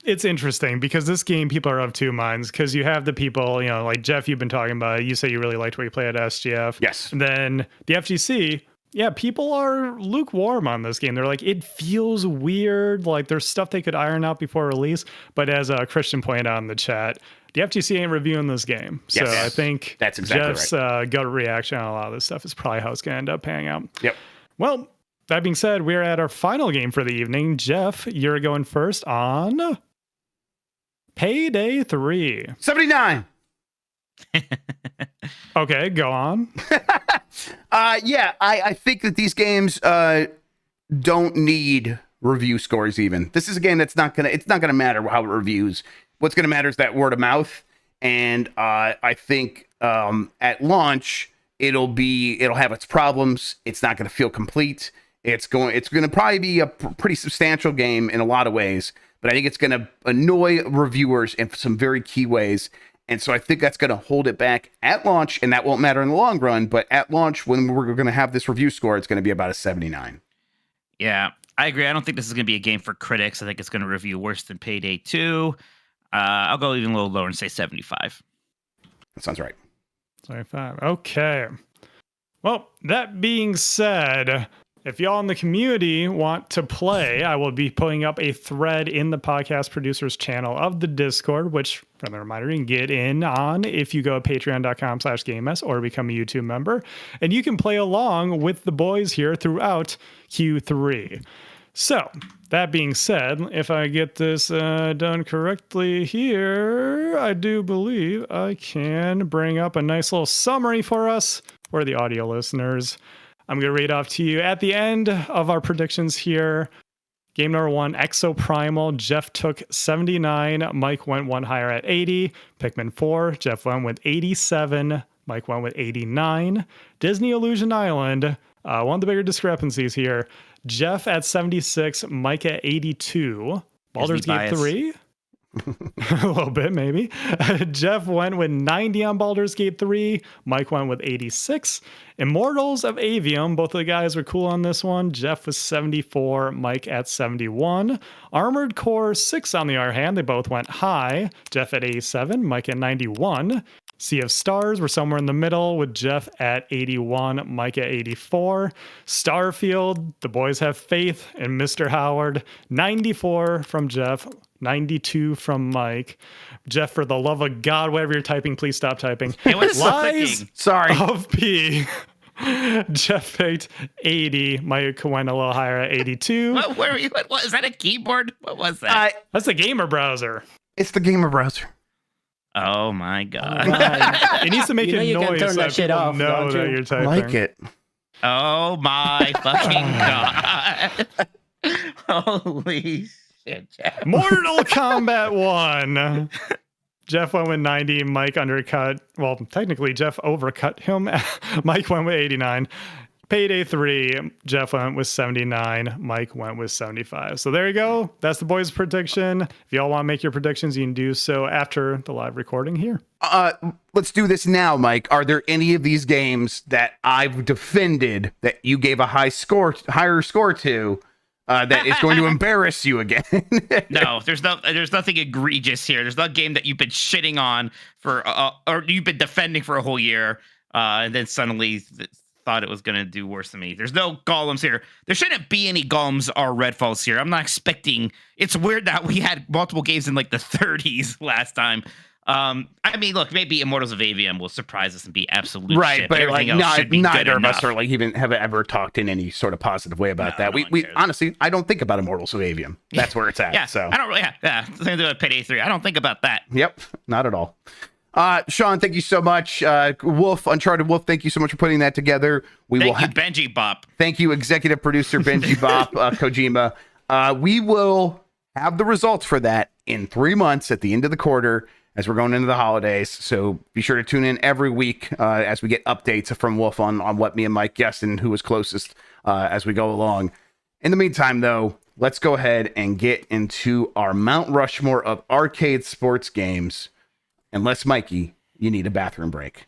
it's interesting because this game, people are of two minds because you have the people, like Jeff, you've been talking about it. You say you really liked what you played at SGF. Yes. And then the FGC, yeah, people are lukewarm on this game. They're like, it feels weird. Like there's stuff they could iron out before release. But as Christian pointed out in the chat, the FGC ain't reviewing this game. Yes. So I think that's exactly Jeff's right. Gut reaction on a lot of this stuff is probably how it's going to end up panning out. Yep. Well, that being said, we're at our final game for the evening. Jeff, you're going first on Payday 3. 79. Okay, go on. Yeah, I think that these games don't need review scores even. This is a game that's not gonna matter how it reviews. What's gonna matter is that word of mouth. And I think at launch it'll have its problems. It's not gonna feel complete. It's going to probably be a pretty substantial game in a lot of ways, but I think it's going to annoy reviewers in some very key ways. And so I think that's going to hold it back at launch, and that won't matter in the long run. But at launch, when we're going to have this review score, it's going to be about a 79. Yeah, I agree. I don't think this is going to be a game for critics. I think it's going to review worse than Payday 2. I'll go even a little lower and say 75. That sounds right. 75. Okay. Well, that being said, if y'all in the community want to play, I will be putting up a thread in the podcast producers channel of the Discord, which, for the reminder, you can get in on if you go to patreon.com/GameS or become a YouTube member. And you can play along with the boys here throughout Q3. So, that being said, if I get this done correctly here, I do believe I can bring up a nice little summary for us, for the audio listeners. I'm going to read off to you at the end of our predictions here. Game number 1, Exoprimal. Jeff took 79. Mike went one higher at 80. Pikmin 4. Jeff went with 87. Mike went with 89. Disney Illusion Island. One of the bigger discrepancies here. Jeff at 76. Mike at 82. Baldur's Gate 3. A little bit, maybe. Jeff went with 90 on Baldur's Gate 3. Mike went with 86. Immortals of Avium. Both of the guys were cool on this one. Jeff was 74. Mike at 71. Armored Core 6, on the other hand, they both went high. Jeff at 87. Mike at 91. Sea of Stars were somewhere in the middle with Jeff at 81, Mike at 84. Starfield, the boys have faith in Mr. Howard. 94 from Jeff. 92 from Mike. Jeff, for the love of God, whatever you're typing, please stop typing. It was Lies Sorry. of P. Jeff picked 80. Mike went a little higher at 82. What were you? What is that? A keyboard? What was that? That's the gamer browser. It's the gamer browser. Oh my God! It needs to make a you noise can turn so that that shit people off, know don't that you? you're typing. Like it. Oh my fucking God! Holy shit, Jeff. Mortal Kombat 1. Jeff went with 90. Mike undercut. Well, technically, Jeff overcut him. Mike went with 89. Payday 3, Jeff went with 79, Mike went with 75. So there you go. That's the boys' prediction. If y'all want to make your predictions, you can do so after the live recording here. Let's do this now, Mike. Are there any of these games that I've defended that you gave a higher score to that is going to embarrass you again? No, there's nothing egregious here. There's no game that you've been shitting on for or you've been defending for a whole year, and then suddenly thought it was going to do worse than me. There's no Golems here. There shouldn't be any Golems or Redfalls here. I'm not expecting. It's weird that we had multiple games in like the 30s last time. I mean, look, maybe Immortals of Avium will surprise us and be absolute right, shit, but like neither of us enough. are like even have ever talked in any sort of positive way about that. We honestly, I don't think about Immortals of Avium. That's where it's at. Yeah, so I don't really. Yeah. Same thing with Payday 3. I don't think about that. Yep, not at all. Sean, thank you so much. Wolf, Uncharted Wolf, thank you so much for putting that together. Thank you, Benji Bop. Thank you, executive producer Benji Bop, Kojima. We will have the results for that in 3 months at the end of the quarter as we're going into the holidays. So be sure to tune in every week as we get updates from Wolf on what me and Mike guessed and who was closest as we go along. In the meantime, though, let's go ahead and get into our Mount Rushmore of arcade sports games. Unless, Mikey, you need a bathroom break.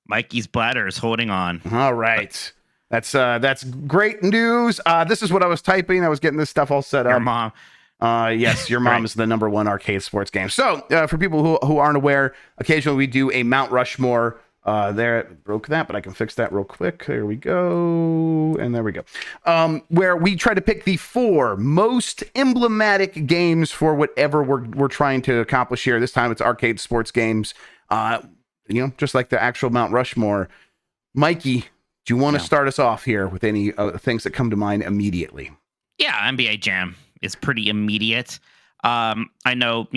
Mikey's bladder is holding on. All right. That's great news. This is what I was typing. I was getting this stuff all set up. Your mom. Yes, your mom is the number one arcade sports game. So for people who aren't aware, occasionally we do a Mount Rushmore. There, it broke that, but I can fix that real quick. There we go. And there we go. Where we try to pick the 4 most emblematic games for whatever we're trying to accomplish here. This time it's arcade sports games. Just like the actual Mount Rushmore. Mikey, do you want to start us off here with any things that come to mind immediately? Yeah, NBA Jam is pretty immediate. I know,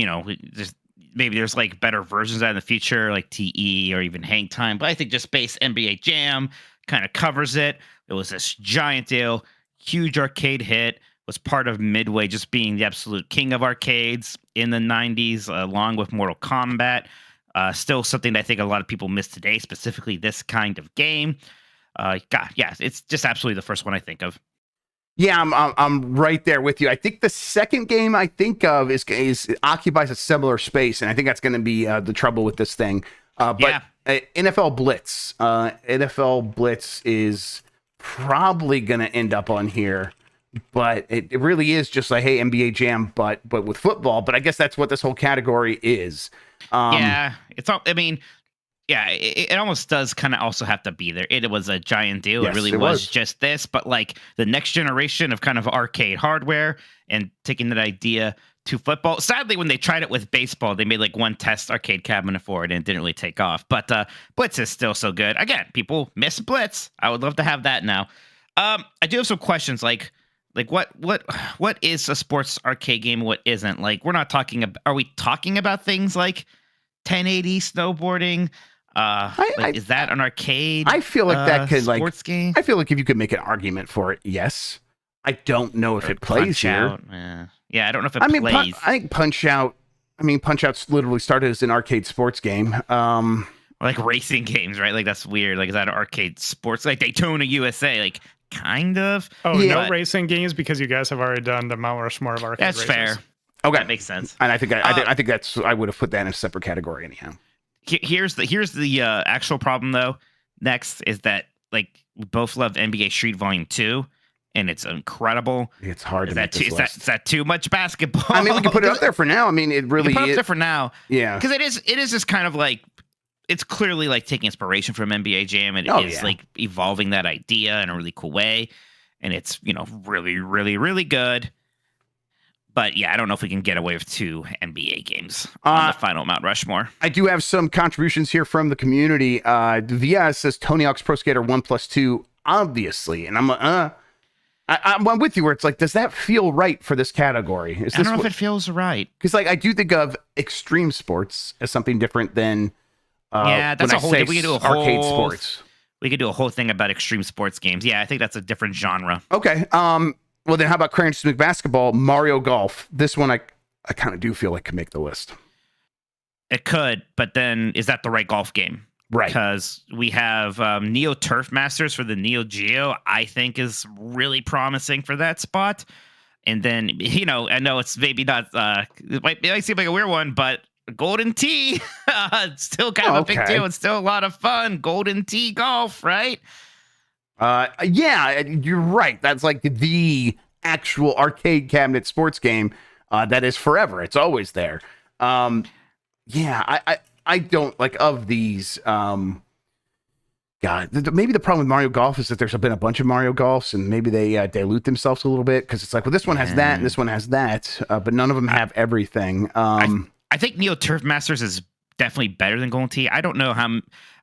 maybe there's like better versions of that in the future, like TE or even Hang Time. But I think just base NBA Jam kind of covers it. It was this giant deal, huge arcade hit, was part of Midway just being the absolute king of arcades in the 90s, along with Mortal Kombat. Still something that I think a lot of people miss today, specifically this kind of game. It's just absolutely the first one I think of. Yeah, I'm right there with you. I think the second game I think of is occupies a similar space, and I think that's going to be the trouble with this thing. NFL Blitz. NFL Blitz is probably going to end up on here, but it really is just like, hey, NBA Jam, but with football. But I guess that's what this whole category is. It's all. I mean. Yeah, it almost does kind of also have to be there. It was a giant deal. Yes, it really was just this, but like the next generation of kind of arcade hardware and taking that idea to football. Sadly, when they tried it with baseball, they made like one test arcade cabinet for it and it didn't really take off. But Blitz is still so good. Again, people miss Blitz. I would love to have that now. I do have some questions like what is a sports arcade game? What isn't? Like, we're not talking about. Are we talking about things like 1080 snowboarding? Is that an arcade? I feel like that could sports game. I feel like if you could make an argument for it, yes. I don't know if it plays here. Yeah, I don't know if it plays. I think Punch Out. Punch Out's literally started as an arcade sports game. Like racing games, right? Like that's weird. Like is that an arcade sports? Like Daytona USA, like kind of. Oh, yeah. No racing games because you guys have already done the Mount Rushmore of arcade. That's races. fair. Okay, that makes sense. And I think I would have put that in a separate category anyhow. Here's the actual problem though. Next is that like we both love NBA Street Volume 2, and it's incredible. It's hard to make this list. Is that too much basketball? I mean, we can put it up there for now. I mean, it really is. Put it up there for now. Yeah, because it is just kind of like it's clearly like taking inspiration from NBA Jam, and it is like evolving that idea in a really cool way, and it's really really really good. But yeah, I don't know if we can get away with 2 NBA games on the final Mount Rushmore. I do have some contributions here from the community. VS says Tony Hawk's Pro Skater 1+2, obviously. And I'm with you where it's like, does that feel right for this category? I don't know if it feels right. Because like I do think of extreme sports as something different than that's a whole thing. We could do a whole arcade sports. We could do a whole thing about extreme sports games. Yeah, I think that's a different genre. Okay. Well, then how about Crayon Smith Basketball, Mario Golf? This one I kind of do feel like could make the list. It could, but then is that the right golf game? Right. Because we have Neo Turf Masters for the Neo Geo, I think is really promising for that spot. And then, I know it's maybe not, it might seem like a weird one, but Golden Tee, it's still kind of a big deal. It's still a lot of fun. Golden Tee golf, right? Yeah, you're right. That's like the actual arcade cabinet sports game that is forever. It's always there. Yeah, I don't like of these. God, maybe the problem with Mario Golf is that there's been a bunch of Mario Golfs, and maybe they dilute themselves a little bit because it's like, well, this one has that, and this one has that, but none of them have everything. I think Neo Turf Masters is definitely better than Golden Tee. I don't know how.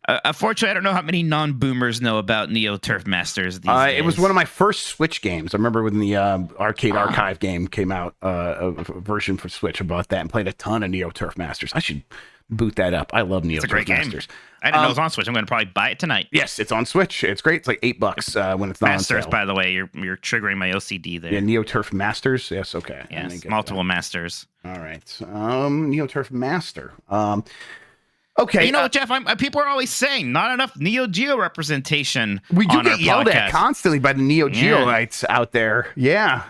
Unfortunately, I don't know how many non-boomers know about Neo Turf Masters these days. It was one of my first Switch games. I remember when the Arcade Archive game came out, a version for Switch. I bought that and played a ton of Neo Turf Masters. I should boot that up. I love Neo Turf Masters. I didn't know it was on Switch. I'm going to probably buy it tonight. Yes, it's on Switch. It's great. It's like $8 when it's not Masters, on sale. by the way, you're triggering my OCD there. Yeah, Neo Turf Masters. Yes, okay. Yes, multiple Masters. All right. Neo Turf Master. Okay. You know what, Jeff? People are always saying not enough Neo Geo representation. We do on get our yelled podcast. at constantly by the Neo Geoites out there. Yeah.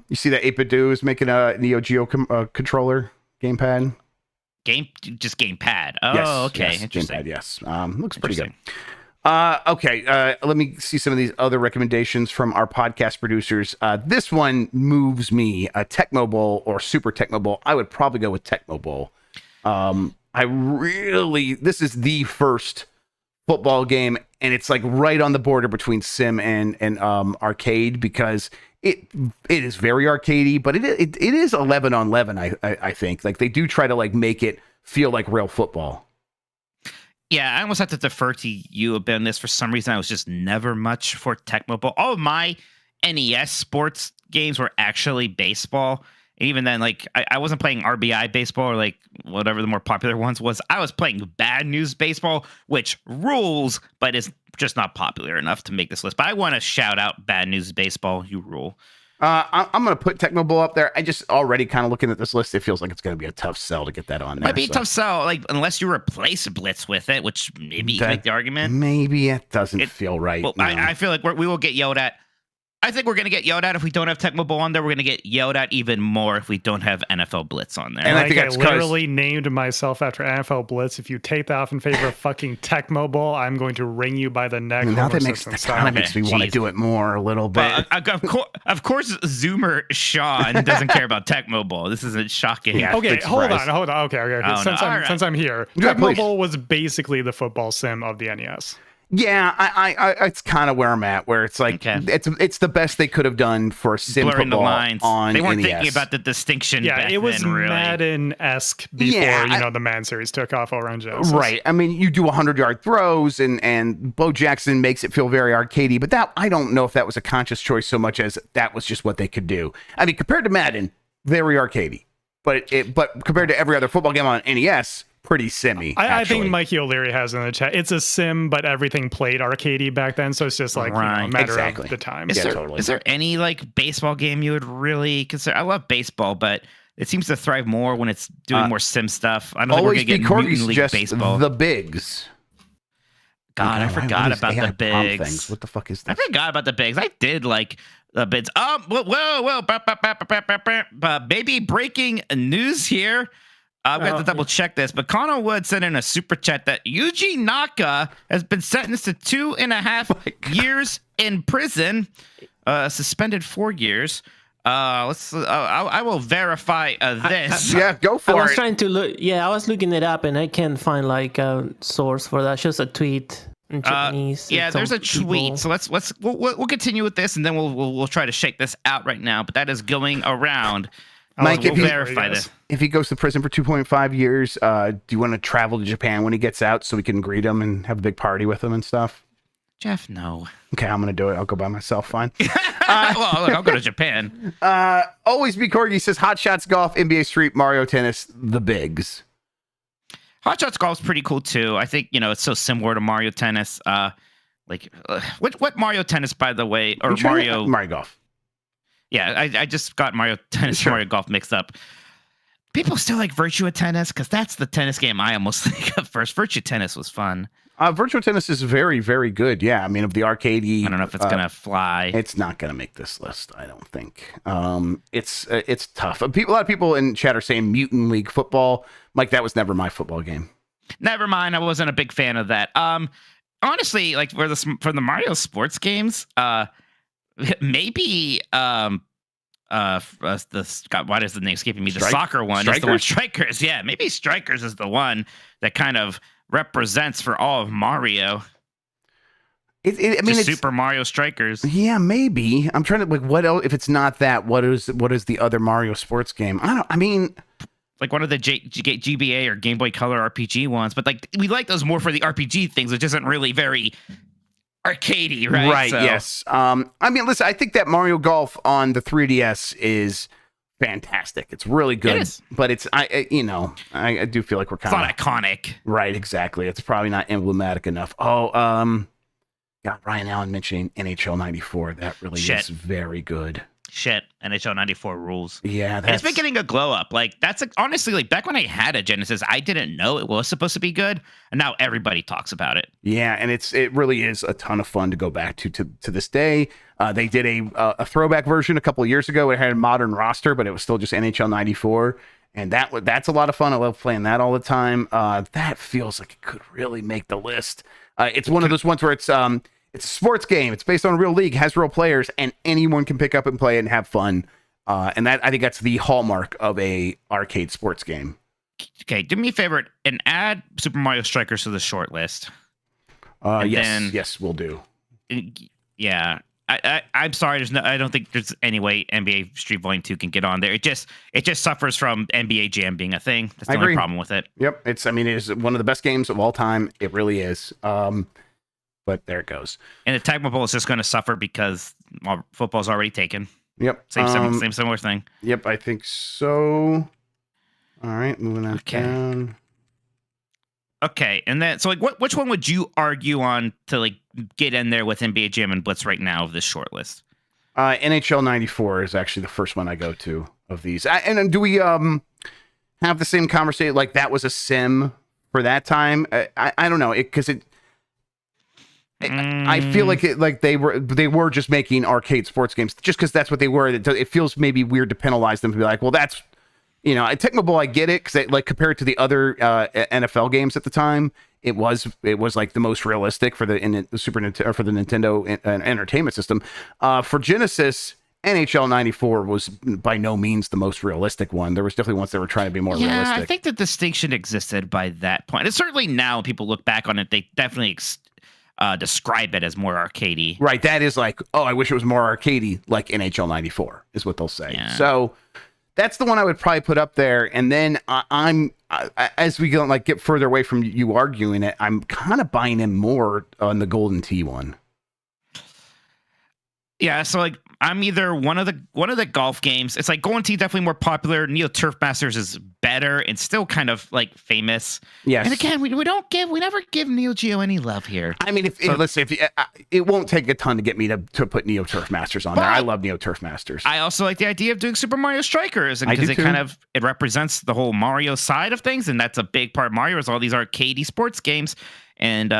You see that 8BitDo is making a Neo Geo controller gamepad. Gamepad. Oh, Yes, okay. yes, Interesting. Gamepad, yes. Looks pretty good. Okay. Let me see some of these other recommendations from our podcast producers. This one moves me. Tecmo Bowl or Super Tecmo Bowl. I would probably go with Tecmo Bowl. This is the first football game, and it's like right on the border between sim and arcade because it is very arcadey, but it is 11 on 11. I think like they do try to like make it feel like real football. Yeah, I almost have to defer to you a bit on this. For some reason, I was just never much for Tecmo Bowl. All of my NES sports games were actually baseball. And even then, like, I wasn't playing RBI baseball or, like, whatever the more popular ones was. I was playing Bad News Baseball, which rules, but is just not popular enough to make this list. But I want to shout out Bad News Baseball. You rule. I'm going to put Tecmo Bowl up there. I just already kind of looking at this list, it feels like it's going to be a tough sell to get that on there. Might be a tough sell, like unless you replace Blitz with it, which maybe you can make the argument. Maybe it doesn't feel right. Well, no. I feel like we will get yelled at. I think we're going to get yelled at if we don't have Tecmo Bowl on there. We're going to get yelled at even more if we don't have NFL Blitz on there. And I think I literally named myself after NFL Blitz. If you take that off in favor of fucking Tecmo Bowl, I'm going to wring you by the neck. Now that kind of makes me want to do it more a little bit. Of course, Zoomer Sean doesn't care about Tecmo Bowl. This isn't shocking. Yeah, Okay, hold on. Okay. Oh, Since I'm here, Yeah, Tecmo please. Bowl was basically the football sim of the NES. Yeah, I it's kind of where I'm at, where it's like it's the best they could have done for sim blurring the football lines. on They weren't NES. thinking about the distinction. Yeah, back it was then, really. Madden-esque before the Madden series took off over on Genesis. Right. I mean, you do 100-yard throws, and Bo Jackson makes it feel very arcadey, but that I don't know if that was a conscious choice so much as that was just what they could do. I mean, compared to Madden, very arcadey, but compared to every other football game on NES, pretty simmy. I think Mikey O'Leary has in the chat. It's a sim, but everything played arcadey back then, so it's just like a matter of the time. Is there any like baseball game you would really consider? I love baseball, but it seems to thrive more when it's doing more sim stuff. I don't think we're gonna get Mutant League Baseball. The Bigs. God, I forgot about the Bigs. Things. What the fuck is that? I forgot about the Bigs. I did like the bids. Baby, breaking news here. I've got to double check this, but Connor Wood sent in a super chat that Yuji Naka has been sentenced to 2.5 years in prison, suspended 4 years. I will verify this. Yeah, go for it. I was trying to look. Yeah, I was looking it up, and I can't find like a source for that. It's just a tweet in Japanese. Yeah, there's a tweet. So we'll continue with this, and then we'll try to shake this out right now. But that is going around. Mike, we'll verify this. If he goes to prison for 2.5 years, do you want to travel to Japan when he gets out so we can greet him and have a big party with him and stuff? Jeff, no. Okay, I'm going to do it. I'll go by myself. Fine. Well, look, I'll go to Japan. Always Be Corgi says Hot Shots Golf, NBA Street, Mario Tennis, the Bigs. Hot Shots Golf's pretty cool too. I think it's so similar to Mario Tennis. What Mario Tennis, by the way, or Mario Golf. Yeah, I just got Mario Tennis and Mario Golf mixed up. People still like Virtua Tennis because that's the tennis game I almost think of first. Virtua Tennis was fun. Virtua Tennis is very, very good. Yeah, I mean, of the arcadey. I don't know if it's gonna fly. It's not gonna make this list, I don't think. It's tough. A lot of people in chat are saying Mutant League Football. Mike, that was never my football game. Never mind. I wasn't a big fan of that. Honestly, like for the Mario sports games, maybe why does the name escaping me? The soccer one is the one. Strikers. Yeah, maybe Strikers is the one that kind of represents for all of Mario. I mean, it's Super Mario Strikers. Yeah, maybe. I'm trying to like what else? If it's not that, what is the other Mario sports game? I mean, like one of the GBA or Game Boy Color RPG ones, but like we like those more for the RPG things, which isn't really very arcadey, right? Right. So. Yes. I mean, listen. I think that Mario Golf on the 3DS is fantastic. It's really good. It is. But it's I do feel like we're kind of not iconic. Right. Exactly. It's probably not emblematic enough. Got Ryan Allen mentioning NHL 94. That really is very good. Shit, NHL 94 rules. Yeah, and it's been getting a glow up. Like that's honestly, like back when I had a Genesis, I didn't know it was supposed to be good, and now everybody talks about it. Yeah, and it really is a ton of fun to go back to this day. They did a throwback version a couple of years ago. It had a modern roster, but it was still just NHL 94, and that's a lot of fun. I love playing that all the time. That feels like it could really make the list. It's one of those ones where it's a sports game. It's based on a real league, has real players, and anyone can pick up and play it and have fun. And I think that's the hallmark of a arcade sports game. Okay, do me a favor and add Super Mario Strikers to the short list. Yes, we'll do. Yeah, I'm sorry. I don't think there's any way NBA Street Volley 2 can get on there. It just suffers from NBA Jam being a thing. That's the only problem with it. Yep, it is one of the best games of all time. It really is. But there it goes. And the Tecmo Bowl is just going to suffer because football's already taken. Yep. Same similar thing. Yep, I think so. All right, moving on down. Okay, and then so like, which one would you argue on to like get in there with NBA Jam and Blitz right now of this short list? NHL 94 is actually the first one I go to of these. And do we have the same conversation? Like that was a sim for that time? I don't know because I feel like they were just making arcade sports games just because that's what they were. It feels maybe weird to penalize them to be like, well, that's at Tecmo Bowl I get it because like compared to the other NFL games at the time, it was like the most realistic for the Super Nintendo or for the Nintendo Entertainment System. For Genesis, NHL 94 was by no means the most realistic one. There was definitely ones that were trying to be more realistic. I think the distinction existed by that point. And certainly now when people look back on it, they definitely describe it as more arcadey. Right. That is like, oh, I wish it was more arcadey, like NHL 94 is what they'll say. Yeah. So that's the one I would probably put up there. And then as we go get further away from you arguing it, I'm kind of buying in more on the Golden Tee one. Yeah. So like I'm either one of the golf games. It's like Golden Tee definitely more popular. Neo Turf Masters is better and still kind of like famous. Yes. And again, we never give Neo Geo any love here. I mean, it won't take a ton to get me to put Neo Turf Masters on there. I love Neo Turf Masters. I also like the idea of doing Super Mario Strikers because it represents the whole Mario side of things, and that's a big part of Mario is all these arcadey sports games. And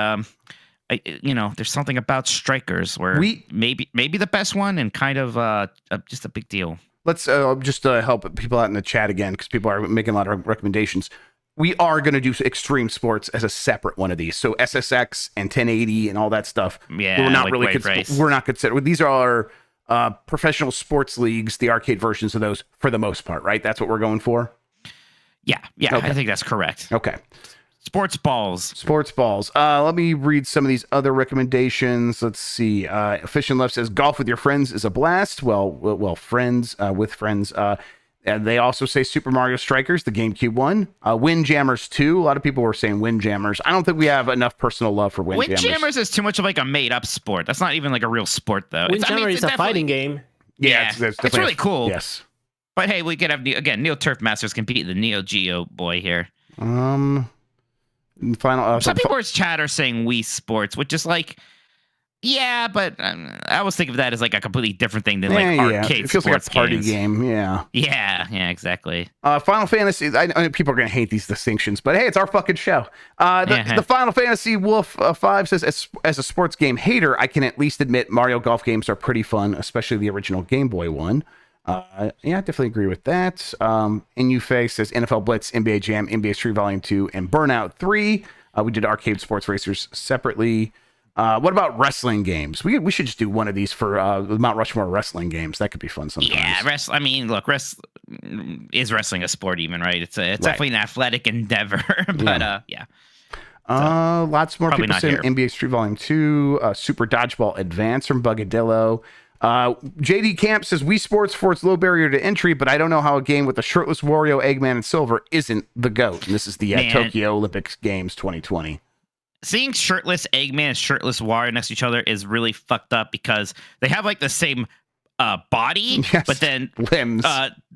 there's something about Strikers where maybe the best one and kind of just a big deal. Let's just help people out in the chat again because people are making a lot of recommendations. We are going to do Extreme Sports as a separate one of these. So SSX and 1080 and all that stuff. Yeah, we're not really we're not considered. These are our professional sports leagues, the arcade versions of those for the most part, right? That's what we're going for. Yeah, okay. I think that's correct. Okay. Sports balls. Let me read some of these other recommendations. Let's see. Fish and Left says golf with your friends is a blast. Well, friends with friends. And they also say Super Mario Strikers, the GameCube one. Windjammers 2. A lot of people were saying Windjammers. I don't think we have enough personal love for Windjammers. Windjammers is too much of like a made up sport. That's not even like a real sport though. Windjammer is a fighting game. Yeah, it's really cool. Yes. But hey, we could have Neo Turf Masters compete the Neo Geo boy here. Final. Some people in chat are saying Wii Sports, which is like Yeah, but I always think of that as like a completely different thing than like arcade It feels like a sports party games. game. Yeah. Yeah, exactly. Final Fantasy. I know people are going to hate these distinctions, but hey, it's our fucking show. The Final Fantasy Wolf 5 says, as a sports game hater, I can at least admit Mario Golf games are pretty fun, especially the original Game Boy one. Yeah, I definitely agree with that. Inufe says NFL Blitz, NBA Jam, NBA Street Volume 2, and Burnout 3. We did arcade sports racers separately. What about wrestling games? We should just do one of these for the Mount Rushmore wrestling games. That could be fun sometimes. Yeah, I mean, look, is wrestling a sport even, right? It's definitely an athletic endeavor, but yeah. Lots more Probably people not saying here. NBA Street Volume 2, Super Dodgeball Advance from Bugadillo. JD Camp says Wii Sports for its low barrier to entry, but I don't know how a game with a shirtless Wario, Eggman, and Silver isn't the GOAT. And this is the Tokyo Olympics Games 2020. Seeing shirtless Eggman and shirtless Wario next to each other is really fucked up because they have like the same body, Yes, but then limbs.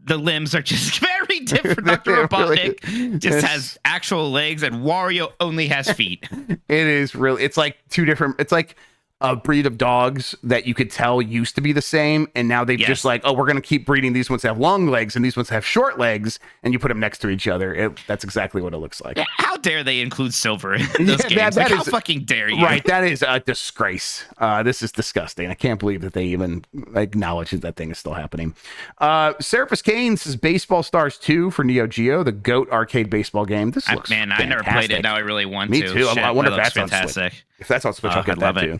The limbs are just very different. Dr. Robotnik just has actual legs, and Wario only has feet. It is really, it's like two different, it's like a breed of dogs that you could tell used to be the same, and now they've just like, oh, we're going to keep breeding these ones have long legs and these ones have short legs, and you put them next to each other. That's exactly what it looks like. Yeah, how dare they include Silver in those games? That how is, fucking dare you? Right, that is a disgrace. This is disgusting. I can't believe that they even acknowledge that thing is still happening. Seraphis Kane says Baseball Stars 2 for Neo Geo, the GOAT arcade baseball game. This looks fantastic. I never played it. Now I really want Me to. too. Shit, I wonder if that that's looks on Switch. fantastic. If that's on Switch, I'll get that too.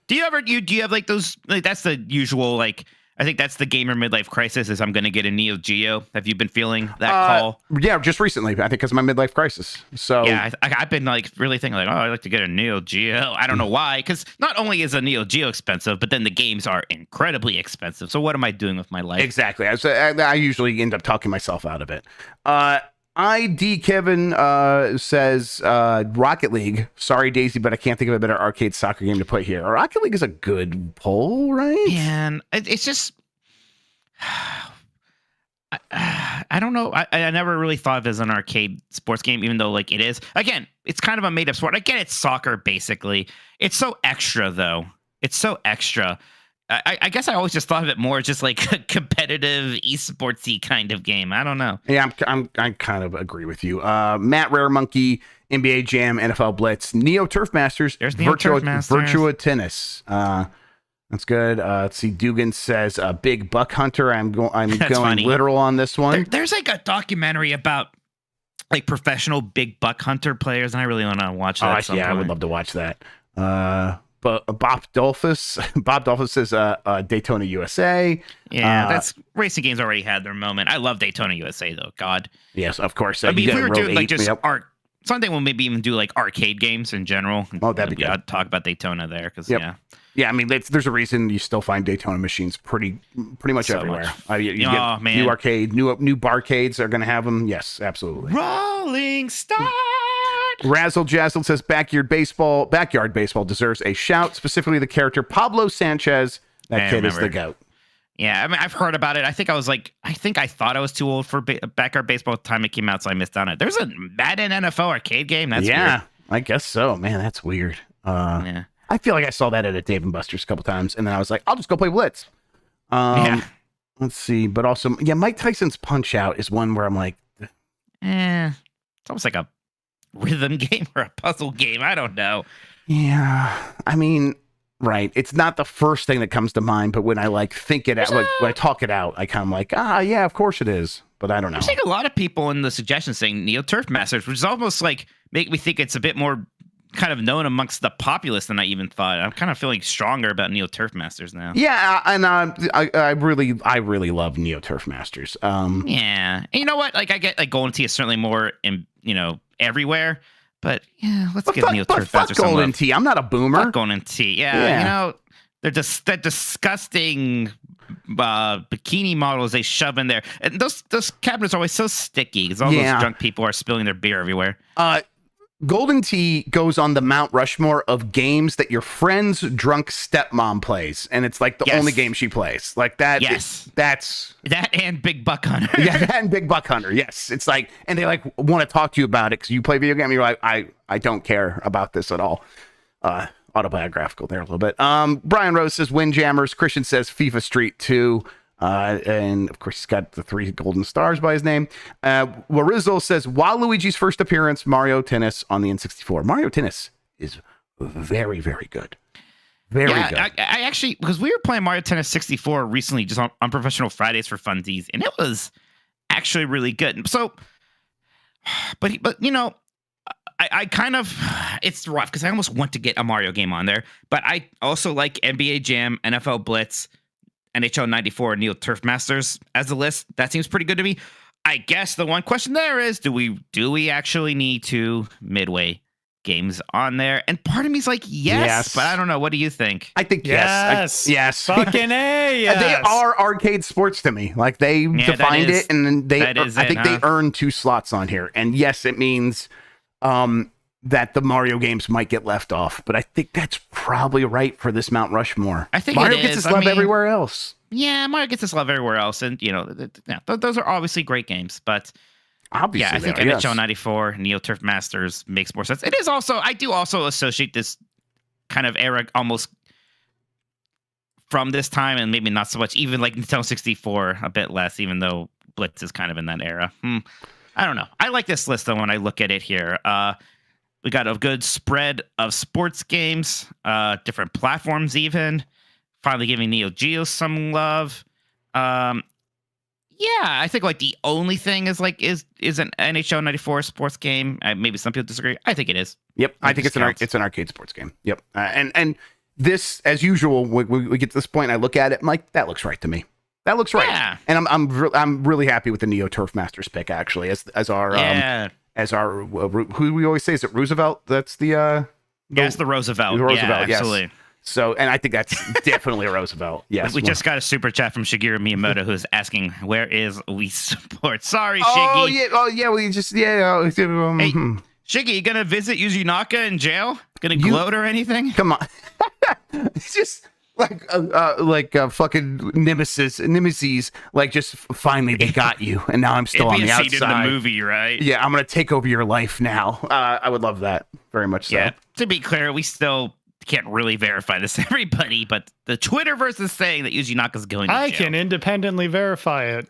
Do you have like those? Like, that's the usual. Like, I think that's the gamer midlife crisis. Is I'm going to get a Neo Geo. Have you been feeling that call? Yeah, just recently. I think because of my midlife crisis. So yeah, I've been like really thinking like, oh, I'd like to get a Neo Geo. I don't know why, because not only is a Neo Geo expensive, but then the games are incredibly expensive. So what am I doing with my life? Exactly. I usually end up talking myself out of it. ID Kevin says Rocket League. Sorry, Daisy, but I can't think of a better arcade soccer game to put here. Rocket League is a good poll, right? Man, it's just I don't know. I never really thought of it as an arcade sports game, even though like it is. Again, it's kind of a made up sport. Again, it's soccer basically. It's so extra though. It's so extra. I guess I always just thought of it more just like a competitive esportsy kind of game. I don't know. Yeah, I kind of agree with you. Matt Rare Monkey, NBA Jam, NFL Blitz, Neo Turf Masters, There's Neo Turf Masters. Virtua Tennis. That's good. Let's see. Dugan says Big Buck Hunter. I'm going funny. literal on this one. There's like a documentary about like professional Big Buck Hunter players, and I really want to watch that. I would love to watch that. But Bob Dolphus says Daytona USA. Yeah, that's racing games already had their moment. I love Daytona USA though. God. Yes, of course. I mean, if we were doing like just someday we'll maybe even do like arcade games in general. Oh, that'd be good. I'd talk about Daytona there because yeah. I mean, there's a reason you still find Daytona machines pretty much so everywhere. Much. You get man. new arcade, new barcades are going to have them. Yes, absolutely. Rolling Start. Razzle Jazzle says backyard baseball deserves a shout. Specifically, the character Pablo Sanchez. That kid is the GOAT. Yeah, I mean, I've heard about it. I think I thought I was too old for backyard baseball at the time it came out, so I missed on it. There's a Madden NFL arcade game. That's weird. I guess so. Man, that's weird. Yeah. I feel like I saw that at a Dave & Buster's a couple times, and then I was like, I'll just go play Blitz. Let's see. But also, Mike Tyson's Punch-Out is one where I'm like, it's almost like a rhythm game or a puzzle game. I don't know. Yeah. I mean, right. It's not the first thing that comes to mind, but when I like think it out, when I talk it out, I kind of like, yeah, of course it is. But I don't know. There's like a lot of people in the suggestions saying Neo Turf Masters, which is almost like make me think it's a bit more kind of known amongst the populace than I even thought. I'm kind of feeling stronger about Neo Turf Masters now. Yeah, and I really love Neo Turf Masters. Yeah, and you know what? Like I get like Golden Tee is certainly more in everywhere, but yeah, let's get Neo Turf Masters. Fuck Golden Tee. I'm not a boomer. Fuck Golden Tee. Yeah, they're just that disgusting bikini models they shove in there, and those cabinets are always so sticky because all those drunk people are spilling their beer everywhere. Golden Tee goes on the Mount Rushmore of games that your friend's drunk stepmom plays, and it's like the only game she plays. Like that. Yes, that's that and Big Buck Hunter. Yeah, that and Big Buck Hunter. Yes, it's like, and they like want to talk to you about it because you play video game. And you're like, I don't care about this at all. autobiographical there a little bit. Brian Rose says Windjammers. Christian says FIFA Street 2. And of course, he's got the 3 golden stars by his name. Warizzle says Waluigi's first appearance, Mario Tennis on the N64. Mario Tennis is very, very good. Very good. I actually, because we were playing Mario Tennis 64 recently, just on Professional Fridays for funsies, and it was actually really good. So, but you know, I kind of, it's rough because I almost want to get a Mario game on there, but I also like NBA Jam, NFL Blitz, NHL 94, Neo Turf Masters as a list. That seems pretty good to me. I guess the one question there is, do we actually need 2 Midway games on there? And part of me is like, yes, but I don't know. What do you think? I think yes. Yes. Fucking A, yes. They are arcade sports to me. Like, they defined it, and I think they earned 2 slots on here. And yes, it means that the Mario games might get left off, but I think that's probably right for this Mount Rushmore. I think Mario it gets is. his love everywhere else. Yeah, Mario gets his love everywhere else, and you know, those are obviously great games. But obviously, I think NHL 94, Neo Turf Masters makes more sense. It is also, I do also associate this kind of era almost from this time, and maybe not so much, even like Nintendo 64, a bit less, even though Blitz is kind of in that era. I don't know. I like this list though when I look at it here. We got a good spread of sports games, different platforms even. Finally giving Neo Geo some love. Yeah, I think like the only thing is an NHL 94 sports game. Maybe some people disagree. I think it is. Yep, I think it's an arcade sports game. Yep, and this, as usual, we get to this point, and I look at it, I'm like, that looks right to me. That looks right. Yeah. And I'm really happy with the Neo Turf Masters pick, actually, as our who we always say, is it Roosevelt? That's the it's the Roosevelt. Roosevelt, yes. Absolutely. So, and I think that's definitely a Roosevelt. Yes. We just got a super chat from Shigeru Miyamoto, who's asking, where is Wii support? Sorry, Shiggy. We just, Hey, Shiggy, you gonna visit Yuji Naka in jail? Gonna gloat or anything? Come on. It's just like fucking nemesis, like, just finally they got you, and now I'm still on the outside. In the movie, right? Yeah, I'm gonna take over your life now. I would love that very much. So. Yeah. To be clear, we still can't really verify this, everybody, but the Twitterverse is saying that Yuji Naka's going to jail. I can independently verify it.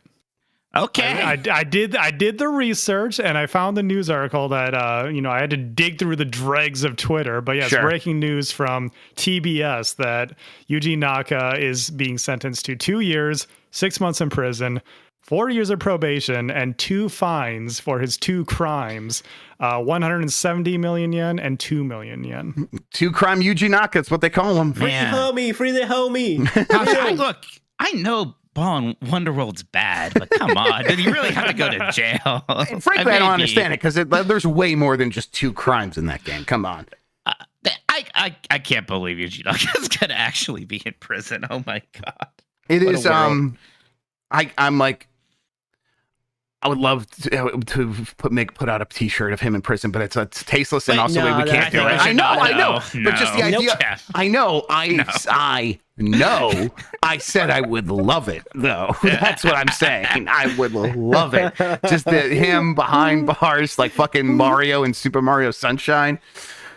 Okay. I did the research, and I found the news article that I had to dig through the dregs of Twitter, but yes, breaking news from TBS that Yuji Naka is being sentenced to 2 years, 6 months in prison, 4 years of probation, and 2 fines for his 2 crimes, 170 million yen and 2 million yen. 2 crime Yuji Naka, that's what they call him. Free the homie. Look, I know Ball and Wonderworld's bad, but come on, did he really have to go to jail? Frankly, I don't understand it, because there's way more than just 2 crimes in that game. Come on. I can't believe Yuji Naka's gonna actually be in prison. Oh my god. It is I'm like, I would love to put out a T-shirt of him in prison, but it's tasteless, and also we can't do it. I know. But just the idea, I know. I said I would love it, though. That's what I'm saying. I would love it. Just him behind bars, like fucking Mario in Super Mario Sunshine.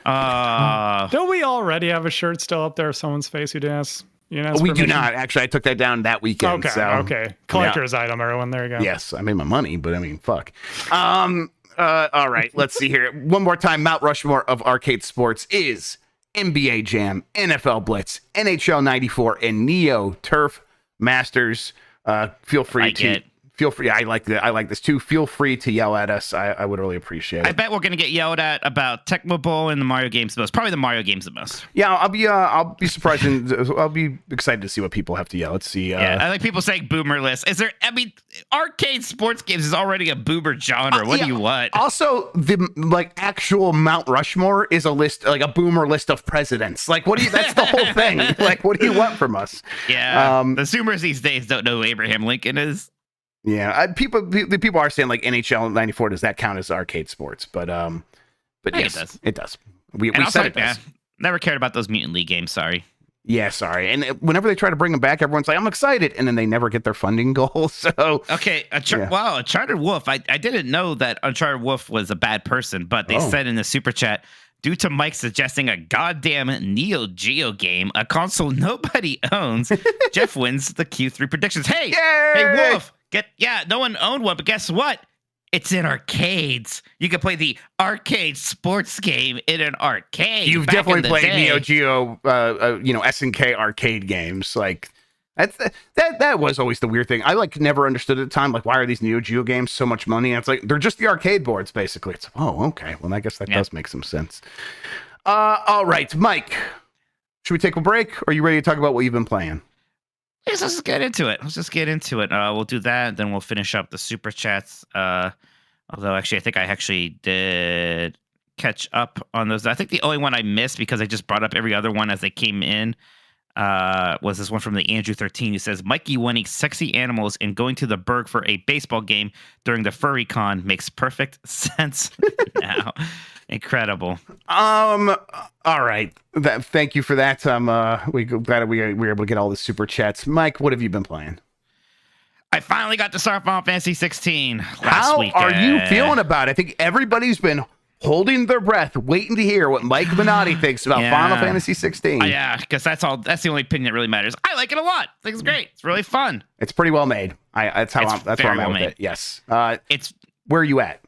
Don't we already have a shirt still up there of someone's face who dance? We do not. Actually, I took that down that weekend. Okay. Collector's item, everyone. There you go. Yes, I made my money, but I mean, fuck. All right, let's see here. One more time, Mount Rushmore of arcade sports is NBA Jam, NFL Blitz, NHL 94, and Neo Turf Masters. Feel free to feel free. I like this too. Feel free to yell at us. I would really appreciate it. I bet we're gonna get yelled at about Tecmo Bowl and the Mario games the most. Probably the Mario games the most. Yeah, I'll be surprised and I'll be excited to see what people have to yell. Let's see. I like people saying boomer list. Arcade sports games is already a boomer genre. What do you want? Also, the actual Mount Rushmore is a list, like a boomer list of presidents. Like, what do you? That's the whole thing. Like, what do you want from us? Yeah, the Zoomers these days don't know who Abraham Lincoln is. Yeah, the people are saying like NHL 94, does that count as arcade sports? But yes, it does. We said it does. Never cared about those Mutant League games. Sorry. Yeah, sorry. And whenever they try to bring them back, everyone's like, I'm excited. And then they never get their funding goal. So okay. Wow. Uncharted Wolf. I didn't know that Uncharted Wolf was a bad person, but they said in the super chat Due to Mike suggesting a goddamn Neo Geo game, a console nobody owns, Jeff wins the Q3 predictions. Hey, hey, Wolf, no one owned one, but guess what? It's in arcades. You can play the arcade sports game in an arcade. You've definitely played Neo Geo, SNK arcade games. Like that was always the weird thing. I never understood at the time. Like, why are these Neo Geo games so much money? And it's like they're just the arcade boards, basically. It's okay. Well, I guess that does make some sense. All right, Mike. Should we take a break? Or are you ready to talk about what you've been playing? Let's just get into it. We'll do that, then we'll finish up the super chats. Although, actually, I think I actually did catch up on those. I think the only one I missed, because I just brought up every other one as they came in, was this one from the Andrew 13 who says, Mikey wanting sexy animals and going to the Berg for a baseball game during the Furry Con makes perfect sense now. Incredible. All right. Thank you for that. We're glad we were able to get all the super chats. Mike, what have you been playing? I finally got to start Final Fantasy 16 last How week. Are you feeling about it? I think everybody's been holding their breath, waiting to hear what Mike Minotti thinks about Final Fantasy 16. Yeah, because that's the only opinion that really matters. I like it a lot. I think it's great. It's really fun. It's pretty well made. That's where I'm at with it. Yes. Where are you at?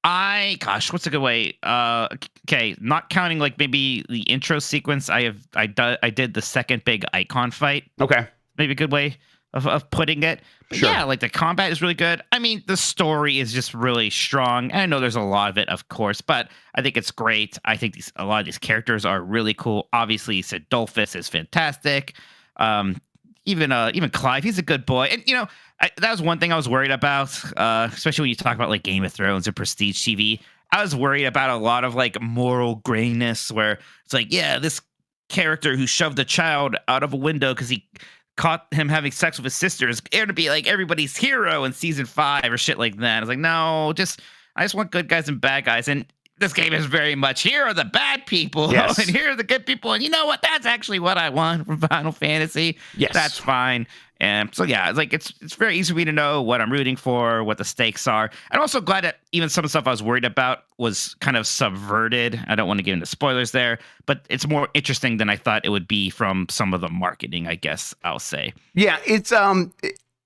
What's a good way? Okay, not counting maybe the intro sequence. I did the second big icon fight. Okay, maybe a good way of putting it. Sure. Yeah, the combat is really good. I mean, the story is just really strong. And I know there's a lot of it, of course, but I think it's great. I think a lot of these characters are really cool. Obviously, Sidolphus is fantastic. Even Clive, he's a good boy. And that was one thing I was worried about, especially when you talk about Game of Thrones and prestige TV. I was worried about a lot of moral grayness, where it's this character who shoved a child out of a window because he caught him having sex with his sister is going to be everybody's hero in season 5 or shit like that. I was like, no, I just want good guys and bad guys. And this game is very much, here are the bad people, yes, and here are the good people. And you know what? That's actually what I want from Final Fantasy. Yes. That's fine. And so, yeah, it's very easy for me to know what I'm rooting for, what the stakes are. I'm also glad that even some of the stuff I was worried about was kind of subverted. I don't want to get into spoilers there, but it's more interesting than I thought it would be from some of the marketing, I guess I'll say. Yeah,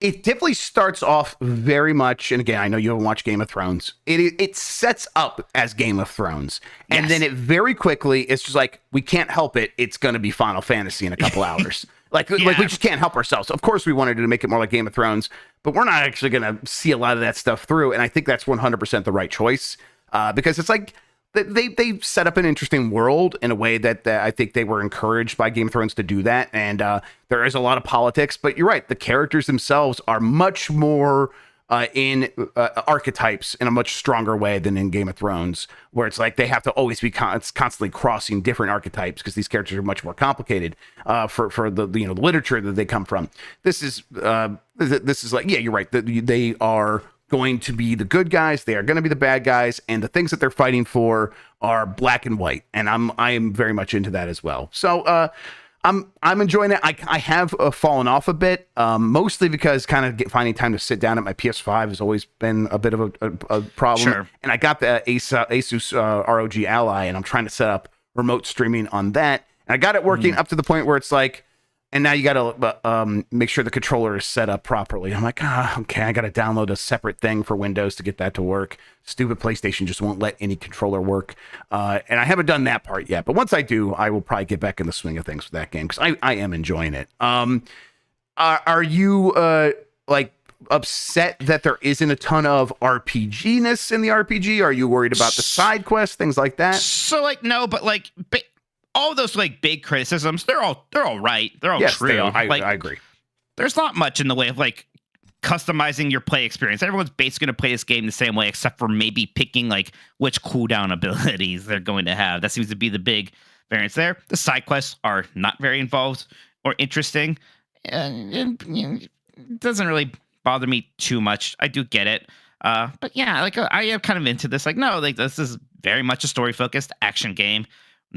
it definitely starts off very much, and again, I know you haven't watched Game of Thrones. It sets up as Game of Thrones, and then it very quickly, it's just we can't help it. It's going to be Final Fantasy in a couple hours. We just can't help ourselves. Of course, we wanted to make it more like Game of Thrones, but we're not actually going to see a lot of that stuff through, and I think that's 100% the right choice, because it's they set up an interesting world in a way that I think they were encouraged by Game of Thrones to do that. And there is a lot of politics, but you're right. The characters themselves are much more in archetypes in a much stronger way than in Game of Thrones, where it's they have to always be constantly crossing different archetypes because these characters are much more complicated for the literature that they come from. This is you're right. They are going to be the good guys, they are going to be the bad guys, and the things that they're fighting for are black and white, and I am very much into that as well. So I'm enjoying it. I have fallen off a bit, mostly because finding time to sit down at my PS5 has always been a bit of a problem. Sure. And I got the Asus ROG Ally, and I'm trying to set up remote streaming on that, and I got it working up to the point where it's and now you got to make sure the controller is set up properly. I'm okay, I got to download a separate thing for Windows to get that to work. Stupid PlayStation just won't let any controller work. And I haven't done that part yet. But once I do, I will probably get back in the swing of things with that game, because I am enjoying it. Are you upset that there isn't a ton of RPG-ness in the RPG? Are you worried about the side quests, things like that? So no, but all those big criticisms, they're all right. They're all true. I agree. There's not much in the way of customizing your play experience. Everyone's basically going to play this game the same way, except for maybe picking which cooldown abilities they're going to have. That seems to be the big variance there. The side quests are not very involved or interesting, and it doesn't really bother me too much. I do get it. But yeah, I am kind of into this. This is very much a story focused action game.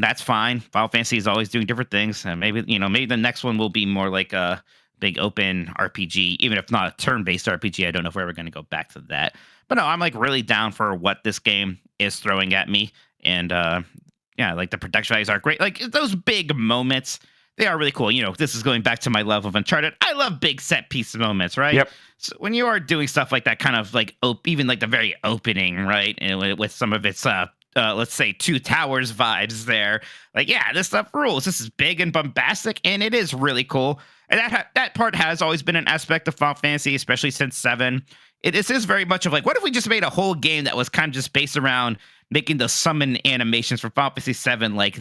That's fine. Final Fantasy is always doing different things, and maybe the next one will be more like a big open RPG, even if not a turn-based RPG. I don't know if we're ever going to go back to that. But no, I'm really down for what this game is throwing at me, and yeah, like the production values are great. Like those big moments, they are really cool. This is going back to my love of Uncharted. I love big set piece moments, right? Yep. So when you are doing stuff like that, kind of like even like the very opening, right, and with some of its let's say Two Towers vibes there, like yeah, this stuff rules. This is big and bombastic, and it is really cool. And that part has always been an aspect of Final Fantasy, especially since 7. This is very much of like, what if we just made a whole game that was kind of just based around making the summon animations for Final Fantasy 7 like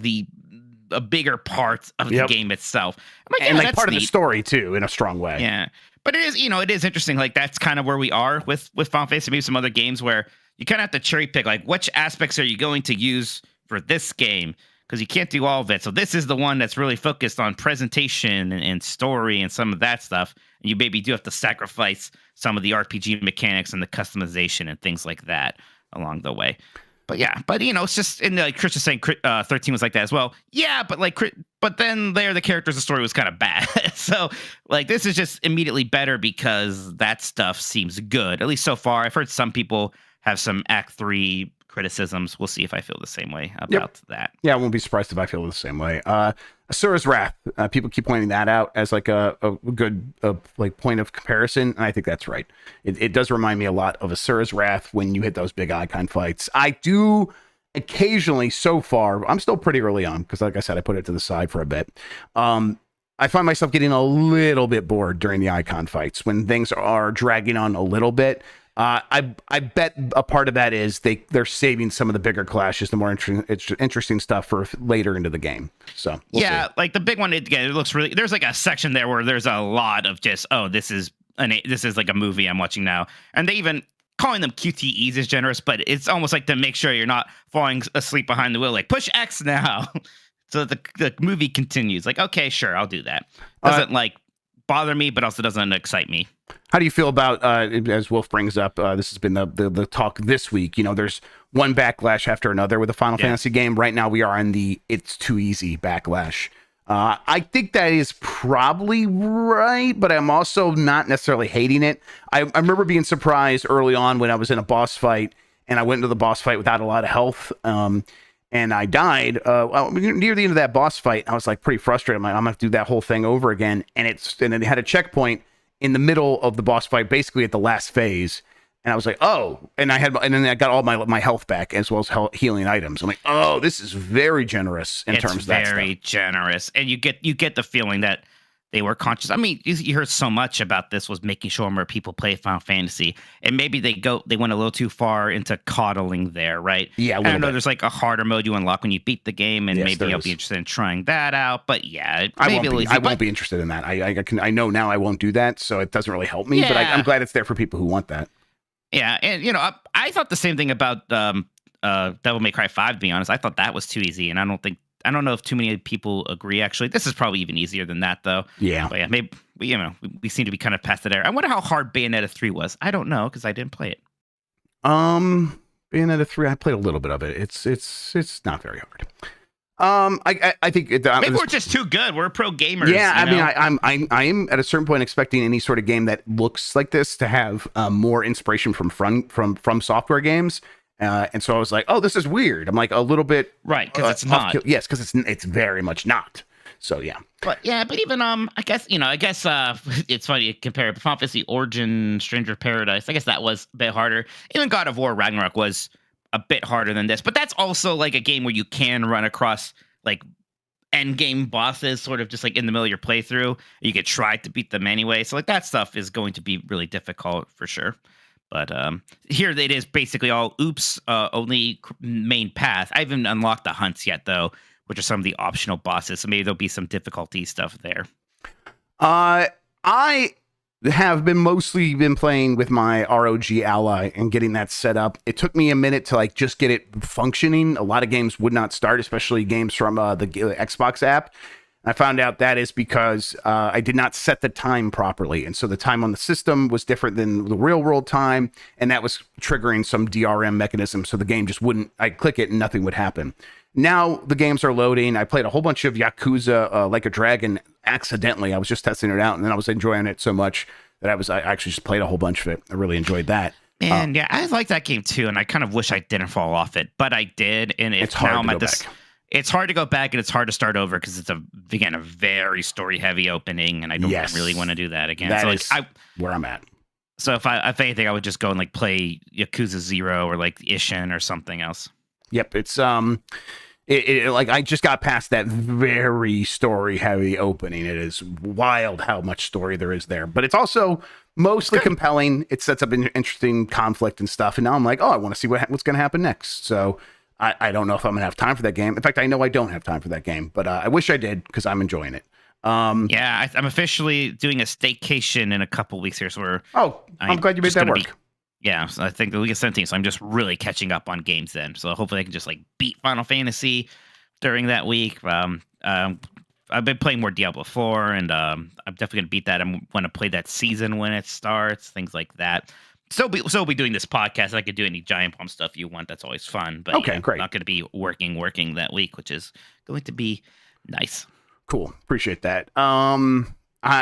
a bigger part of the game itself. I'm like, and yeah, like part of the story too, in a strong way. Yeah, but it is interesting. Like that's kind of where we are with Final Fantasy. Maybe some other games where you kind of have to cherry pick, like which aspects are you going to use for this game, because you can't do all of it. So this is the one that's really focused on presentation and story and some of that stuff. And you maybe do have to sacrifice some of the RPG mechanics and the customization and things like that along the way. But yeah, it's just, and like Chris was saying, 13 was like that as well. Yeah, but then the characters, the story was kind of bad. So like this is just immediately better because that stuff seems good, at least so far. I've heard some people have some Act 3 criticisms. We'll see if I feel the same way about that. Yeah, I won't be surprised if I feel the same way. Asura's Wrath. People keep pointing that out as like a good like point of comparison, and I think that's right. It does remind me a lot of Asura's Wrath when you hit those big icon fights. I do occasionally, so far, I'm still pretty early on because, like I said, I put it to the side for a bit. I find myself getting a little bit bored during the icon fights when things are dragging on a little bit. I bet a part of that is they're saving some of the bigger clashes, the more interesting stuff for later into the game. So we'll see. Like the big one, it looks really. There's like a section there where there's a lot of just this is like a movie I'm watching now, and they even calling them QTEs is generous, but it's almost like to make sure you're not falling asleep behind the wheel. Like push X now, so that the movie continues. Like okay, sure, I'll do that. Doesn't like bother me, but also doesn't excite me. How do you feel about, as Wolf brings up, this has been the talk this week, there's one backlash after another with a Final Fantasy game. Right now we are in the it's too easy backlash. I think that is probably right, but I'm also not necessarily hating it. I remember being surprised early on when I was in a boss fight, and I went into the boss fight without a lot of health, and I died near the end of that boss fight. I was like pretty frustrated. I'm like, I'm gonna have to do that whole thing over again, and it had a checkpoint in the middle of the boss fight, basically at the last phase. And I was like, oh, and then I got all my health back as well as healing items. I'm like, oh, this is very generous in terms of that stuff. Very generous. And you get the feeling that they were conscious. I mean, you heard so much about this was making sure more people play Final Fantasy, and maybe they went a little too far into coddling there, right? Yeah, I know there's like a harder mode you unlock when you beat the game, and maybe I'll be interested in trying that out. But yeah, I won't be interested in that. I know now I won't do that, so it doesn't really help me. Yeah. But I'm glad it's there for people who want that. Yeah, and I thought the same thing about Devil May Cry 5. To be honest, I thought that was too easy, and I don't know if too many people agree, actually. This is probably even easier than that, though. Yeah. But yeah, maybe, we seem to be kind of past it there. I wonder how hard Bayonetta 3 was. I don't know, because I didn't play it. Bayonetta 3, I played a little bit of it. It's not very hard. I think maybe we're just too good. We're pro gamers. Yeah, I am at a certain point expecting any sort of game that looks like this to have more inspiration from software games. And so I was like, oh, this is weird. I'm like a little bit right, because it's not. Yes, because it's very much not. So yeah. But even I guess it's funny to compare Final Fantasy Origin, Stranger of Paradise. I guess that was a bit harder. Even God of War Ragnarok was a bit harder than this, but that's also like a game where you can run across like end game bosses sort of just like in the middle of your playthrough. You could try to beat them anyway. So like that stuff is going to be really difficult for sure. But here it is basically all only main path. I haven't unlocked the hunts yet though, which are some of the optional bosses. So maybe there'll be some difficulty stuff there. I have mostly been playing with my ROG Ally and getting that set up. It took me a minute to like just get it functioning. A lot of games would not start, especially games from the Xbox app. I found out that is because I did not set the time properly. And so the time on the system was different than the real world time. And that was triggering some DRM mechanism. So the game just wouldn't, I'd click it and nothing would happen. Now the games are loading. I played a whole bunch of Yakuza Like a Dragon accidentally. I was just testing it out and then I was enjoying it so much that I actually just played a whole bunch of it. I really enjoyed that. And yeah, I like that game too, and I kind of wish I didn't fall off it, but I did. And It's hard now to I'm go at this. back. It's hard to go back, and it's hard to start over because it's a very story heavy opening, and I don't really want to do that again. That so is where I'm at. So if anything, I would just go and like play Yakuza 0 or like Ishin or something else. Yep, it's like I just got past that very story heavy opening. It is wild how much story there is there, but it's also mostly compelling. It sets up an interesting conflict and stuff. And now I'm like, oh, I want to see what's going to happen next. So I don't know if I'm going to have time for that game. In fact, I know I don't have time for that game, but I wish I did because I'm enjoying it. Yeah, I'm officially doing a staycation in a couple weeks here. So I'm glad you made that work. Yeah, so I think the League of 17. So I'm just really catching up on games then. So hopefully I can just like beat Final Fantasy during that week. I've been playing more Diablo 4, and I'm definitely gonna beat that. I'm gonna play that season when it starts, things like that. So we'll be doing this podcast. I could do any Giant Bomb stuff you want. That's always fun. But great. I'm not gonna be working that week, which is going to be nice. Cool, appreciate that.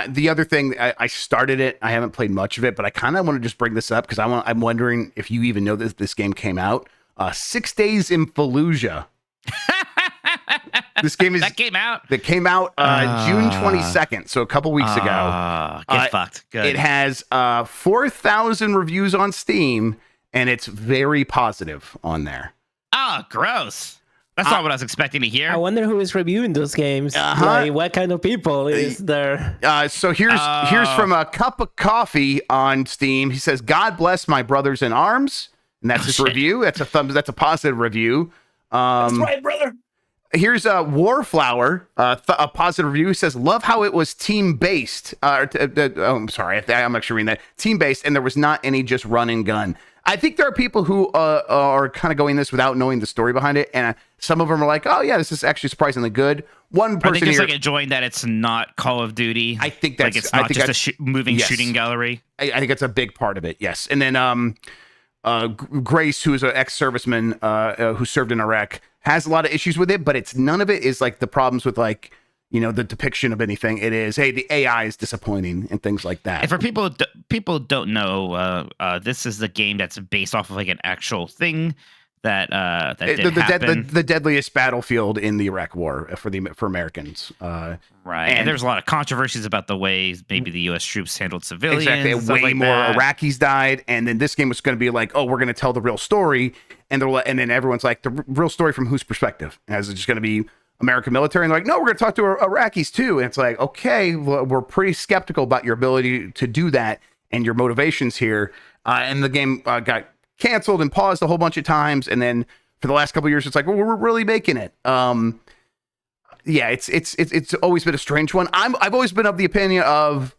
The other thing, I started it. I haven't played much of it, but I kind of want to just bring this up because I'm wondering if you even know that this game came out. 6 Days in Fallujah. This game that came out. That came out June 22nd, so a couple weeks ago. Get fucked. Good. It has 4,000 reviews on Steam, and it's very positive on there. Oh, gross. That's not what I was expecting to hear. I wonder who is reviewing those games. Like, what kind of people is there? So here's from A Cup of Coffee on Steam. He says, "God bless my brothers in arms," and that's his review. That's a positive review. That's right, brother. Here's a Warflower, a positive review. He says, "Love how it was team based." I'm sorry, I'm actually reading that team based, and there was not any just run and gun. I think there are people who are kind of going this without knowing the story behind it, and some of them are like, "Oh yeah, this is actually surprisingly good." One person are they just here, like enjoying that it's not Call of Duty. I think that's like it's not just a moving shooting gallery. I think that's a big part of it. Yes, and then Grace, who is an ex-serviceman who served in Iraq, has a lot of issues with it, but it's none of it is like the problems with like, you know, the depiction of anything. It is, hey, the AI is disappointing and things like that. And for people don't know, this is the game that's based off of like an actual thing that did happen. The deadliest battlefield in the Iraq War for Americans. Right, and there's a lot of controversies about the way maybe the U.S. troops handled civilians. Exactly, way more Iraqis died, and then this game was going to be like, oh, we're going to tell the real story, and then everyone's like, the real story from whose perspective? And is it just going to be American military? And they're like, no, we're going to talk to Iraqis too. And it's like, okay, well, we're pretty skeptical about your ability to do that and your motivations here. And the game got canceled and paused a whole bunch of times, and then for the last couple of years, it's like, well, we're really making it. Yeah, it's always been a strange one. I've always been of the opinion of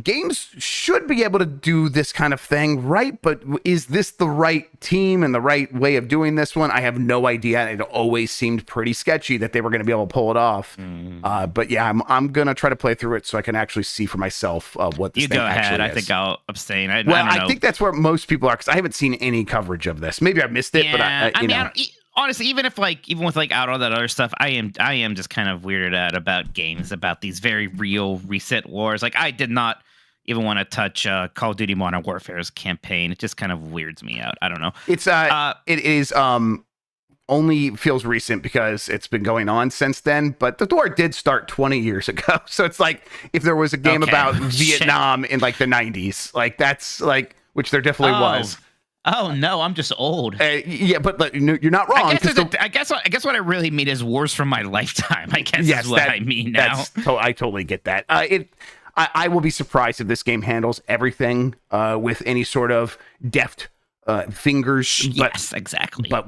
games should be able to do this kind of thing, right? But is this the right team and the right way of doing this one? I have no idea. It always seemed pretty sketchy that they were going to be able to pull it off. But yeah, I'm going to try to play through it so I can actually see for myself what this thing actually is. You go ahead. I think I'll abstain. I think that's where most people are, because I haven't seen any coverage of this. Maybe I missed it, but I know. Honestly, even without all that other stuff, I am just kind of weirded out about games about these very real recent wars. Like, I did not even want to touch Call of Duty Modern Warfare's campaign. It just kind of weirds me out. I don't know. It's it is only feels recent because it's been going on since then. But the war did start 20 years ago, so it's like if there was a game about Vietnam in like the 90s, like that's like, which there definitely was. Oh no, I'm just old. Yeah, but you're not wrong. I guess what I really mean is wars from my lifetime. I guess is what I mean now. I totally get that. I will be surprised if this game handles everything with any sort of deft fingers. Yes, exactly. But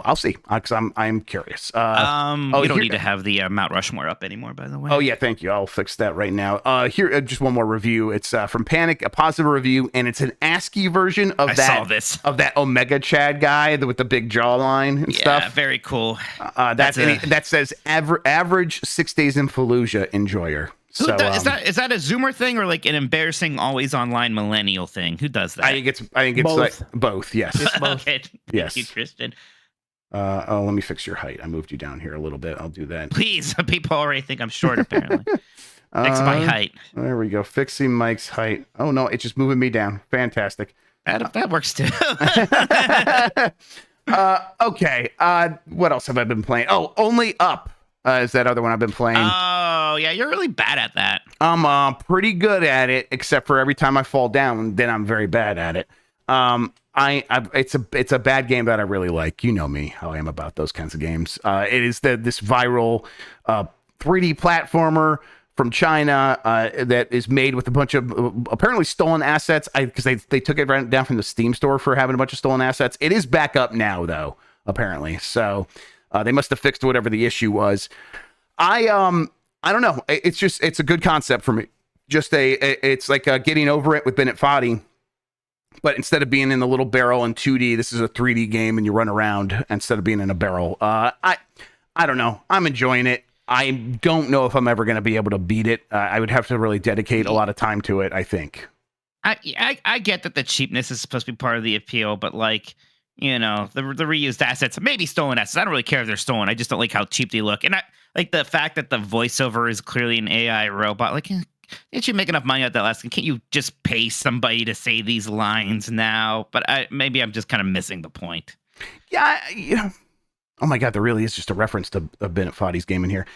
I'll see, because I'm curious. You don't need to have the Mount Rushmore up anymore, by the way. Oh yeah, thank you. I'll fix that right now. Here, just one more review. It's from Panic, a positive review, and it's an ASCII version of that Omega Chad guy with the big jawline and stuff. Yeah, very cool. That says average 6 days in Fallujah enjoyer. So, is that a Zoomer thing or like an embarrassing always online millennial thing? Who does that? I think it's both. Like both. Yes. It's both. Okay. Yes. Thank you, Christian. Let me fix your height. I moved you down here a little bit. I'll do that. Please. People already think I'm short, apparently. Fix my height. There we go. Fixing Mike's height. Oh no, it's just moving me down. Fantastic. That works too. Okay. What else have I been playing? Oh, Only Up is that other one I've been playing. Oh, yeah, you're really bad at that. I'm pretty good at it, except for every time I fall down, then I'm very bad at it. It's a bad game that I really like. You know me, how I am about those kinds of games. It is this viral 3D platformer from China that is made with a bunch of apparently stolen assets. Because they took it right down from the Steam store for having a bunch of stolen assets. It is back up now, though, apparently. So they must have fixed whatever the issue was. I don't know. It's a good concept for me. It's like getting over it with Bennett Foddy. But instead of being in the little barrel in 2D, this is a 3D game and you run around instead of being in a barrel. I don't know. I'm enjoying it. I don't know if I'm ever going to be able to beat it. I would have to really dedicate a lot of time to it, I think. I get that the cheapness is supposed to be part of the appeal, but like, you know, the reused assets, maybe stolen assets. I don't really care if they're stolen. I just don't like how cheap they look. And I like the fact that the voiceover is clearly an AI robot. Like, didn't you make enough money at that last? Can't you just pay somebody to say these lines now? But maybe I'm just kind of missing the point. Yeah, oh my God, there really is just a reference to Bennett Foddy's game in here.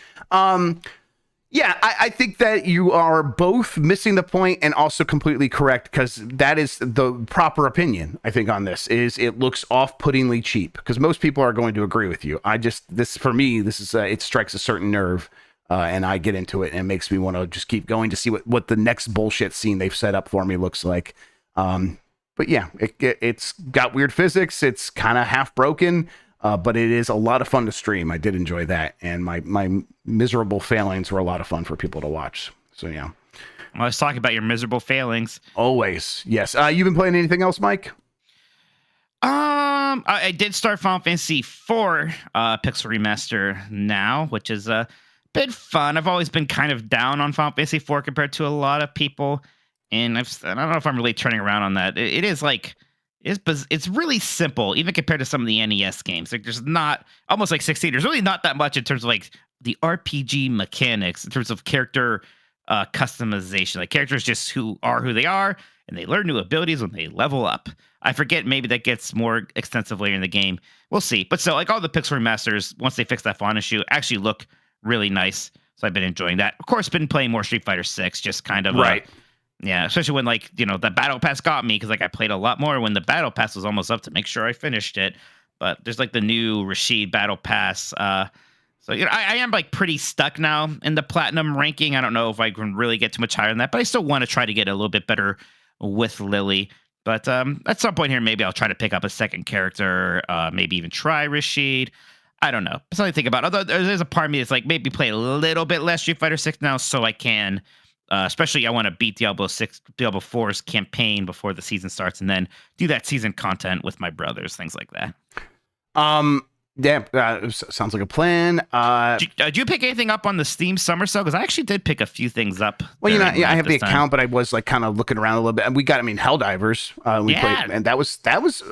Yeah, I think that you are both missing the point and also completely correct, because that is the proper opinion, I think, on this, is it looks off-puttingly cheap, because most people are going to agree with you. For me, it strikes a certain nerve, and I get into it, and it makes me want to just keep going to see what the next bullshit scene they've set up for me looks like. But yeah, it's got weird physics. It's kind of half broken. But it is a lot of fun to stream. I did enjoy that. And my miserable failings were a lot of fun for people to watch. So, yeah. Well, I was talking about your miserable failings. Always. Yes. You've been playing anything else, Mike? I did start Final Fantasy IV Pixel Remaster now, which is a bit fun. I've always been kind of down on Final Fantasy IV compared to a lot of people. And I don't know if I'm really turning around on that. It is like... It's really simple, even compared to some of the NES games. Like, there's not, almost like 16, there's really not that much in terms of like the RPG mechanics, in terms of character customization. Like, characters just who they are, and they learn new abilities when they level up. I forget, maybe that gets more extensive later in the game. We'll see. But so, like, all the Pixel Remasters, once they fix that font issue, actually look really nice. So I've been enjoying that. Of course, been playing more Street Fighter 6, just kind of... Right. Yeah, especially when, like, you know, the Battle Pass got me, because, like, I played a lot more when the Battle Pass was almost up to make sure I finished it. But there's, like, the new Rashid Battle Pass. So, you know, I am, like, pretty stuck now in the Platinum ranking. I don't know if I can really get too much higher than that, but I still want to try to get a little bit better with Lily. But at some point here, maybe I'll try to pick up a second character, maybe even try Rashid. I don't know. Something to think about. Although there's a part of me that's, like, maybe play a little bit less Street Fighter 6 now so I can... especially I want to beat Diablo 4's campaign before the season starts, and then do that season content with my brothers, things like that. Yeah, sounds like a plan. Did you pick anything up on the Steam Summer Sale? Because I actually did pick a few things up. Well, you know, yeah, I have the account, but I was like kind of looking around a little bit, and we got, Helldivers. Played, and that was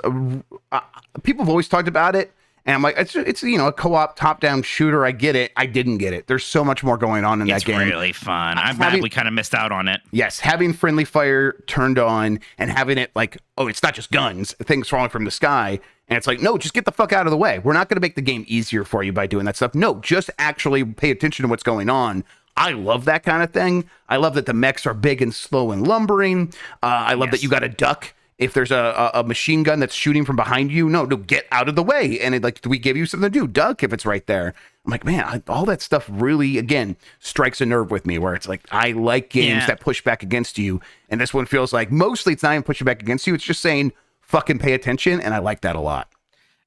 people have always talked about it. And I'm like, it's you know, a co-op top-down shooter. I get it. I didn't get it. There's so much more going on in that game. It's really fun. I'm glad we kind of missed out on it. Yes, having friendly fire turned on and having it like, oh, it's not just guns, things falling from the sky. And it's like, no, just get the fuck out of the way. We're not going to make the game easier for you by doing that stuff. No, just actually pay attention to what's going on. I love that kind of thing. I love that the mechs are big and slow and lumbering. I love that you got to duck. If there's a machine gun that's shooting from behind you, no, get out of the way. And do we give you something to do? Duck if it's right there. I'm like, man, all that stuff really, again, strikes a nerve with me where it's like, I like games that push back against you. And this one feels like mostly it's not even pushing back against you. It's just saying, fucking pay attention. And I like that a lot.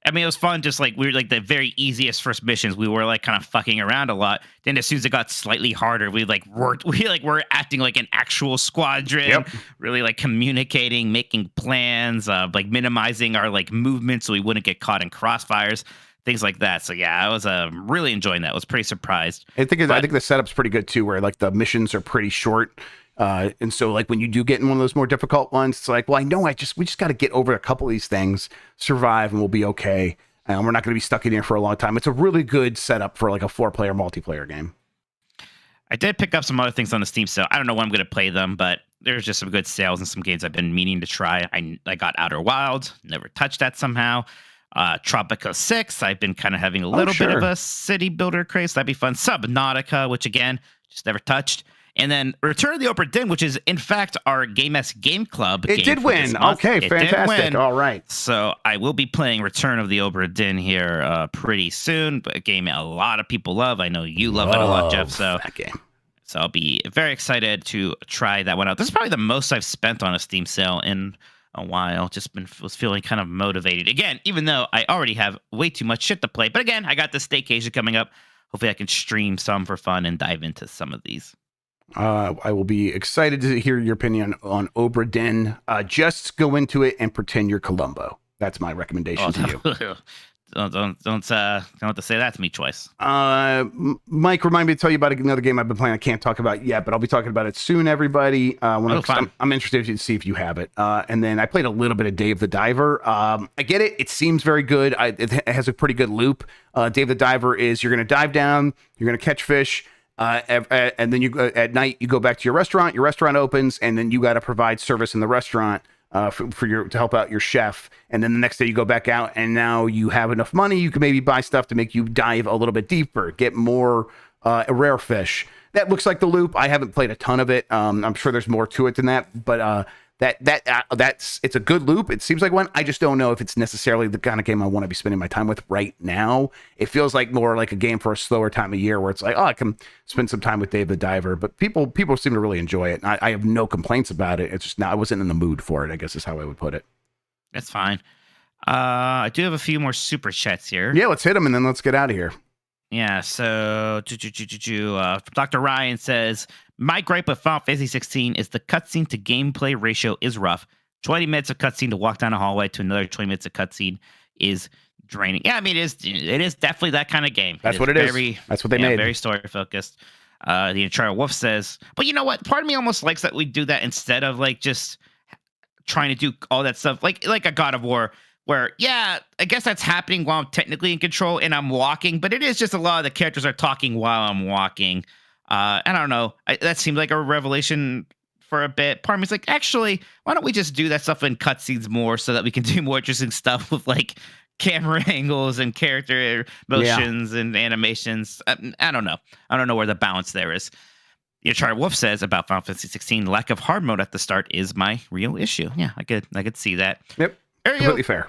I mean, it was fun. Just like we were like the very easiest first missions. We were like kind of fucking around a lot. Then as soon as it got slightly harder, we were acting like an actual squadron. Yep. Really like communicating, making plans, like minimizing our like movements so we wouldn't get caught in crossfires, things like that. So yeah, I was really enjoying that. I was pretty surprised. I think the setup's pretty good too, where like the missions are pretty short. And so like when you do get in one of those more difficult ones, it's like, well, I know we just got to get over a couple of these things, survive, and we'll be okay. And we're not going to be stuck in here for a long time. It's a really good setup for like a 4-player multiplayer game. I did pick up some other things on the Steam sale. I don't know when I'm going to play them, but there's just some good sales and some games I've been meaning to try. I got Outer Wilds, never touched that somehow. Tropico 6, I've been kind of having a little bit of a city builder craze. That'd be fun. Subnautica, which again, just never touched. And then Return of the Obra Dinn, which is in fact our Game S Game Club. It did win. Okay, fantastic. All right. So I will be playing Return of the Obra Dinn here pretty soon. But a game a lot of people love. I know you love it a lot, Jeff. So that game. So I'll be very excited to try that one out. This is probably the most I've spent on a Steam sale in a while. Was feeling kind of motivated again, even though I already have way too much shit to play. But again, I got the staycation coming up. Hopefully I can stream some for fun and dive into some of these. I will be excited to hear your opinion on Obra Dinn. Just go into it and pretend you're Columbo. That's my recommendation to you. Don't have to say that to me twice. Mike, remind me to tell you about another game I've been playing. I can't talk about it yet, but I'll be talking about it soon, everybody. I'm interested to see if you have it. And then I played a little bit of Dave the Diver. I get it. It seems very good. It has a pretty good loop. Dave the Diver is you're going to dive down, you're going to catch fish, and then at night you go back to your restaurant. Your restaurant opens, and then you got to provide service in the restaurant. To help out your chef, and then the next day you go back out, and now you have enough money. You can maybe buy stuff to make you dive a little bit deeper, get more rare fish. That looks like the loop. I haven't played a ton of it. I'm sure there's more to it than that, but it's a good loop. It seems like one. I just don't know if it's necessarily the kind of game I want to be spending my time with right now. It feels like more like a game for a slower time of year where it's like, oh, I can spend some time with Dave the Diver. But people seem to really enjoy it. And I have no complaints about it. It's just I wasn't in the mood for it, I guess is how I would put it. That's fine. I do have a few more super chats here. Yeah, let's hit them and then let's get out of here. Yeah, so Dr. Ryan says, my gripe with Final Fantasy 16 is the cutscene to gameplay ratio is rough. 20 minutes of cutscene to walk down a hallway to another 20 minutes of cutscene is draining. Yeah, I mean, it is definitely that kind of game. That's what it is. That's what they made. Very story focused. The entire Wolf says, but you know what? Part of me almost likes that we do that instead of like just trying to do all that stuff like a God of War. Where, yeah, I guess that's happening while I'm technically in control and I'm walking, but it is just a lot of the characters are talking while I'm walking. And I don't know. That seemed like a revelation for a bit. Part of me's like, actually, why don't we just do that stuff in cutscenes more so that we can do more interesting stuff with like camera angles and character motions and animations? I don't know. I don't know where the balance there is. Charter Wolf says about Final Fantasy 16, lack of hard mode at the start is my real issue. Yeah, I could see that. Yep. Completely fair.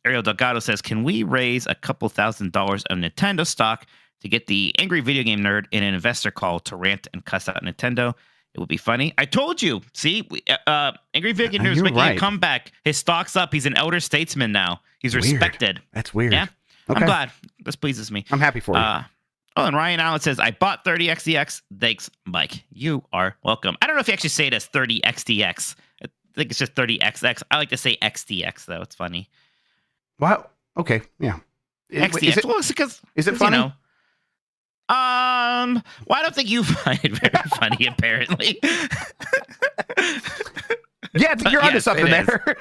Ariel Delgado says, can we raise a couple $1,000s of Nintendo stock to get the angry video game nerd in an investor call to rant and cuss out Nintendo? It would be funny. I told you. See, angry video game nerd is making a comeback. His stock's up. He's an elder statesman now. He's respected. That's weird. Yeah, okay. I'm glad. This pleases me. I'm happy for you. And Ryan Allen says, I bought 30XDX. Thanks, Mike. You are welcome. I don't know if you actually say it as 30XDX. I think it's just 30XX. I like to say XDX though. It's funny. Wow. Okay. Yeah. XDX. Well, it's because is it funny? Well, I don't think you find it very funny. Apparently. Yeah, you're onto something there.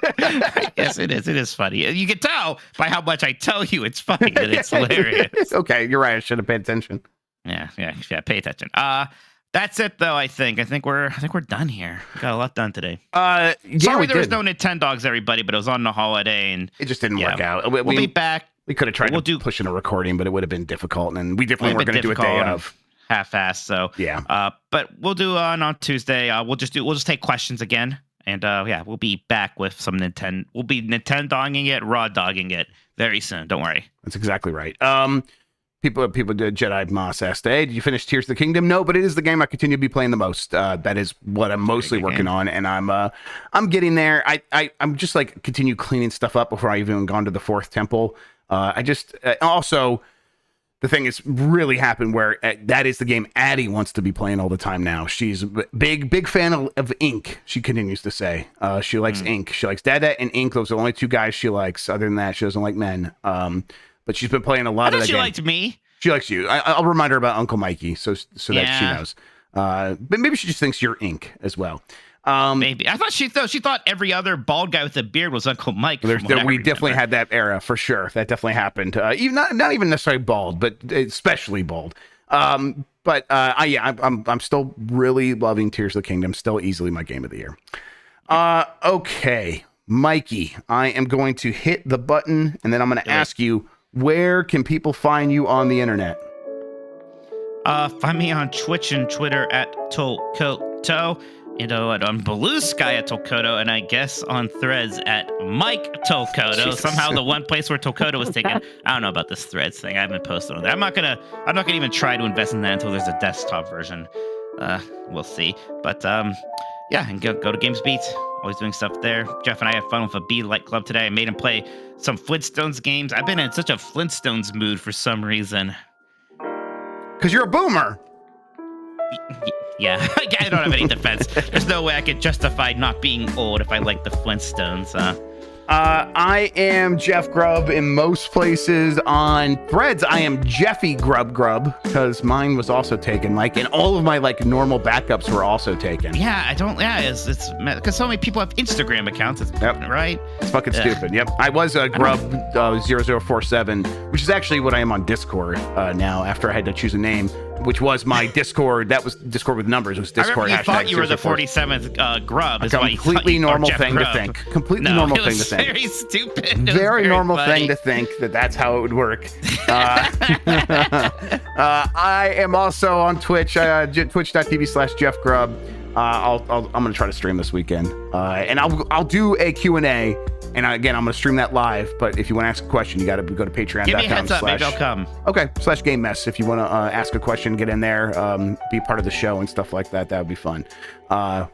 Yes, it is. It is funny. You can tell by how much I tell you it's funny that it's hilarious. Okay, you're right. I should have paid attention. Yeah. Pay attention. That's it, though. I think we're done here. We got a lot done today. Sorry, there was no Nintendogs, everybody, but it was on the holiday and it just didn't work out. We'll be back. We could have tried to push in a recording, but it would have been difficult, and we definitely weren't going to do a day of half-assed. So yeah. But we'll do on Tuesday. We'll just take questions again, and we'll be back with some Nintendo. We'll be Nintendogging it, raw dogging it very soon. Don't worry. That's exactly right. People did Jedi Moss asked, hey, did you finish Tears of the Kingdom? No, but it is the game I continue to be playing the most. That is what I'm mostly working on, and I'm getting there. I'm just like continue cleaning stuff up before I even gone to the fourth temple. Also the thing is really happened where that is the game Addie wants to be playing all the time now. She's a big fan of Ink. She continues to say she likes Ink. She likes Dada and Ink. Those are the only two guys she likes. Other than that, she doesn't like men. But she's been playing a lot of that game. She liked me. She likes you. I'll remind her about Uncle Mikey so that she knows. But maybe she just thinks you're Ink as well. Maybe. I thought she thought every other bald guy with a beard was Uncle Mike. We definitely had that era for sure. That definitely happened. Even not even necessarily bald, but especially bald. I'm still really loving Tears of the Kingdom. Still easily my game of the year. Okay, Mikey, I am going to hit the button, and then I'm going to ask you, where can people find you on the internet? Find me on Twitch and Twitter at Tolkoto. On Blue Sky at Tolkoto, and I guess on Threads at Mike Tolkoto. Jesus. Somehow the one place where Tolkoto was taken. I don't know about this Threads thing. I haven't posted on that. I'm not gonna even try to invest in that until there's a desktop version. We'll see. But and go to Games Beat. Always doing stuff there. Jeff and I had fun with a Bee Light Club today. I made him play some Flintstones games. I've been in such a Flintstones mood for some reason. Because you're a boomer. Yeah, I don't have any defense. There's no way I could justify not being old if I like the Flintstones. I am Jeff Grubb in most places. On Threads, I am Jeffy Grubb because mine was also taken, Mike, and all of my normal backups were also taken. Yeah, it's because so many people have Instagram accounts. Right? It's fucking stupid. Yep. I was Grubb 0047, which is actually what I am on Discord now. After I had to choose a name, which was my Discord. That was Discord with numbers. It was Discord. I thought you were the 47th Grubb. A completely normal thing to think. Completely normal thing to think. Very stupid. Very normal thing to think that's how it would work. I am also on Twitch, twitch.tv/Jeff Grubb. I'm gonna try to stream this weekend, and I'll do a Q&A. And again, I'm going to stream that live. But if you want to ask a question, you got to go to patreon.com. Give me a heads up, maybe I'll come. Okay, /Game Mess. If you want to ask a question, get in there, be part of the show and stuff like that. That would be fun. We'll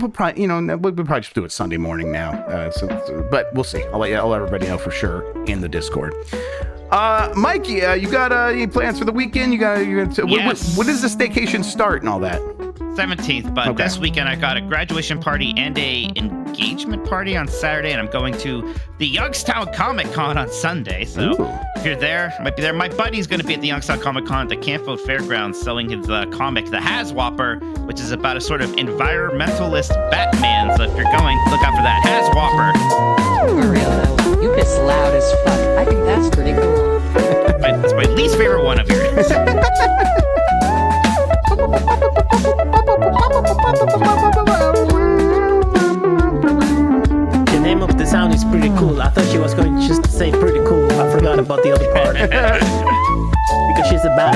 probably, we'll probably just do it Sunday morning now. But we'll see. I'll let everybody know for sure in the Discord. Mikey, you got any plans for the weekend? Yes. When does the staycation start and all that? 17th, but this weekend I got a graduation party and a engagement party on Saturday, and I'm going to the Youngstown Comic Con on Sunday. So if you're there, I might be there. My buddy's going to be at the Youngstown Comic Con at the Canfield Fairgrounds selling his comic, The Haswhopper, which is about a sort of environmentalist Batman. So if you're going, look out for that. Haswhopper. For real though, you piss loud as fuck. I think that's pretty cool. It's my least favorite one of yours. The name of the sound is pretty cool. I thought she was going to just say pretty cool. I forgot about the other part. Because she's a bat.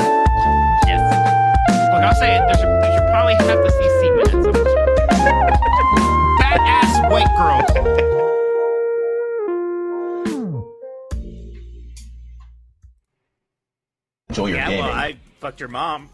Yes. Look, I'll say it. They should probably have the CC minutes. Badass white girl. Enjoy your gaming. Well, I fucked your mom.